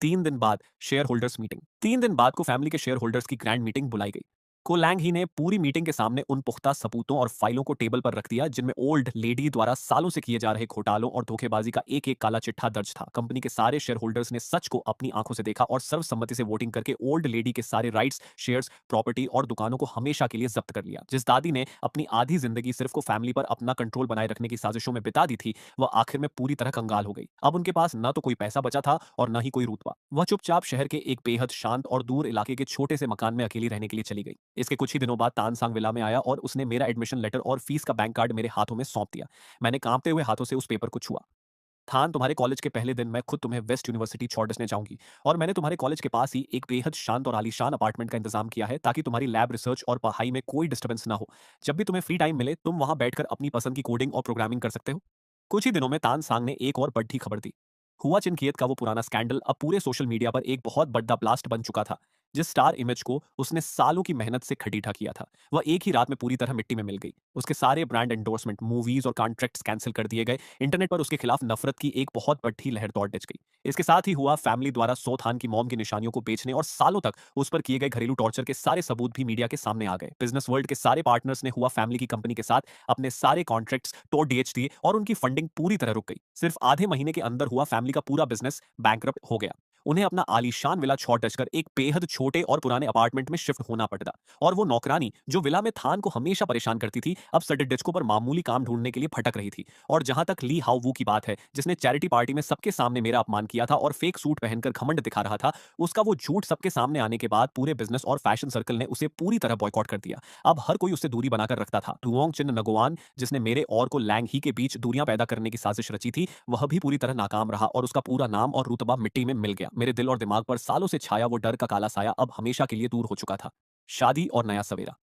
3 दिन बाद शेयर होल्डर्स मीटिंग। 3 दिन बाद को फैमिली के शेयर होल्डर्स की ग्रैंड मीटिंग बुलाई गई। को लैंग ही ने पूरी मीटिंग के सामने उन पुख्ता सबूतों और फाइलों को टेबल पर रख दिया जिनमें ओल्ड लेडी द्वारा सालों से किए जा रहे घोटालों और धोखेबाजी का एक एक काला चिट्ठा दर्ज था। कंपनी के सारे शेयर होल्डर्स ने सच को अपनी आंखों से देखा और सर्वसम्मति से वोटिंग करके ओल्ड लेडी के सारे राइट्स, शेयर्स, प्रॉपर्टी और दुकानों को हमेशा के लिए जब्त कर लिया। जिस दादी ने अपनी आधी जिंदगी सिर्फ को फैमिली पर अपना कंट्रोल बनाए रखने की साजिशों में बिता दी थी, वह आखिर में पूरी तरह कंगाल हो गई। अब उनके पास न तो कोई पैसा बचा था और न ही कोई रुतबा। वह चुपचाप शहर के एक बेहद शांत और दूर इलाके के छोटे से मकान में अकेली रहने के लिए चली गई। इसके कुछ ही दिनों बाद तानसांग विला में आया और उसने मेरा एडमिशन लेटर और फीस का बैंक कार्ड मेरे हाथों में सौंप दिया। मैंने कांपते हुए हाथों से उस पेपर को छुआ। थान, तुम्हारे कॉलेज के पहले दिन मैं खुद तुम्हें वेस्ट यूनिवर्सिटी छोड़ने जाऊंगी और मैंने तुम्हारे कॉलेज के पास ही एक बेहद शांत और आलीशान अपार्टमेंट का इंतजाम किया है ताकि तुम्हारी लैब रिसर्च और पढ़ाई में कोई डिस्टर्बेंस ना हो। जब भी तुम्हें फ्री टाइम मिले तुम वहां बैठकर अपनी पसंद की कोडिंग और प्रोग्रामिंग कर सकते हो। कुछ ही दिनों में तान सांग ने एक और बड़ी खबर दी। हुआ चिनकियत का वो पुराना स्कैंडल अब पूरे सोशल मीडिया पर एक बहुत बड़ा ब्लास्ट बन चुका था। जिस स्टार इमेज को उसने सालों की मेहनत से खटीठा किया था, वह एक ही रात में पूरी तरह मिट्टी में मिल गई। उसके सारे ब्रांड एंडोर्समेंट, मूवीज और कॉन्ट्रैक्ट्स कैंसिल कर दिए गए। इंटरनेट पर उसके खिलाफ नफरत की एक बहुत बड़ी लहर दौड़ दिच गई। इसके साथ ही हुआ फैमिली द्वारा सो थान की मॉम की निशानियों को बेचने और सालों तक उस पर किए गए घरेलू टॉर्चर के सारे सबूत भी मीडिया के सामने आ गए। बिजनेस वर्ल्ड के सारे पार्टनर्स ने हुआ फैमिली की कंपनी के साथ अपने सारे कॉन्ट्रैक्ट्स तोड़ डीएच दिए और उनकी फंडिंग पूरी तरह रुक गई। सिर्फ आधे महीने के अंदर हुआ फैमिली का पूरा बिजनेस बैंकरप्ट हो गया। उन्हें अपना आलीशान विला छोड़ डचकर एक बेहद छोटे और पुराने अपार्टमेंट में शिफ्ट होना पड़ता और वो नौकरानी जो विला में थान को हमेशा परेशान करती थी, अब सडे डिस्को पर मामूली काम ढूंढने के लिए भटक रही थी। और जहां तक ली हाउ वू की बात है, जिसने चैरिटी पार्टी में सबके सामने मेरा अपमान किया था और फेक सूट पहनकर घमंड दिखा रहा था, उसका वो झूठ सबके सामने आने के बाद पूरे बिजनेस और फैशन सर्कल ने उसे पूरी तरह बॉयकॉट कर दिया। अब हर कोई उससे दूरी बनाकर रखता था। डुओंग चिन नगोवान, जिसने मेरे और को लैंग ही के बीच दूरियां पैदा करने की साजिश रची थी, वह भी पूरी तरह नाकाम रहा और उसका पूरा नाम और रुतबा मिट्टी में मिल गया। मेरे दिल और दिमाग पर सालों से छाया वो डर का काला साया अब हमेशा के लिए दूर हो चुका था। शादी और नया सवेरा।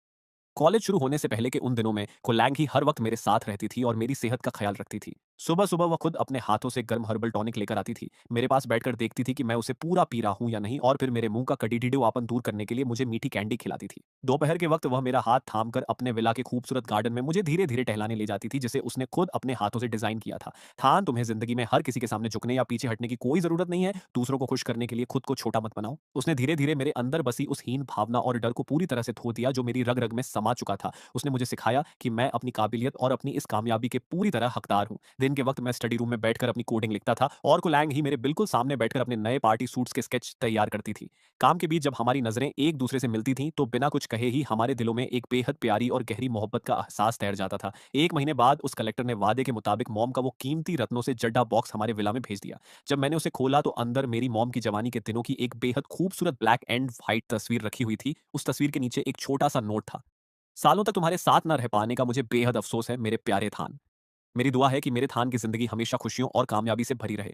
कॉलेज शुरू होने से पहले के उन दिनों में कोलैंग ही हर वक्त मेरे साथ रहती थी और मेरी सेहत का ख्याल रखती थी। सुबह सुबह वह खुद अपने हाथों से गर्म हर्बल टॉनिक लेकर आती थी। मेरे पास बैठकर देखती थी कि मैं उसे पूरा पी रहा हूं या नहीं और फिर मेरे मुंह का कड़ीडीडोआपन दूर करने के लिए मुझे मीठी कैंडी खिलाती थी। दोपहर के वक्त वह मेरा हाथ थामकर अपने विला के खूबसूरत गार्डन में मुझे धीरे धीरे टहलाने ले जाती थी, जिसे उसने खुद अपने हाथों से डिजाइन किया था। थान, तुम्हें जिंदगी में हर किसी के सामने झुकने या पीछे हटने की कोई जरूरत नहीं है। दूसरों को खुश करने के लिए खुद को छोटा मत बनाओ। उसने धीरे धीरे मेरे अंदर बसी उस हीन भावना और डर को पूरी तरह से धो दिया जो मेरी रग रग में समा चुका था। उसने मुझे सिखाया कि मैं अपनी काबिलियत और अपनी इस कामयाबी के पूरी तरह हकदार हूं। दिन के वक्त मैं स्टडी रूम में बैठकर अपनी कोडिंग लिखता था और कोलैंग ही मेरे बिल्कुल सामने बैठकर अपने नए पार्टी सूट्स के स्केच तैयार करती थी। काम के बीच जब हमारी नजरें एक दूसरे से मिलती थीं तो बिना कुछ कहे ही हमारे दिलों में एक बेहद प्यारी और गहरी मोहब्बत का एहसास तैर जाता था। 1 महीने बाद उस कलेक्टर ने वादे के मुताबिक मॉम का वो कीमती रत्नों से जड्डा बॉक्स हमारे विला में भेज दिया। जब मैंने उसे खोला तो अंदर मेरी मॉम की जवानी के दिनों की एक बेहद खूबसूरत ब्लैक एंड व्हाइट तस्वीर रखी हुई थी। उस तस्वीर के नीचे एक छोटा सा नोट था। सालों तक तुम्हारे साथ न रह पाने का मुझे बेहद अफसोस है मेरे प्यारे थान। मेरी दुआ है कि मेरे थान की जिंदगी हमेशा खुशियों और कामयाबी से भरी रहे।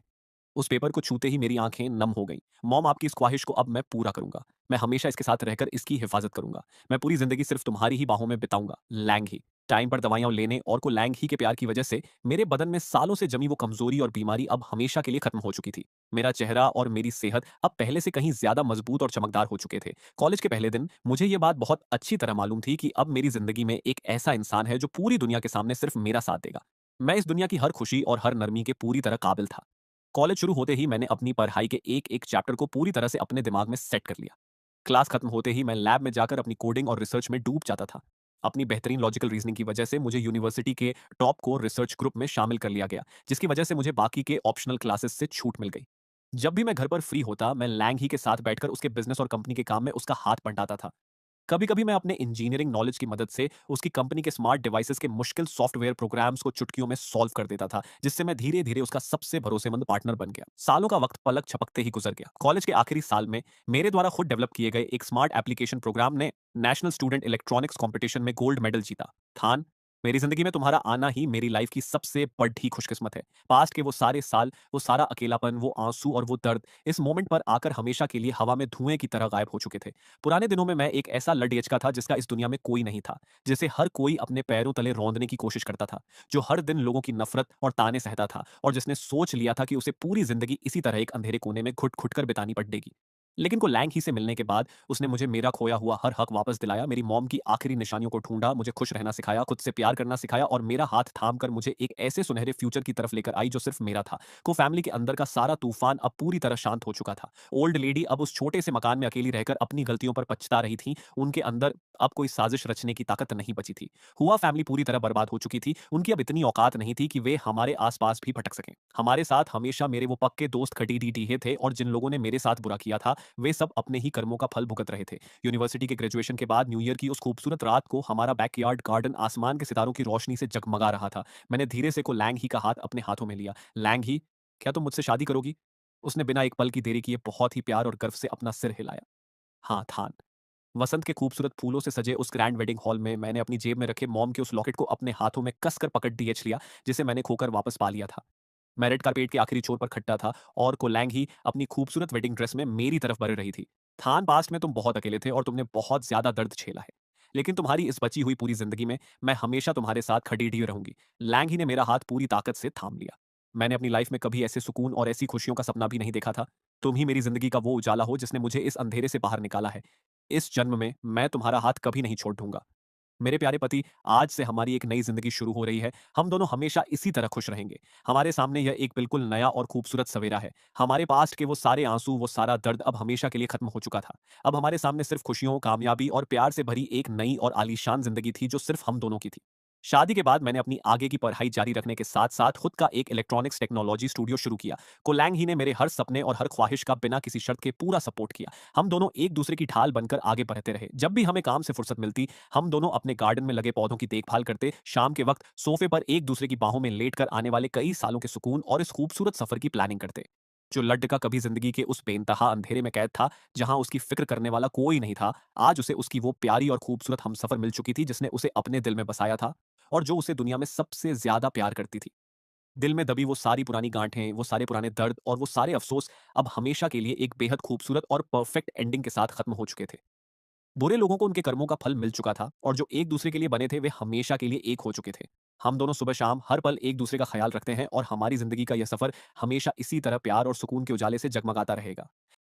उस पेपर को छूते ही मेरी आंखें नम हो गईं। मॉम, आपकी इस ख्वाहिश को अब मैं पूरा करूंगा। मैं हमेशा इसके साथ रहकर इसकी हिफाजत करूंगा। मैं पूरी जिंदगी सिर्फ तुम्हारी ही बाहों में बिताऊंगा। लैंग ही। टाइम पर दवाइयां लेने और को लैंग ही के प्यार की वजह से मेरे बदन में सालों से जमी वो कमजोरी और बीमारी अब हमेशा के लिए खत्म हो चुकी थी। मेरा चेहरा और मेरी सेहत अब पहले से कहीं ज्यादा मजबूत और चमकदार हो चुके थे। कॉलेज के पहले दिन मुझे ये बात बहुत अच्छी तरह मालूम थी कि अब मेरी जिंदगी में एक ऐसा इंसान है जो पूरी दुनिया के सामने सिर्फ मेरा साथ देगा। मैं इस दुनिया की हर खुशी और हर नरमी के पूरी तरह काबिल था। कॉलेज शुरू होते ही मैंने अपनी पढ़ाई के एक एक चैप्टर को पूरी तरह से अपने दिमाग में सेट कर लिया। क्लास खत्म होते ही मैं लैब में जाकर अपनी कोडिंग और रिसर्च में डूब जाता था। अपनी बेहतरीन लॉजिकल रीजनिंग की वजह से मुझे यूनिवर्सिटी के टॉप कोर रिसर्च ग्रुप में शामिल कर लिया गया, जिसकी वजह से मुझे बाकी के ऑप्शनल क्लासेस से छूट मिल गई। जब भी मैं घर पर फ्री होता मैं लैंग ही के साथ बैठकर उसके बिजनेस और कंपनी के काम में उसका हाथ बंटाता था। कभी कभी मैं अपने इंजीनियरिंग नॉलेज की मदद से उसकी कंपनी के स्मार्ट डिवाइसेस के मुश्किल सॉफ्टवेयर प्रोग्राम्स को चुटकियों में सॉल्व कर देता था, जिससे मैं धीरे धीरे उसका सबसे भरोसेमंद पार्टनर बन गया। सालों का वक्त पलक झपकते ही गुजर गया। कॉलेज के आखिरी साल में मेरे द्वारा खुद डेवलप किए गए एक स्मार्ट एप्लीकेशन प्रोग्राम ने नेशनल स्टूडेंट इलेक्ट्रॉनिक्स कॉम्पिटिशन में गोल्ड मेडल जीता। थान, मेरी जिंदगी में तुम्हारा आना ही मेरी लाइफ की सबसे बड़ी खुशकिस्मत है। पास्ट के वो सारे साल, वो सारा अकेलापन, वो आंसू और वो दर्द इस मोमेंट पर आकर हमेशा के लिए हवा में धुएं की तरह गायब हो चुके थे। पुराने दिनों में मैं एक ऐसा लड़यचका था जिसका इस दुनिया में कोई नहीं था, जिसे हर कोई अपने पैरों तले रौंदने की कोशिश करता था, जो हर दिन लोगों की नफरत और ताने सहता था और जिसने सोच लिया था कि उसे पूरी जिंदगी इसी तरह एक अंधेरे कोने में घुट घुट कर बितानी पड़ेगी। लेकिन को लैंग ही से मिलने के बाद उसने मुझे मेरा खोया हुआ हर हक वापस दिलाया, मेरी मॉम की आखिरी निशानियों को ढूंढा, मुझे खुश रहना सिखाया, खुद से प्यार करना सिखाया और मेरा हाथ थाम कर मुझे एक ऐसे सुनहरे फ्यूचर की तरफ लेकर आई जो सिर्फ मेरा था। को फैमिली के अंदर का सारा तूफान अब पूरी तरह शांत हो चुका था। ओल्ड लेडी अब उस छोटे से मकान में अकेली रहकर अपनी गलतियों पर पछता रही थी। उनके अंदर अब कोई साजिश रचने की ताकत नहीं बची थी। हुआ फैमिली पूरी तरह बर्बाद हो चुकी थी। उनकी अब इतनी औकात नहीं थी कि वे हमारे आसपास भी भटक सकें। हमारे साथ हमेशा मेरे वो पक्के दोस्त खटी डीटीहे थे और जिन लोगों ने मेरे साथ बुरा किया था वे सब अपने ही कर्मों का फल भुगत रहे थे। यूनिवर्सिटी के ग्रेजुएशन के बाद न्यू ईयर की उस खूबसूरत रात को हमारा बैकयार्ड गार्डन आसमान के सितारों की रोशनी से जगमगा रहा था। मैंने धीरे से को लैंग ही का हाथ अपने हाथों में लिया। लैंग ही, क्या तुम मुझसे शादी करोगी? उसने बिना एक पल की देरी किए बहुत ही प्यार और गर्व से अपना सिर हिलाया। हाँ, थान। वसंत के खूबसूरत फूलों से सजे उस ग्रैंड वेडिंग हॉल में मैंने अपनी जेब में रखे मॉम के उस लॉकेट को अपने हाथों में कसकर पकड़ डीएच लिया, जिसे मैंने खोकर वापस पा लिया था। मैं रेड कारपेट के आखिरी छोर पर खट्टा था और कोलैंग ही अपनी खूबसूरत वेडिंग ड्रेस में मेरी तरफ बढ़ रही थी। थान, पास्ट में तुम बहुत अकेले थे और तुमने बहुत ज्यादा दर्द झेला है। लेकिन तुम्हारी इस बची हुई पूरी जिंदगी में मैं हमेशा तुम्हारे साथ खड़ी ढी रहूंगी। लैंग ही ने मेरा हाथ पूरी ताकत से थाम लिया। मैंने अपनी लाइफ में कभी ऐसे सुकून और ऐसी खुशियों का सपना भी नहीं देखा था। तुम ही मेरी जिंदगी का वो उजाला हो जिसने मुझे इस अंधेरे से बाहर निकाला है। इस जन्म में मैं तुम्हारा हाथ कभी नहीं छोड़ दूंगा। मेरे प्यारे पति, आज से हमारी एक नई जिंदगी शुरू हो रही है। हम दोनों हमेशा इसी तरह खुश रहेंगे। हमारे सामने यह एक बिल्कुल नया और खूबसूरत सवेरा है। हमारे पास्ट के वो सारे आंसू, वो सारा दर्द अब हमेशा के लिए खत्म हो चुका था। अब हमारे सामने सिर्फ खुशियों, कामयाबी और प्यार से भरी एक नई और आलीशान जिंदगी थी जो सिर्फ हम दोनों की थी। शादी के बाद मैंने अपनी आगे की पढ़ाई जारी रखने के साथ साथ खुद का एक इलेक्ट्रॉनिक्स टेक्नोलॉजी स्टूडियो शुरू किया। कोलैंग ही ने मेरे हर सपने और हर ख्वाहिश का बिना किसी शर्त के पूरा सपोर्ट किया। हम दोनों एक दूसरे की ढाल बनकर आगे बढ़ते रहे। जब भी हमें काम से फुर्सत मिलती, हम दोनों अपने गार्डन में लगे पौधों की देखभाल करते, शाम के वक्त सोफे पर एक दूसरे की बाहों में लेटकर आने वाले कई सालों के सुकून और इस खूबसूरत सफर की प्लानिंग करते। जो लड्डका कभी जिंदगी के उस बेइंतहा अंधेरे में कैद था, जहां उसकी फिक्र करने वाला कोई नहीं था, आज उसे उसकी वो प्यारी और खूबसूरत हमसफर मिल चुकी थी जिसने उसे अपने दिल में बसाया था और जो उसे दुनिया में सबसे ज्यादा प्यार करती थी। दिल में दबी वो सारी पुरानी गांठें, वो सारे पुराने दर्द और वो सारे अफसोस अब हमेशा के लिए एक बेहद खूबसूरत और परफेक्ट एंडिंग के साथ खत्म हो चुके थे। बुरे लोगों को उनके कर्मों का फल मिल चुका था और जो एक दूसरे के लिए बने थे वे हमेशा के लिए एक हो चुके थे। हम दोनों सुबह शाम हर पल एक दूसरे का ख्याल रखते हैं और हमारी जिंदगी का यह सफर हमेशा इसी तरह प्यार और सुकून के उजाले से जगमगाता रहेगा।